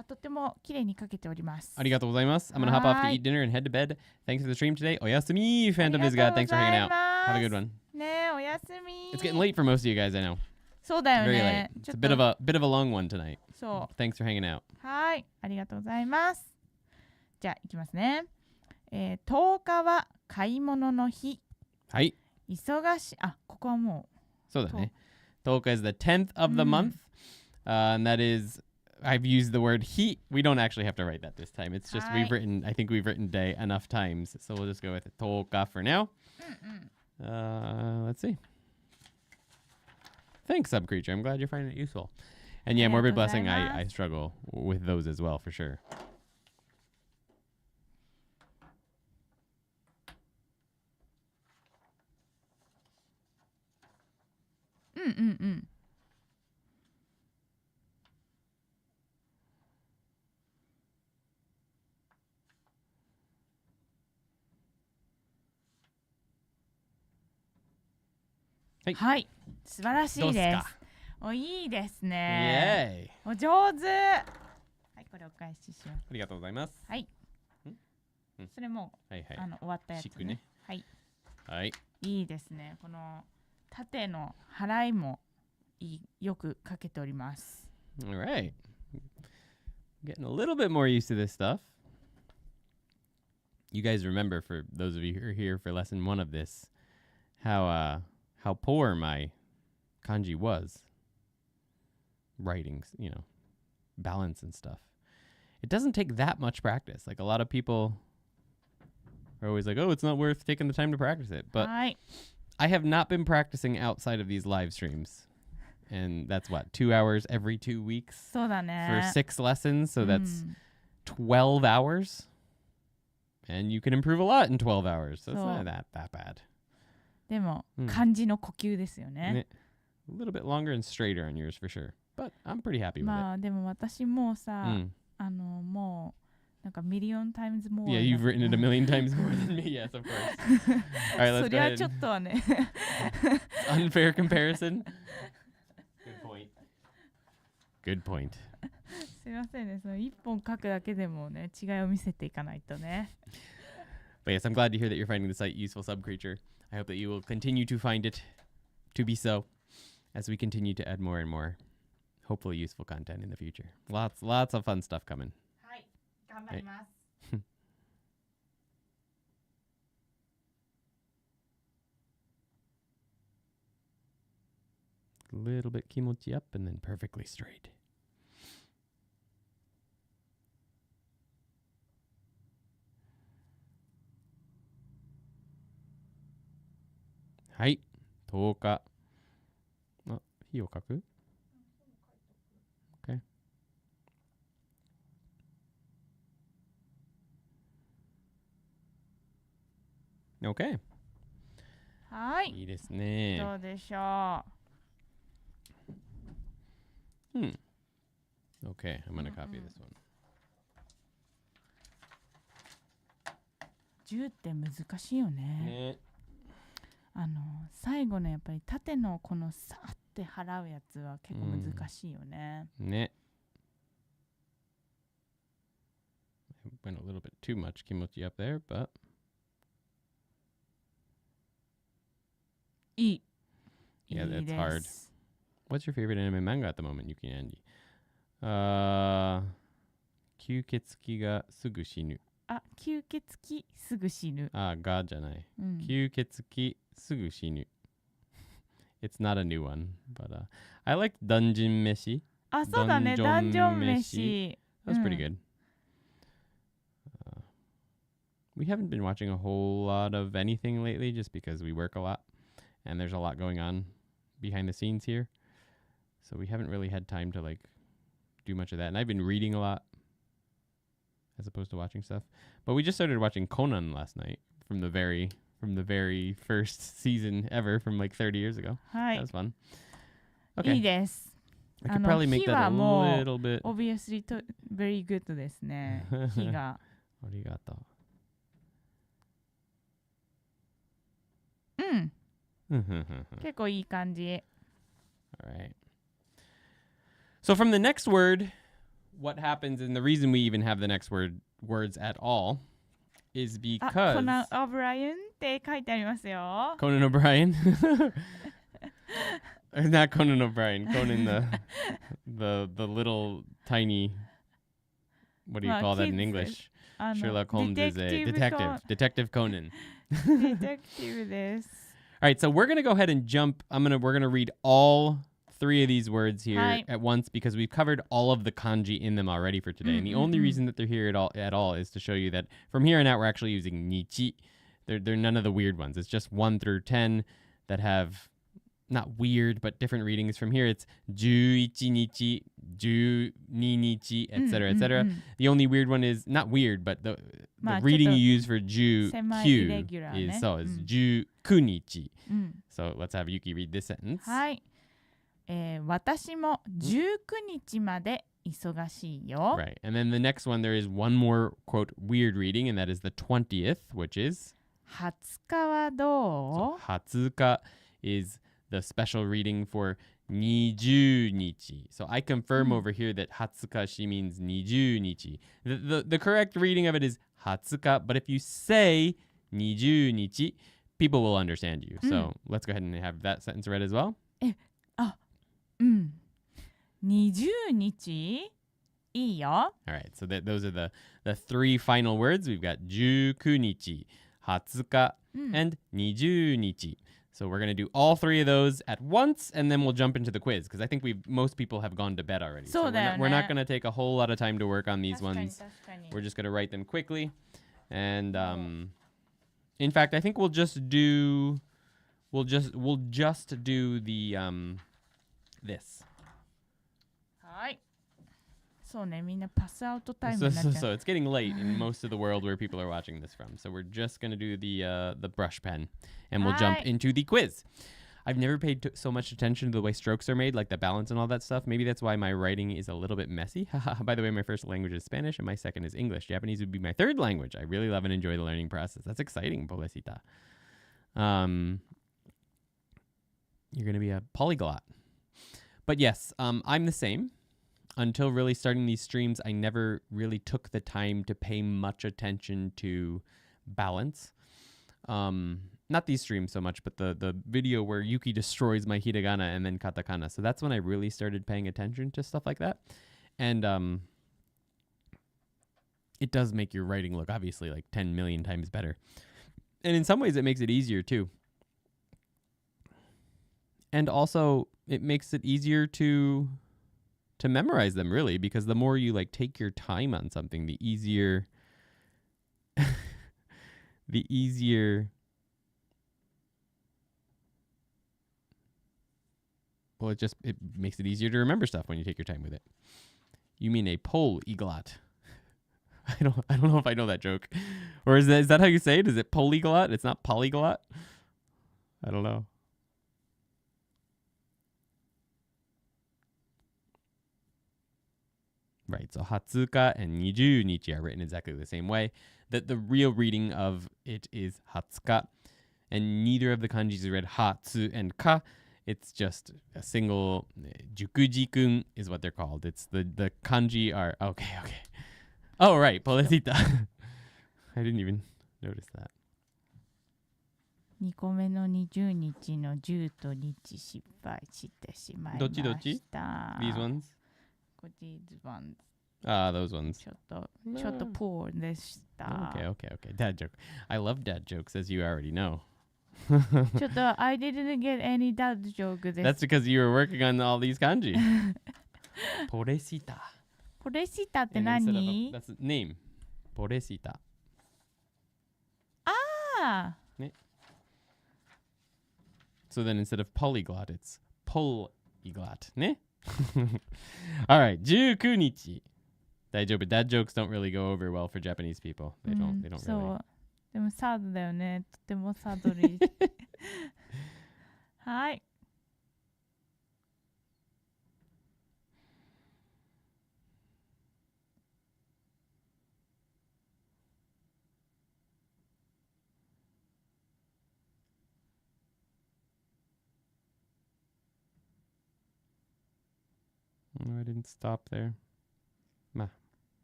Speaker 2: とても綺麗に書けております。
Speaker 1: ありがとうございます。I'm gonna hop off to eat dinner and head to bed. Thanks for the stream today. おやすみ Phantom is God. Thanks for hanging out. Have a good one.
Speaker 2: ね、おやすみ。
Speaker 1: It's getting late for most of you guys, I know.
Speaker 2: そうだよ
Speaker 1: Very
Speaker 2: ね。
Speaker 1: late. It's a bit of a long one tonight.
Speaker 2: そう。
Speaker 1: Thanks for hanging out.
Speaker 2: はい、ありがとうございます。じゃあ、いきますね。10日は買い物の日。
Speaker 1: はい。
Speaker 2: 忙しい。ここはもう。
Speaker 1: そうだね。10日 is the 10th of the month. And that is, I've used the word heat. We don't actually have to write that this time. It's just I think we've written day enough times. So we'll just go with 10日 for now. Let's see. Thanks, Subcreature. I'm glad you're finding it useful. And yeah, Morbid Blessing, I struggle with those as well, for sure. Hey.
Speaker 2: はい、素晴らしいです。いいですね。お上手。はい、これお返ししよう。
Speaker 1: ありがとうございます。
Speaker 2: はい。それも終わったやつね。はい。
Speaker 1: はい。
Speaker 2: いいですね。この縦の払いもよく書けております。
Speaker 1: All right. Getting a little bit more used to this stuff. You guys remember, for those of you who are here for lesson 1 of this, how poor my kanji was. Writing, balance and stuff. It doesn't take that much practice. Like, a lot of people are always like, oh, it's not worth taking the time to practice it. But I have not been practicing outside of these live streams. And that's 2 hours every 2 weeks?
Speaker 2: そうだね。
Speaker 1: For 6 lessons. So that's 12 hours. And you can improve a lot in 12 hours. So it's not that bad.
Speaker 2: でも、漢字の呼吸ですよね。
Speaker 1: A little bit longer and straighter on yours for sure. But I'm pretty happy with it.
Speaker 2: まあ、でも私もさ、もう、なんかmillion times more.
Speaker 1: Yeah, you've written it a million times more than me. Yes, of course. All right, let's go ahead.
Speaker 2: そりゃちょっとはね。
Speaker 1: Unfair comparison. Good point. Good point.
Speaker 2: すいませんね。その1本書くだけでもね、違いを見せていかないとね。
Speaker 1: But yes, I'm glad to hear that you're finding the site useful, Subcreature. I hope that you will continue to find it to be so as we continue to add more and more hopefully useful content in the future. Lots of fun stuff coming.
Speaker 2: はい、頑張ります。
Speaker 1: A little bit kimochi up and then perfectly straight. Hi, 10日。日を書く? Okay. Okay.
Speaker 2: はい。
Speaker 1: いいですね。
Speaker 2: どうでしょ
Speaker 1: う。Okay, I'm gonna copy this one.
Speaker 2: 10って難しいよね。最後のやっぱり縦のこのさーって払うやつは結構難しいよね。
Speaker 1: ね。I went a little bit too much kimochi up there, but
Speaker 2: いい。
Speaker 1: Yeah, that's hard. What's your favorite anime manga at the moment, Yuki and Andy? 吸血鬼がすぐ死ぬ。
Speaker 2: 吸血鬼すぐ死ぬ。
Speaker 1: がじゃない。吸血鬼すぐ死ぬ。It's not a new one, but I like Dungeon Meshi.
Speaker 2: そうだね、ダンジョン飯。
Speaker 1: That's pretty good. We haven't been watching a whole lot of anything lately just because we work a lot and there's a lot going on behind the scenes here. So we haven't really had time to do much of that. And I've been reading a lot as opposed to watching stuff. But we just started watching Conan last night from the very first season ever from 30 years ago. That was fun. Okay.
Speaker 2: いいです。
Speaker 1: I could probably make
Speaker 2: 火
Speaker 1: that
Speaker 2: は
Speaker 1: a
Speaker 2: もう
Speaker 1: little bit.
Speaker 2: obviously very good ですね。火が。
Speaker 1: ありがと
Speaker 2: うん。
Speaker 1: う。
Speaker 2: 結構いい感じ。
Speaker 1: All right. So from the next word, what happens, and the reason we even have the next words at all is
Speaker 2: あ、
Speaker 1: because
Speaker 2: コナン・オブラインって書いてありますよ。
Speaker 1: Conan O'Brien. Not Conan O'Brien. Conan the little tiny. What do you call that in English? Sherlock Holmes is a detective. Detective Conan.
Speaker 2: デテクティブです。
Speaker 1: All right, so we're gonna go ahead and jump. We're gonna read all 3 of these words here
Speaker 2: Hi.
Speaker 1: at once because we've covered all of the kanji in them already for today. And the only reason that they're here at all is to show you that from here on out we're actually using nichi. They're none of the weird ones. It's just 1 through 10 that have not weird but different readings. From here it's 11 nichi, 12 nichi, etc., etc. The only weird one is not weird, but the reading you use for 19 is 19 nichi. So let's have Yuki read this sentence.
Speaker 2: はい。私も19日まで忙しいよ。
Speaker 1: Right. And then the next one, there is one more, quote, weird reading, and that is the 20th, which is
Speaker 2: 20日はどう？
Speaker 1: Hatsuka is the special reading for 20 nichi. So I confirm over here that Hatsuka, she means 20 nichi. The correct reading of it is Hatsuka, but if you say 20 nichi, people will understand you. So let's go ahead and have that sentence read as well.
Speaker 2: 20日いいよ。
Speaker 1: All right, so those are the 3 final words. We've got 19 nichi, Hatsuka, and 20 nichi. So we're going to do all 3 of those at once, and then we'll jump into the quiz, because I think most people have gone to bed already. So we're not going to take a whole lot of time to work on these ones. We're just going to write them quickly. And in fact, I think we'll just do the this.
Speaker 2: はい。そうね、みんなパスアウトタイムになっちゃう。
Speaker 1: So it's getting late in most of the world where people are watching this from. So we're just going to do the brush pen, and we'll jump into the quiz. I've never paid so much attention to the way strokes are made, like the balance and all that stuff. Maybe that's why my writing is a little bit messy. By the way, my first language is Spanish, and my second is English. Japanese would be my third language. I really love and enjoy the learning process. That's exciting, pobrecita. You're going to be a polyglot. But yes, I'm the same. Until really starting these streams, I never really took the time to pay much attention to balance. Not these streams so much, but the video where Yuki destroys my hiragana and then katakana. So that's when I really started paying attention to stuff like that. And it does make your writing look obviously like 10 million times better. And in some ways it makes it easier too. And also it makes it easier to memorize them, really, because the more you like take your time on something, the easier well, it makes it easier to remember stuff when you take your time with it. You mean a polyglot? I don't know if I know that joke. Or is that how you say it? Is it polyglot? It's not polyglot? I don't know. Right, so Hatsuka and 20 nichi are written exactly the same way. The real reading of it is Hatsuka, and neither of the kanjis is read Hatsu and Ka. It's just a single Jukuji-kun is what they're called. It's the kanji are okay. Oh right, Polecita. I didn't even notice that.
Speaker 2: 2個目の20日の10と日失敗してしまいました。
Speaker 1: どっち These ones?
Speaker 2: These ones.
Speaker 1: Those ones.
Speaker 2: ちょっとpoor でした。
Speaker 1: Okay. Dad joke. I love dad jokes, as you already know.
Speaker 2: ちょっと I didn't get any dad joke です。
Speaker 1: That's because you were working on all these kanji. Porecita.
Speaker 2: ポレシタって何？
Speaker 1: That's the name. Porecita.
Speaker 2: ああ。
Speaker 1: So then instead of polyglot, it's polyglot. Ne? All right, 19 nichi. Daijoubu. Dad jokes don't really go over well for Japanese people. They don't really.
Speaker 2: そう。でもサードだよね。とてもサードリー。はい。
Speaker 1: I didn't stop there.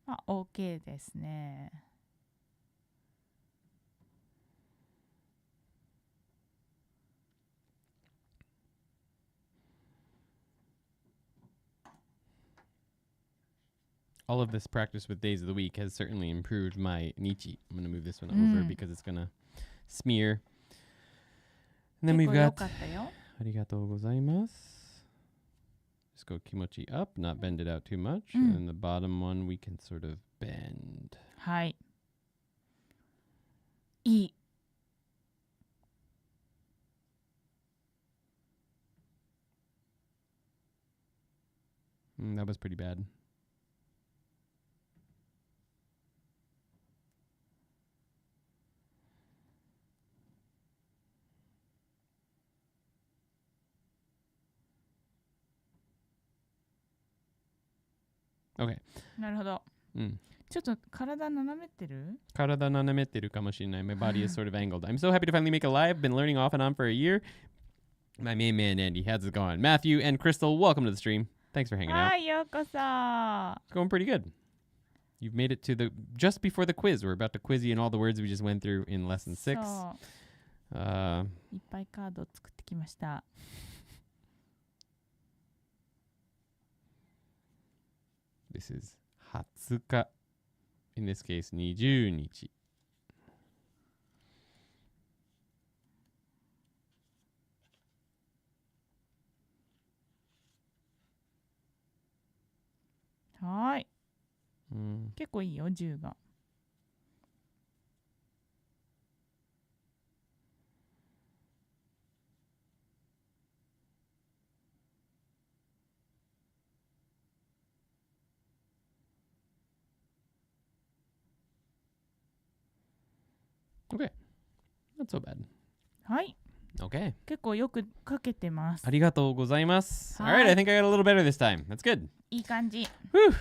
Speaker 2: あ、OK ですね。
Speaker 1: All of this practice with days of the week has certainly improved my Nichi. I'm going to move this one over because it's going to smear. And then we've
Speaker 2: 結構良
Speaker 1: got
Speaker 2: かったよ。
Speaker 1: arigatou gozaimasu. Just go kimochi up, not bend it out too much.
Speaker 2: うん
Speaker 1: And then the bottom one we can sort of bend.
Speaker 2: はい。いい。
Speaker 1: That was pretty bad. Okay.
Speaker 2: なるほど。
Speaker 1: Mm.
Speaker 2: ちょっと体斜めてる
Speaker 1: Karada nanametteru kamoshirenai. My body is sort of angled. I'm so happy to finally make a live. Been learning off and on for a year. My main man, Andy. How's it going? Matthew and Crystal, welcome to the stream. Thanks for hanging out.
Speaker 2: はい、ようこそ。
Speaker 1: It's going pretty good. You've made it to the just before the quiz. We're about to quiz you in all the words we just went through in lesson 6.
Speaker 2: そう
Speaker 1: Uh,
Speaker 2: いっぱいカードを作ってきました。
Speaker 1: this is 20日. In this case, 20日.
Speaker 2: はい。
Speaker 1: Mm.
Speaker 2: 結構いいよ、10が。
Speaker 1: Okay. Not so bad.
Speaker 2: はい。
Speaker 1: Okay.
Speaker 2: 結構よくかけてます。
Speaker 1: Arigatou gozaimasu. All right,
Speaker 2: Hi.
Speaker 1: I think I got a little better this time. That's good.
Speaker 2: いい感じ。
Speaker 1: Whew.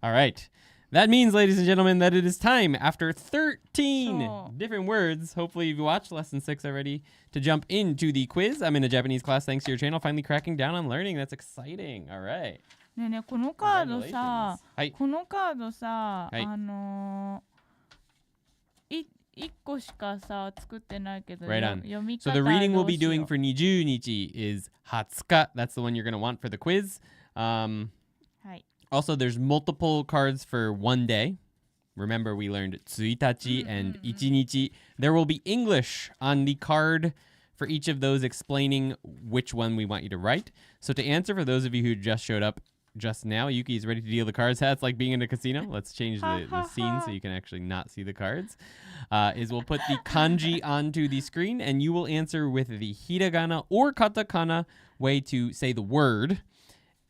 Speaker 1: All right. That means, ladies and gentlemen, that it is time after 13
Speaker 2: So-
Speaker 1: different words. Hopefully, you've watched lesson 6 already to jump into the quiz. I'm in a Japanese class thanks to your channel. Finally cracking down on learning. That's exciting. All right.
Speaker 2: ねえねえ、このカード
Speaker 1: Congratulations.
Speaker 2: さ、
Speaker 1: はい。
Speaker 2: このカードさ、
Speaker 1: はい
Speaker 2: 1個しかさ、作ってないけど、
Speaker 1: Right on.
Speaker 2: 読み
Speaker 1: So
Speaker 2: 方
Speaker 1: the reading
Speaker 2: ど
Speaker 1: we'll
Speaker 2: う
Speaker 1: be
Speaker 2: しよう
Speaker 1: doing for Niju Nichi is Hatsuka. That's the one you're going to want for the quiz.
Speaker 2: はい。
Speaker 1: Also, there's multiple cards for one day. Remember, we learned Tsuitachi and Ichinichi. There will be English on the card for each of those explaining which one we want you to write. So to answer for those of you who just showed up just now, Yuki is ready to deal the cards. It's like being in a casino. Let's change the scene so you can actually not see the cards. Is we'll put the kanji onto the screen and you will answer with the hiragana or katakana way to say the word.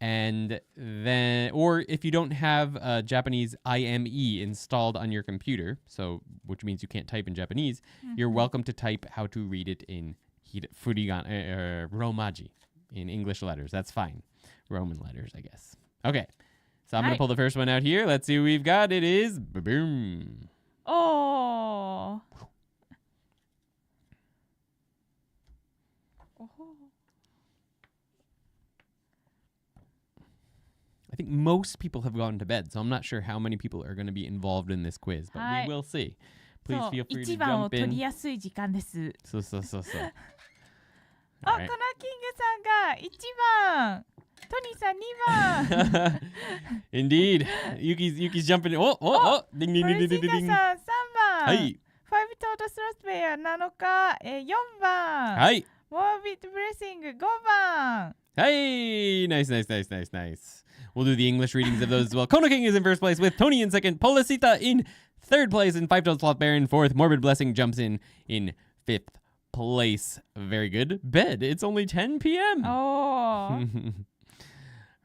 Speaker 1: And then, or if you don't have Japanese IME installed on your computer, so which means you can't type in Japanese, you're welcome to type how to read it in Romaji, in English letters. That's fine. Roman letters, I guess. Okay, so I'm going
Speaker 2: Hi.
Speaker 1: to pull the first one out here. Let's see what we've got. It is boom.
Speaker 2: おー。おほ
Speaker 1: I think most people have gone to bed, so I'm not sure how many people are going to be involved in this quiz, but
Speaker 2: Hi.
Speaker 1: we will see. Please
Speaker 2: そう
Speaker 1: feel free to
Speaker 2: 1番を
Speaker 1: jump
Speaker 2: 取り
Speaker 1: in.
Speaker 2: やすい時間です。
Speaker 1: そう。
Speaker 2: あ、
Speaker 1: All right.
Speaker 2: コナキングさんが1番、トニーさん2番、
Speaker 1: Indeed. Yuki's jumping. Oh. Ding,
Speaker 2: プ
Speaker 1: ding,
Speaker 2: レ
Speaker 1: ding,
Speaker 2: ジ
Speaker 1: ding,
Speaker 2: ン
Speaker 1: ding,
Speaker 2: ガ
Speaker 1: ding.
Speaker 2: さん3番、
Speaker 1: はい。
Speaker 2: ファイブトートスロスペア7日、4番、
Speaker 1: はい。
Speaker 2: モービットブレッシング5番。
Speaker 1: Hey. Nice. We'll do the English readings of those as well. Kono King is in first place with Tony in second. Policita in third place. And Five Toed Sloth Bear in fourth. Morbid Blessing jumps in fifth place. Very good. Bed. It's only 10 p.m.
Speaker 2: おー。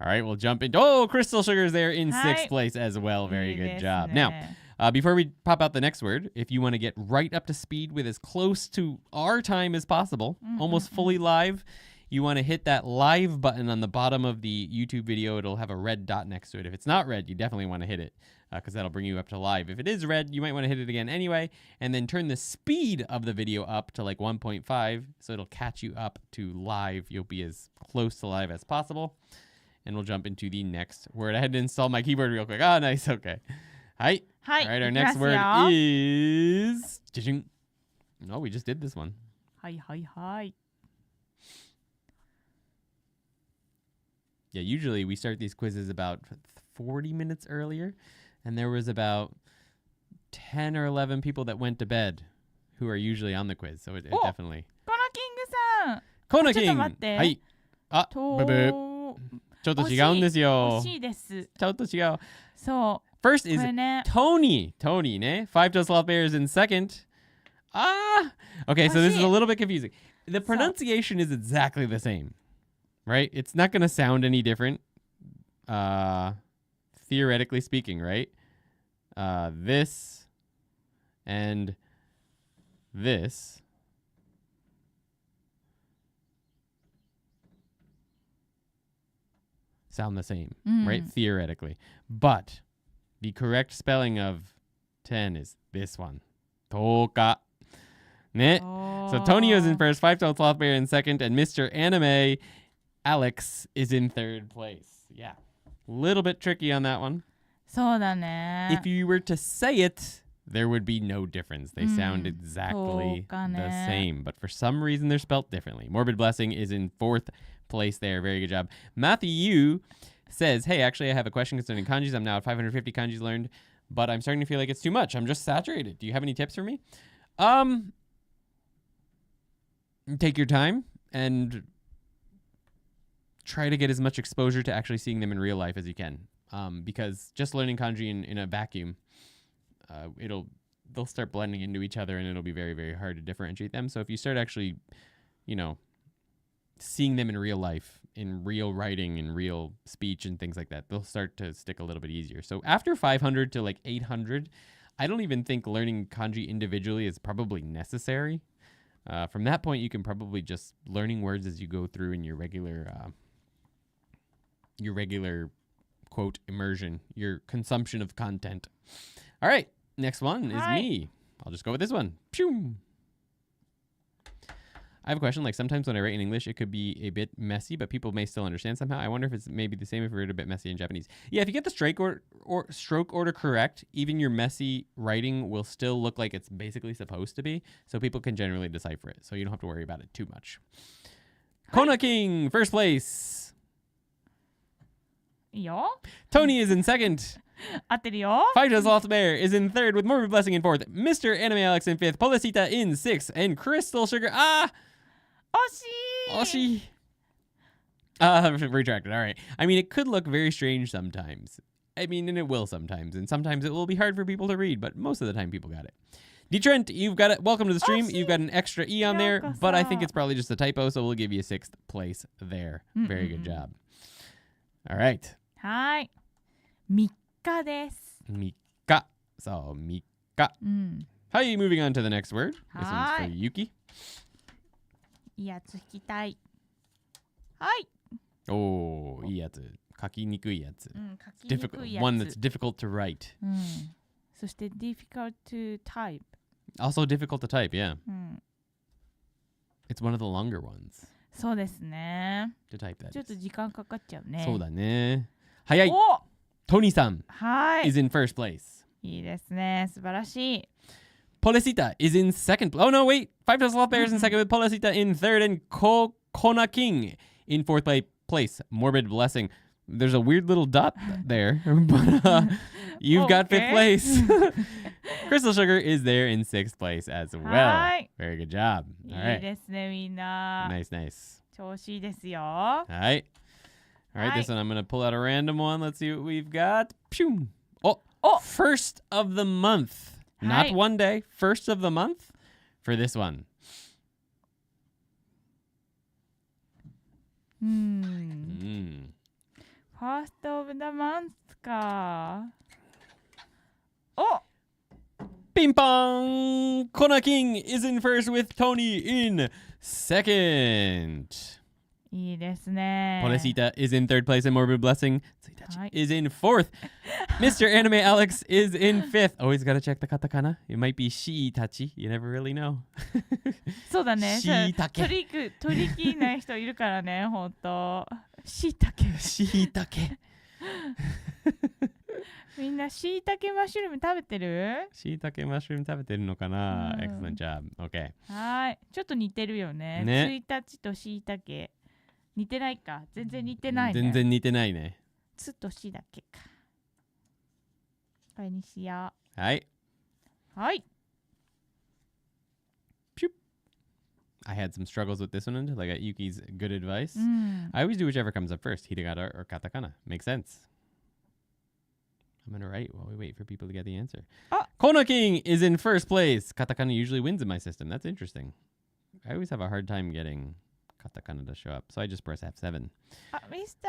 Speaker 1: All right, we'll jump into... Oh, Crystal Sugar's there in
Speaker 2: Hi.
Speaker 1: sixth place as well. Very
Speaker 2: いい
Speaker 1: good
Speaker 2: です
Speaker 1: job.
Speaker 2: ね
Speaker 1: Now, before we pop out the next word, if you want to get right up to speed with as close to our time as possible, almost fully live, you want to hit that live button on the bottom of the YouTube video. It'll have a red dot next to it. If it's not red, you definitely want to hit it because that'll bring you up to live. If it is red, you might want to hit it again anyway, and then turn the speed of the video up to like 1.5 so it'll catch you up to live. You'll be as close to live as possible. and we'll jump into the next word. I had to install my keyboard real quick. Ah, nice. Okay. Hi.
Speaker 2: Hi.
Speaker 1: All right, our next word is... Oh, we just did this one.
Speaker 2: Hi.
Speaker 1: Yeah, usually we start these quizzes about 40 minutes earlier, and there was about 10 or 11 people that went to bed who are usually on the quiz, so it definitely...
Speaker 2: コナキングさん。
Speaker 1: コナキン。
Speaker 2: ちょっと待って。
Speaker 1: はい。あ、ブブー。ちょっと違うんですよ。
Speaker 2: 惜しいです。
Speaker 1: ちょっと違う。
Speaker 2: そう。
Speaker 1: First is
Speaker 2: これね。
Speaker 1: Tony. Tony ね。Five-Toed Sloth Bear is in second. Ah! Okay, so this is a little bit confusing. The pronunciation is exactly the same, right? It's not going to sound any different, theoretically speaking, right? This and this sound the same, right? Theoretically. But the correct spelling of 10 is this one. Toka. Ne? So Tonio is in first, Five-Toed Sloth Bear in second, and Mr. Anime Alex is in third place. Yeah. Little bit tricky on that one.
Speaker 2: そうだね。
Speaker 1: If you were to say it, there would be no difference. They sound exactly the same, but for some reason they're spelt differently. Morbid Blessing is in fourth place there. Very good job. Matthew says, hey, actually I have a question concerning kanjis. I'm now at 550 kanjis learned, but I'm starting to feel like it's too much. I'm just saturated. Do you have any tips for me? Take your time and try to get as much exposure to actually seeing them in real life as you can. Because just learning kanji in a vacuum, they'll start blending into each other and it'll be very, very hard to differentiate them. So if you start actually, seeing them in real life, in real writing, in real speech and things like that, they'll start to stick a little bit easier. So after 500 to like 800, I don't even think learning kanji individually is probably necessary. From that point, you can probably just learning words as you go through in your regular quote immersion, your consumption of content. All right, next one is me. I'll just go with this one. Pew! I have a question. Like sometimes when I write in English, it could be a bit messy, but people may still understand somehow. I wonder if it's maybe the same if we wrote a bit messy in Japanese. Yeah, if you get the stroke order correct, even your messy writing will still look like it's basically supposed to be. So people can generally decipher it. So you don't have to worry about it too much. Kona King, first place.
Speaker 2: いいよ。
Speaker 1: Tony is in second.
Speaker 2: 合ってるよ。
Speaker 1: Five-Toed Sloth Bear is in third with Morbid Blessing in fourth. Mr. Anime Alex in fifth. Policita in sixth. And Crystal Sugar. 惜しい. Retracted. All right. I mean, it could look very strange sometimes. I mean, and it will sometimes. And sometimes it will be hard for people to read, but most of the time people got it. Detrent, you've got it. Welcome to the stream. You've got an extra E on there, but I think it's probably just a typo, so we'll give you sixth place there. Very good job. All right.
Speaker 2: はい。3日です。
Speaker 1: 3日. So, 3日. Hi, moving on to the next word. This one's for Yuki.
Speaker 2: いいやつ引きたい。はい。
Speaker 1: おー、いいやつ。書きにくいやつ。
Speaker 2: 書きにくいやつ。
Speaker 1: One that's difficult to write.
Speaker 2: そして difficult to type.
Speaker 1: Also difficult to type, yeah. It's one of the longer ones.
Speaker 2: そうですね。
Speaker 1: To type that.
Speaker 2: ちょっと時間かかっちゃうね。
Speaker 1: そうだね。早い。トニーさん is in first place.
Speaker 2: いいですね。素晴らしい。
Speaker 1: Policita is in second. Oh, no, wait. Five-Toed Sloth Bear is in second with Policita in third and Kona King in fourth place. Morbid Blessing. There's a weird little dot there, but you've got fifth place. Crystal Sugar is there in sixth place as well. Very good job. All right.
Speaker 2: いいですね、みんな。
Speaker 1: Nice, nice.
Speaker 2: 調子いいですよ。
Speaker 1: All right. All right, this one I'm going to pull out a random one. Let's see what we've got. Pew! Oh, first of the month. Not one day, first of the month for this one.
Speaker 2: First of the month か。お
Speaker 1: Ping pong! Kona King is in first with Tony in second.
Speaker 2: いいですね。
Speaker 1: Policita is in third place and Morbid Blessing is in fourth. Mr. Anime Alex is in fifth. Always gotta check the katakana. It might be Shiitachi. You never really know.
Speaker 2: そうだね。
Speaker 1: しいたけ。
Speaker 2: トリッキーな人いるからね、ほんと。しいたけ。
Speaker 1: しいたけ。
Speaker 2: みんなしいたけマッシュルーム食べてる？
Speaker 1: しいたけマッシュルーム食べてるのかな、Excellent job. OK.
Speaker 2: はい。ちょっと似てるよね。
Speaker 1: ね。
Speaker 2: 1日としいたけ。似てないか。全然似てないね。
Speaker 1: 全然似てないね。
Speaker 2: つとしだけか。これにしよ
Speaker 1: はい。
Speaker 2: う。はい。
Speaker 1: I had some struggles with this one until I got Yuki's good advice.
Speaker 2: うん。
Speaker 1: I always do whichever comes up first, hiragana or katakana. Makes sense. I'm going to write while we wait for people to get the answer.
Speaker 2: Oh.
Speaker 1: Kona King is in first place. Katakana usually wins in my system. That's interesting. I always have a hard time getting katakana to show up, so I just press F7.
Speaker 2: あ、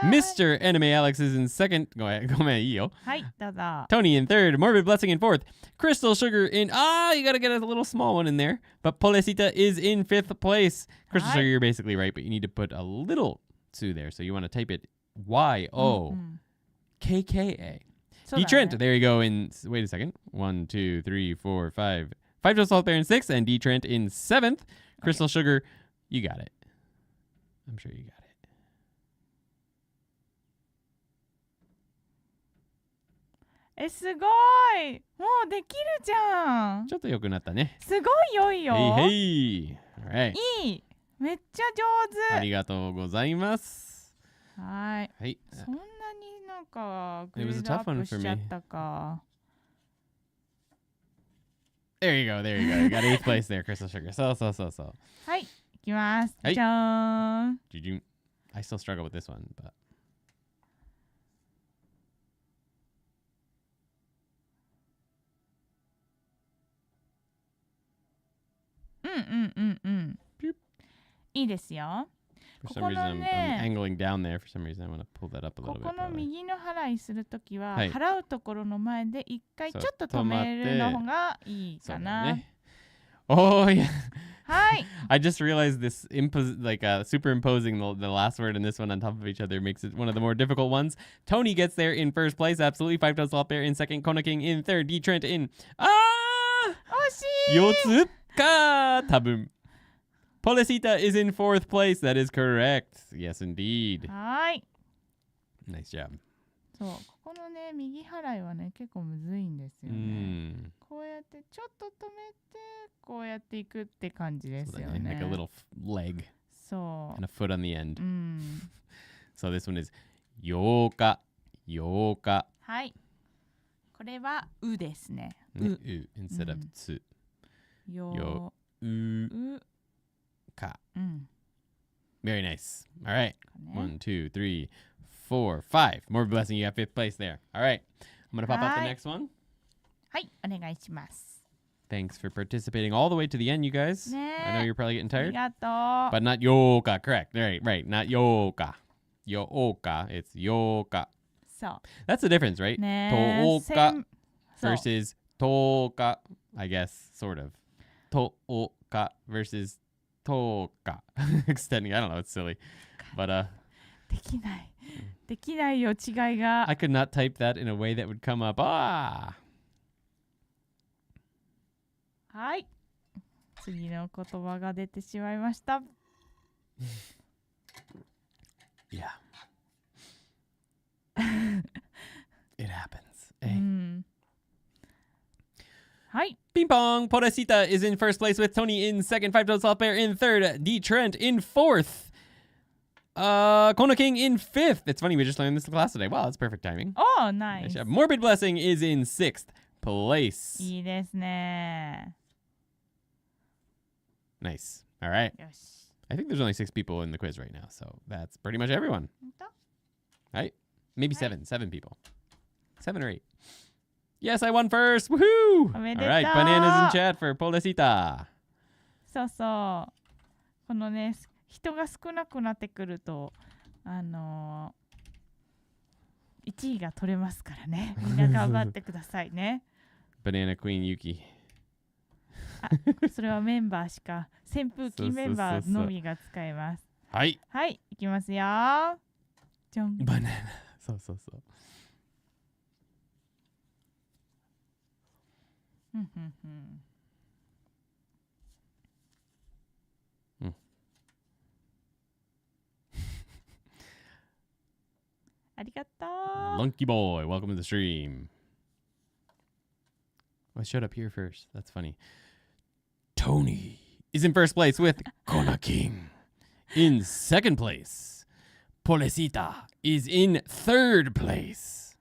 Speaker 1: Mr. Anime Alex is in second. Go ahead. ごめん、いいよ。
Speaker 2: はい、どうぞ。
Speaker 1: Tony in third. Morbid Blessing in fourth. Crystal Sugar in... you got to get a little small one in there. But Polecita is in fifth place. Crystal Sugar, you're basically right, but you need to put a little tsu there. So you want to type it Y-O-K-K-A. D Trent, there you go. Wait a second. 1, 2, 3, 4, 5. 5 to Salt Bear in sixth, and D Trent in seventh. Crystal Sugar, you got it. I'm sure you got it.
Speaker 2: すごい。もうできるじゃん。
Speaker 1: ちょっと良くなったね。
Speaker 2: すごい良いよ。
Speaker 1: Hey. Alright.
Speaker 2: いい。めっちゃ上手。
Speaker 1: ありがとうございます。
Speaker 2: はい。
Speaker 1: はい。
Speaker 2: そんなになんかグレ
Speaker 1: It was a
Speaker 2: ードア
Speaker 1: tough
Speaker 2: ッ
Speaker 1: one
Speaker 2: プ
Speaker 1: for
Speaker 2: しちゃ
Speaker 1: me.
Speaker 2: ったか。
Speaker 1: There you go. There you go. You got eighth place there, Crystal Sugar. So.
Speaker 2: はい。いきます。
Speaker 1: はい
Speaker 2: じゃーん。
Speaker 1: I still struggle with this one, but.
Speaker 2: いいですよ。
Speaker 1: For some reason, I'm angling down there. For some reason, I want to pull that up a
Speaker 2: こ
Speaker 1: little
Speaker 2: こ
Speaker 1: bit.
Speaker 2: の右の払いするときは、
Speaker 1: はい
Speaker 2: 払うところの前で一回ちょ
Speaker 1: そう
Speaker 2: っと止めるの方がいいかな。
Speaker 1: ね。Oh, yeah.
Speaker 2: はい。
Speaker 1: I just realized this superimposing the last word and this one on top of each other makes it one of the more difficult ones. Tony gets there in first place, absolutely. 5 toes off there in second. Kona King in third. D Trent in.
Speaker 2: 惜しい。
Speaker 1: 4つか多分。Polecita is in fourth place. That is correct. Yes, indeed.
Speaker 2: はい。
Speaker 1: Nice job.
Speaker 2: そう、ここのね、右払いはね、結構むずいんですよね。こうやってちょっと止めて、こうやっていくって感じですよね。
Speaker 1: Like a little leg
Speaker 2: そう。
Speaker 1: and a foot on the end.
Speaker 2: うん。
Speaker 1: So this one is 8日。8日。
Speaker 2: はい。これはうですね。
Speaker 1: う instead of つ。
Speaker 2: よ
Speaker 1: うか。
Speaker 2: うん。
Speaker 1: Very nice. All right.
Speaker 2: ね
Speaker 1: 1, 2, 3, 4, 5. More blessing. You got fifth place there. All right. I'm going to pop out the next one.
Speaker 2: はい、お願いします。
Speaker 1: Thanks for participating all the way to the end, you guys.
Speaker 2: ね
Speaker 1: I know you're probably getting
Speaker 2: あ
Speaker 1: tired.
Speaker 2: りがとう。
Speaker 1: But not yoka. Correct. Right. Not yoka. Yoka. It's yoka.
Speaker 2: そう。
Speaker 1: That's the difference, right?
Speaker 2: ね
Speaker 1: Toka
Speaker 2: そう
Speaker 1: versus toka. I guess, sort of. Toka versus toka. Extending. I don't know. It's silly. But
Speaker 2: できない。できないよ、違いが。
Speaker 1: I could not type that in a way that would come up.
Speaker 2: はい。次の言葉が出てしまいました。
Speaker 1: Yeah. It happens.
Speaker 2: う
Speaker 1: Hey.
Speaker 2: ん。はい。
Speaker 1: Ping pong. Porecita is in first place with Tony in second. 5 toes off bear in third. D Trent in fourth. Kona King in fifth. It's funny, we just learned this in class today. Wow, that's perfect timing.
Speaker 2: おー、ナイ
Speaker 1: Nice
Speaker 2: ス。
Speaker 1: job. Morbid Blessing is in sixth place.
Speaker 2: いいですね。
Speaker 1: Nice. All right.
Speaker 2: よし。
Speaker 1: I think there's only 6 people in the quiz right now, so that's pretty much everyone.
Speaker 2: ほんと？
Speaker 1: Right? Maybe
Speaker 2: Right.
Speaker 1: 7 people. 7 or 8. Yes, I won first. Woohoo! All
Speaker 2: おめでとう。
Speaker 1: right, bananas in chat for Polecita.
Speaker 2: そうそう。このね、人が少なくなってくると、1位が取れますからね。みんな頑張ってくださいね。
Speaker 1: Banana Queen Yuki.
Speaker 2: あ、それはメンバーしか、扇風機メンバーのみが使えます。
Speaker 1: はい。
Speaker 2: はい、いきますよ。じゃん。
Speaker 1: Banana. そう。
Speaker 2: ふんふんふん。りがとう。
Speaker 1: Lunky boy, welcome to the stream. I showed up here first. That's funny. Tony is in first place with Kona King. In second place, Polecita is in third place.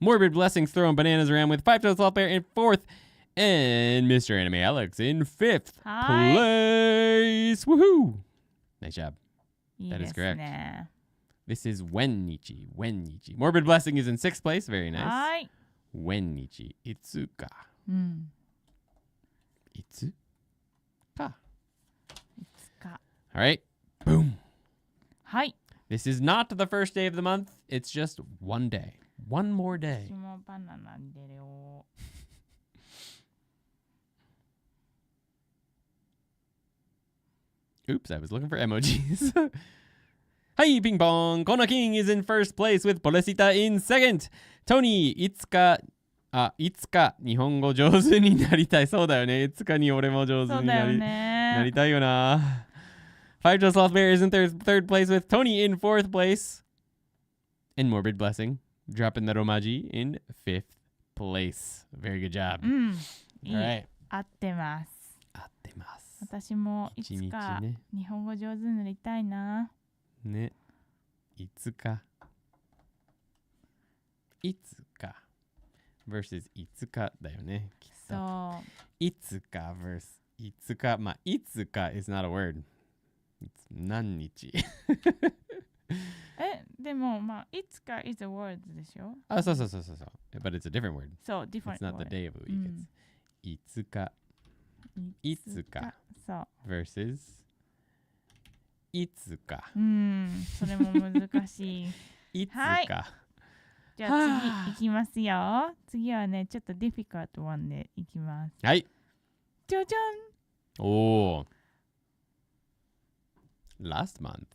Speaker 1: Morbid Blessings throwing bananas around with 5 Toes Loft Bear in fourth. And Mr. Anime Alex in fifth place. Woohoo! Nice job. That is correct. This is Wennichi. Morbid Blessing is in sixth place. Very nice.
Speaker 2: はい。
Speaker 1: Wennichi. Itsuka.
Speaker 2: うん。
Speaker 1: Itsuka.
Speaker 2: いつか。
Speaker 1: All right. Boom.
Speaker 2: はい。
Speaker 1: This is not the first day of the month. It's just one day. One more
Speaker 2: 私
Speaker 1: day.
Speaker 2: もバナナに出るよ。
Speaker 1: Oops, I was looking for emojis. Hi, Ping Pong. Kona King is in first place with Polecita in second. Tony, いつか日本語上手になりたい。そうだよね。いつかに俺も上手になりたいよな。Five Toes Lost Bear is in third place with Tony in fourth place. And Morbid Blessing dropping the romaji in fifth place. Very good job.
Speaker 2: うん。
Speaker 1: All right.
Speaker 2: 合ってます。
Speaker 1: 合ってます。
Speaker 2: 私もいつか日本語上手になりたいな。
Speaker 1: ね。いつか。いつか。versus いつかだよね。
Speaker 2: そう。
Speaker 1: いつか versus いつか。まあ、いつか is not a word. 何日
Speaker 2: でも、まあ、いつか is a word でしょ。
Speaker 1: あ、そう。But it's a different word.
Speaker 2: そう、different
Speaker 1: It's not
Speaker 2: word.
Speaker 1: the day of the week. It's いつか。いつか。
Speaker 2: そう。
Speaker 1: versus いつか。
Speaker 2: それも難しい。
Speaker 1: いつか。
Speaker 2: じゃあ次いきますよ。次はね、ちょっと difficult one でいきます。
Speaker 1: はい。
Speaker 2: じゃじゃん。
Speaker 1: おー。Last month.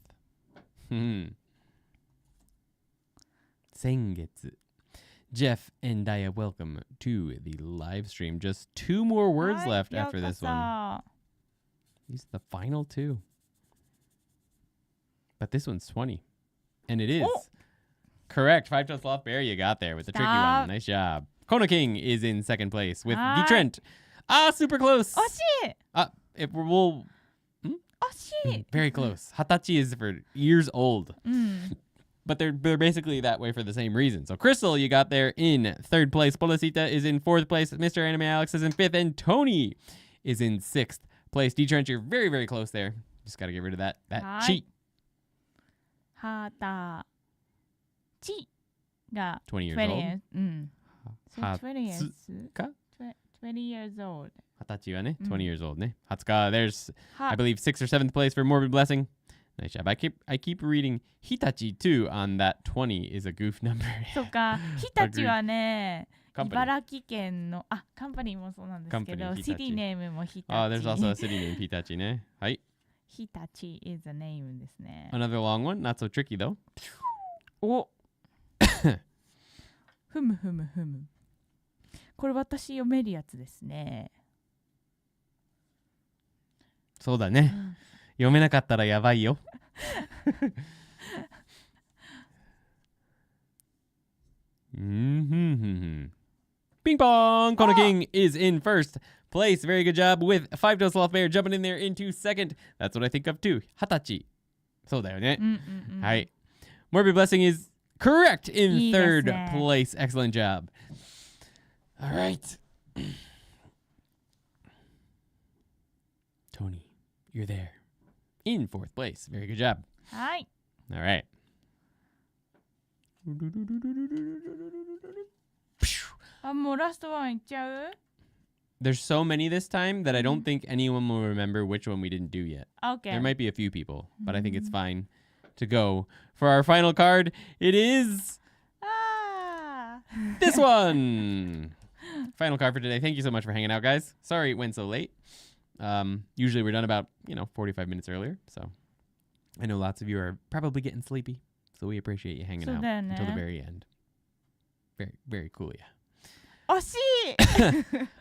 Speaker 1: 先月。Jeff and Daya, welcome to the live stream. Just 2 more words left after this one. These are the final 2. But this one's 20. And it is. Correct. 5 Toes Loft Bear you got there with the tricky one. Nice job. Kona King is in second place with the Trent. Super close.
Speaker 2: 惜しい。
Speaker 1: We'll...
Speaker 2: 惜しい。
Speaker 1: Very close. Hatachi is for years old. But they're basically that way for the same reason. So Crystal, you got there in third place. Polecita is in fourth place. Mr. Anime Alex is in fifth. And Tony is in sixth place. D-Trench, you're very, very close there. Just got to get rid of that cheat.
Speaker 2: はたちが
Speaker 1: 20 years old.
Speaker 2: 20 years old.
Speaker 1: Hatachi wa ne, 20 years old ne. Hatsuka, there's, I believe, 6th or 7th place for Morbid Blessing. Nice job. I keep reading Hitachi too on that 20 is a goof number.
Speaker 2: そうか、日立はね、茨城県の、カンパニーもそうなんですけど、シティネームも日立。
Speaker 1: There's also a city named Hitachi ね。はい。
Speaker 2: 日立 is a name ですね。
Speaker 1: Another long one, not so tricky though.
Speaker 2: おふむ。これ私読めるやつですね。
Speaker 1: そうだね。読めなかったらやばいよ。Ping pong! Kona King is in first place. Very good job with 5 Toes Loft Bear jumping in there into second. That's what I think of too. Hatachi. そうだよね。はい。Morbid Blessing is correct in third place. Excellent job. All right. Tony, you're there. In fourth place. Very good job.
Speaker 2: はい。
Speaker 1: All right.
Speaker 2: もうラストワンいっちゃう?
Speaker 1: There's so many this time that I don't think anyone will remember which one we didn't do yet.
Speaker 2: Okay.
Speaker 1: There might be a few people, but I think it's fine to go. For our final card, it is this one. Final card for today. Thank you so much for hanging out, guys. Sorry it went so late. Usually we're done about, 45 minutes earlier. So I know lots of you are probably getting sleepy. So we appreciate you hanging out until the very end. Very, very cool, yeah.
Speaker 2: 惜しい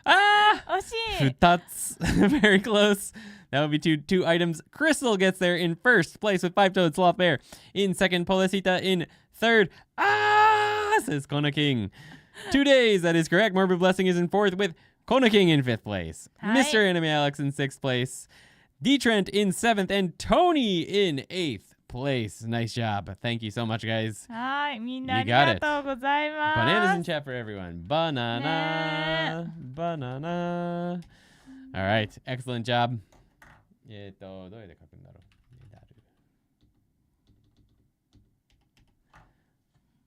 Speaker 1: Ah!
Speaker 2: 惜しい
Speaker 1: Futats. Very close. That would be two items. Crystal gets there in first place with 5-toed sloth bear. In second, Policita in third. Ah! Says Kona King. 2 days. That is correct. Morbid Blessing is in fourth with Kona King in fifth place.
Speaker 2: Hi.
Speaker 1: Mr. Anime Alex in sixth place. D Trent in seventh and Tony in eighth place. Nice job. Thank you so much, guys.
Speaker 2: はいみんなあ
Speaker 1: You
Speaker 2: り
Speaker 1: got
Speaker 2: がとうございます
Speaker 1: Bananas in chat for everyone. Banana. Banana. All right. Excellent job. どうやって書くんだろう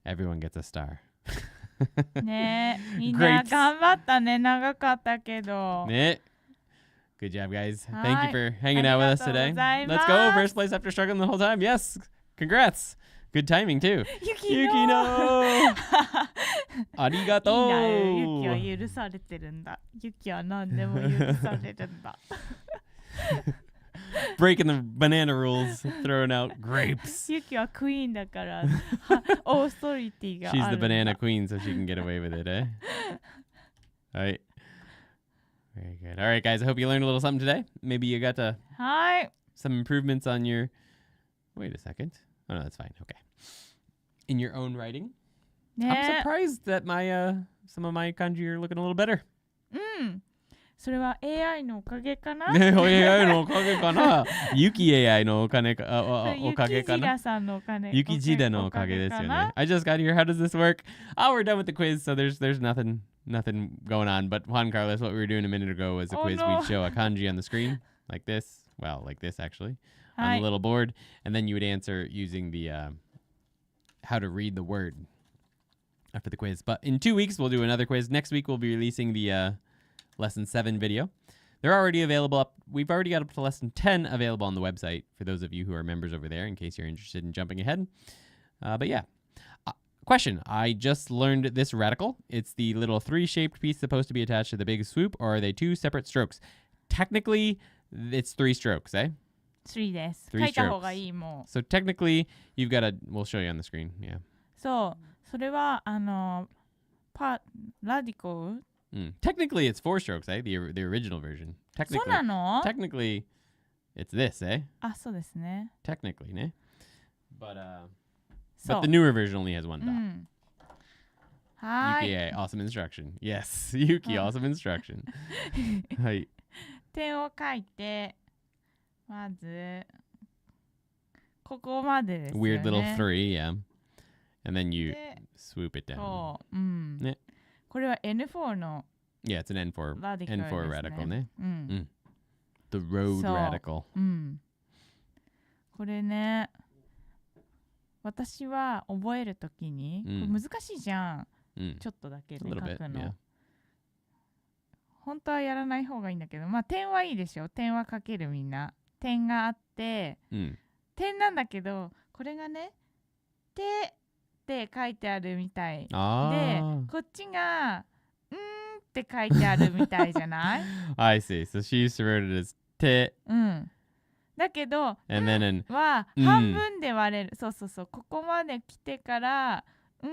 Speaker 1: Everyone gets a star.
Speaker 2: ねえみんな
Speaker 1: Great.
Speaker 2: 頑張ったね長かったけど
Speaker 1: Good job, guys. Thank you
Speaker 2: Hi.
Speaker 1: for hanging out with us today. Let's go. First place after struggling the whole time. Yes. Congrats. Good timing, too.
Speaker 2: ユキ
Speaker 1: Yuki
Speaker 2: の
Speaker 1: no. ありがとう。
Speaker 2: いいなユキは許されてるんだユキは何でも許されるんだ
Speaker 1: Breaking the banana rules, throwing out grapes.
Speaker 2: ユキはクイーンだからオーソリティがある
Speaker 1: She's
Speaker 2: ん
Speaker 1: the
Speaker 2: だ
Speaker 1: banana queen, so she can get away with it, eh? All right. Very good. All right, guys. I hope you learned a little something today. Maybe you got
Speaker 2: はい
Speaker 1: some improvements on your... Wait a second. Oh, no, that's fine. Okay. In your own writing.
Speaker 2: ね
Speaker 1: I'm surprised that my some of my kanji are looking a little better.
Speaker 2: うんそれは AI のおかげかな
Speaker 1: AI のおかげかな Yuki AI のおかげか
Speaker 2: ユ
Speaker 1: おかげ
Speaker 2: キジ
Speaker 1: かな
Speaker 2: ラさんのお金
Speaker 1: Yuki Jida のおかげですよね I just got here. How does this work? Oh, we're done with the quiz, so there's nothing going on. But Juan Carlos, what we were doing a minute ago was a
Speaker 2: Oh,
Speaker 1: quiz.
Speaker 2: no.
Speaker 1: We'd show a kanji on the screen like this. Well, like this actually. On
Speaker 2: Hi.
Speaker 1: the little board. And then you would answer using the how to read the word after the quiz. But in 2 weeks, we'll do another quiz. Next week, we'll be releasing the lesson 7 video. They're already available up. We've already got up to lesson 10 available on the website for those of you who are members over there in case you're interested in jumping ahead. But yeah. Question. I just learned this radical. It's the little 3-shaped piece supposed to be attached to the big swoop, or are they 2 separate strokes? Technically, it's 3 strokes, eh?
Speaker 2: 3です
Speaker 1: Three
Speaker 2: 書いた方がいいも
Speaker 1: So technically, you've got we'll show you on the screen. Yeah.
Speaker 2: うそうそれはラディコル
Speaker 1: Technically, it's 4 strokes, eh? The original version.
Speaker 2: そう
Speaker 1: Technically,
Speaker 2: なの
Speaker 1: technically, it's this, eh?
Speaker 2: あそうですね
Speaker 1: Technically, ne? But
Speaker 2: そう
Speaker 1: the newer version only has 1 dot.
Speaker 2: うんはーい
Speaker 1: Yuki, awesome instruction. Yes, Yuki, awesome instruction. はい。
Speaker 2: 点を書いてまずここまでですよね
Speaker 1: Weird little 3, yeah. And then you
Speaker 2: で
Speaker 1: swoop it down.
Speaker 2: そううん
Speaker 1: ね
Speaker 2: これは N4 の
Speaker 1: Yeah, it's an N4
Speaker 2: ラディカルですね
Speaker 1: N4 radical, ね。
Speaker 2: うん
Speaker 1: The road
Speaker 2: そう
Speaker 1: radical.
Speaker 2: うんこれね私は覚えるときに、
Speaker 1: うん
Speaker 2: これ難しいじゃん
Speaker 1: Mm.
Speaker 2: ちょっとだけ
Speaker 1: A
Speaker 2: で
Speaker 1: little
Speaker 2: 書
Speaker 1: bit,
Speaker 2: くの、
Speaker 1: yeah.
Speaker 2: 本当はやらない方がいいんだけどまあ点はいいでしょ点は書けるみんな点があって、
Speaker 1: Mm.
Speaker 2: 点なんだけどこれがね手って書いてあるみたいで
Speaker 1: Ah.
Speaker 2: こっちがって書いてあるみたいじゃない
Speaker 1: I see. So she used to write it as te
Speaker 2: うんだけど
Speaker 1: and then an
Speaker 2: は半分で割れる、そうそうそうここまで来てから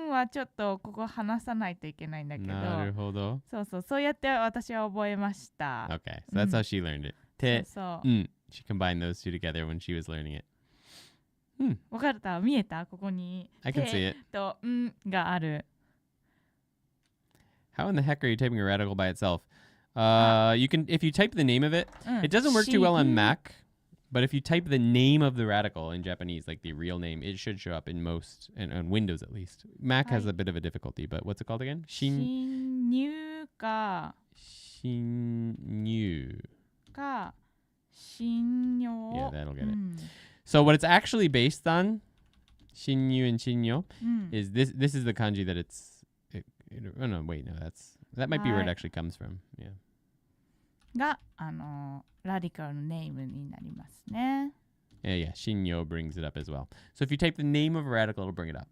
Speaker 2: はちょっとここ離さないといけないんだけど
Speaker 1: なるほど。
Speaker 2: そうそうそうやって私は覚えました
Speaker 1: Okay, so that's how she learned it.
Speaker 2: そう
Speaker 1: Te.
Speaker 2: そう
Speaker 1: She combined those two together when she was learning it.
Speaker 2: わかった見えたここに
Speaker 1: I can see it.
Speaker 2: とがある
Speaker 1: How in the heck are you typing a radical by itself? You can if you type the name of it.
Speaker 2: うん
Speaker 1: It doesn't work too well on
Speaker 2: し
Speaker 1: Mac, but if you type the name of the radical in Japanese, like the real name, it should show up in most and on Windows at least. Mac has
Speaker 2: Hi.
Speaker 1: a bit of a difficulty, but what's it called again?
Speaker 2: 侵入か
Speaker 1: Shinyu.
Speaker 2: か信用
Speaker 1: Yeah, that'll get
Speaker 2: う
Speaker 1: it.
Speaker 2: ん
Speaker 1: So what it's actually based on, Shinyu and Shinyo,
Speaker 2: うん
Speaker 1: is this is the kanji that oh no, wait, no, that might be where it
Speaker 2: Hi.
Speaker 1: actually comes from. Yeah.
Speaker 2: がラディカルのネームになりますね
Speaker 1: Yeah, Shinyo brings it up as well. So if you type the name of a radical, it'll bring it up.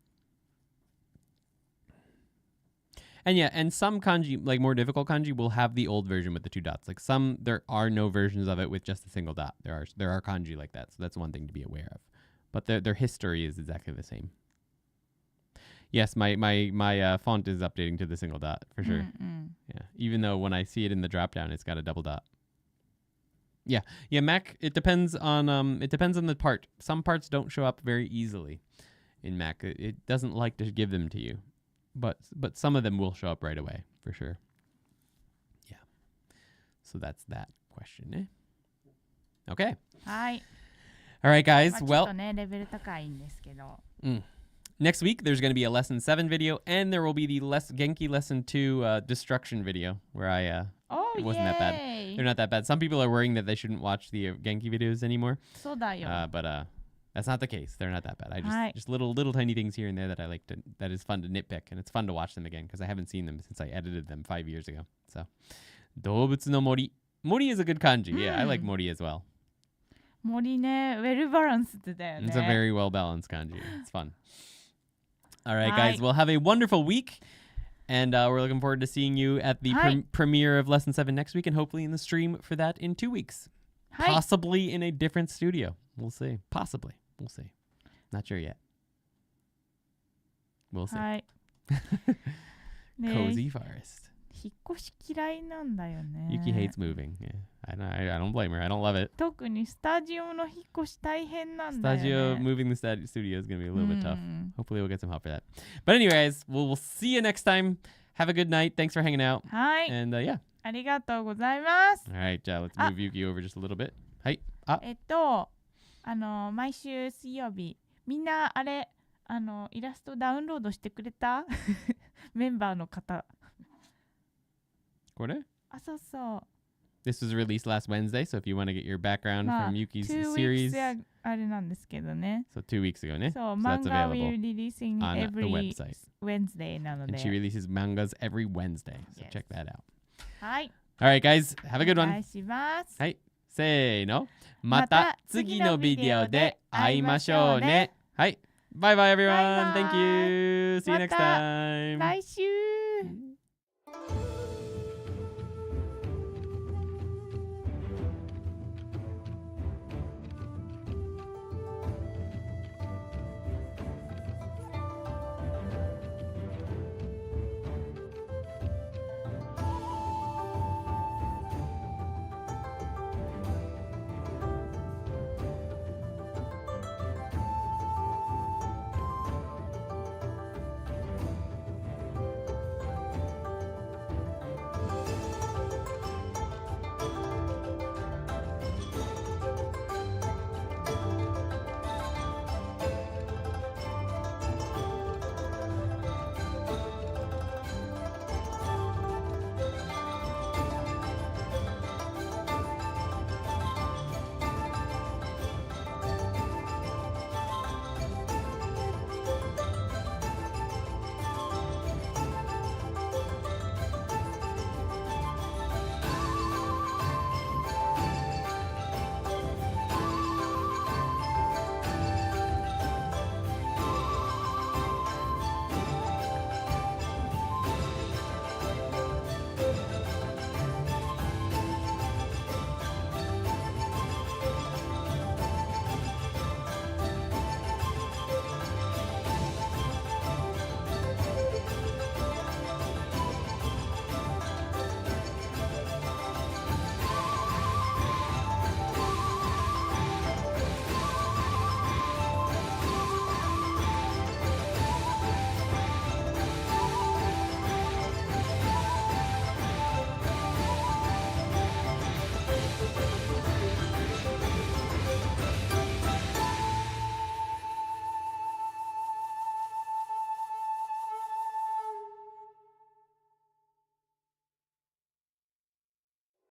Speaker 1: And yeah, and some kanji, like more difficult kanji, will have the old version with the 2 dots. Like some, there are no versions of it with just a single dot. There are kanji like that, so that's one thing to be aware of. But their history is exactly the same. Yes, my font is updating to the single dot for sure. Yeah, even though when I see it in the drop down, it's got a double dot. Yeah, Mac. It depends on the part. Some parts don't show up very easily in Mac. It doesn't like to give them to you, but some of them will show up right away for sure. Yeah. So that's that question, eh? Okay.
Speaker 2: はい。
Speaker 1: All right, guys.
Speaker 2: ちょっ
Speaker 1: Well,
Speaker 2: とね、レベル高いんですけど。
Speaker 1: next week there's going to be a lesson 7 video, and there will be the Genki lesson 2 destruction video where I it wasn't that bad. They're not that bad. Some people are worrying that they shouldn't watch the Genki videos anymore.
Speaker 2: そうだよ。
Speaker 1: But that's not the case. They're not that bad. I just little tiny things here and there that I like that is fun to nitpick, and it's fun to watch them again because I haven't seen them since I edited them 5 years ago. So, 動物の森. Mori is a good kanji. Yeah, I like Mori as well.
Speaker 2: 森ね、ウェルバランスだよね。
Speaker 1: It's a very well balanced kanji. It's fun. All right,
Speaker 2: Hi.
Speaker 1: guys. Well, have a wonderful week. And we're looking forward to seeing you at the premiere of Lesson 7 next week, and hopefully in the stream for that in 2 weeks. Possibly in a different studio. We'll see. Possibly. We'll see. Not sure yet. We'll see.
Speaker 2: はい。
Speaker 1: Cozy forest.
Speaker 2: 引っ越し嫌いなんだよね。
Speaker 1: Yuki hates moving. Yeah. I don't blame her. I don't love it.
Speaker 2: 特にスタジオの引っ越し大変なんだよね。
Speaker 1: Studio, moving the studio is going to be a little bit tough. Hopefully we'll get some help for that. But anyways, we'll see you next time. Have a good night. Thanks for hanging out.
Speaker 2: はい。
Speaker 1: And yeah.
Speaker 2: ありがとうございます。
Speaker 1: All right, let's move Yuki over just a little bit. はい。
Speaker 2: 毎週水曜日、みんなあれ、イラストダウンロードしてくれたメンバーの方。
Speaker 1: これ？
Speaker 2: あ、そうそう。
Speaker 1: This was released last Wednesday, so if you want to get your background from Yuki's series.
Speaker 2: あれなんですけどね。
Speaker 1: So 2 weeks ago, ne?
Speaker 2: So,
Speaker 1: So that's
Speaker 2: manga
Speaker 1: available
Speaker 2: we're releasing
Speaker 1: on the
Speaker 2: every
Speaker 1: website.
Speaker 2: Wednesday なので。
Speaker 1: And she releases mangas every Wednesday, so
Speaker 2: Yes.
Speaker 1: check that out.
Speaker 2: はい。
Speaker 1: All right, guys, have a good
Speaker 2: お
Speaker 1: one.
Speaker 2: 願いします。
Speaker 1: はい、せーの。また次のビデオで会いましょうね。はい、bye bye everyone.
Speaker 2: Bye bye.
Speaker 1: Thank you. See you next
Speaker 2: また
Speaker 1: time.
Speaker 2: 来週。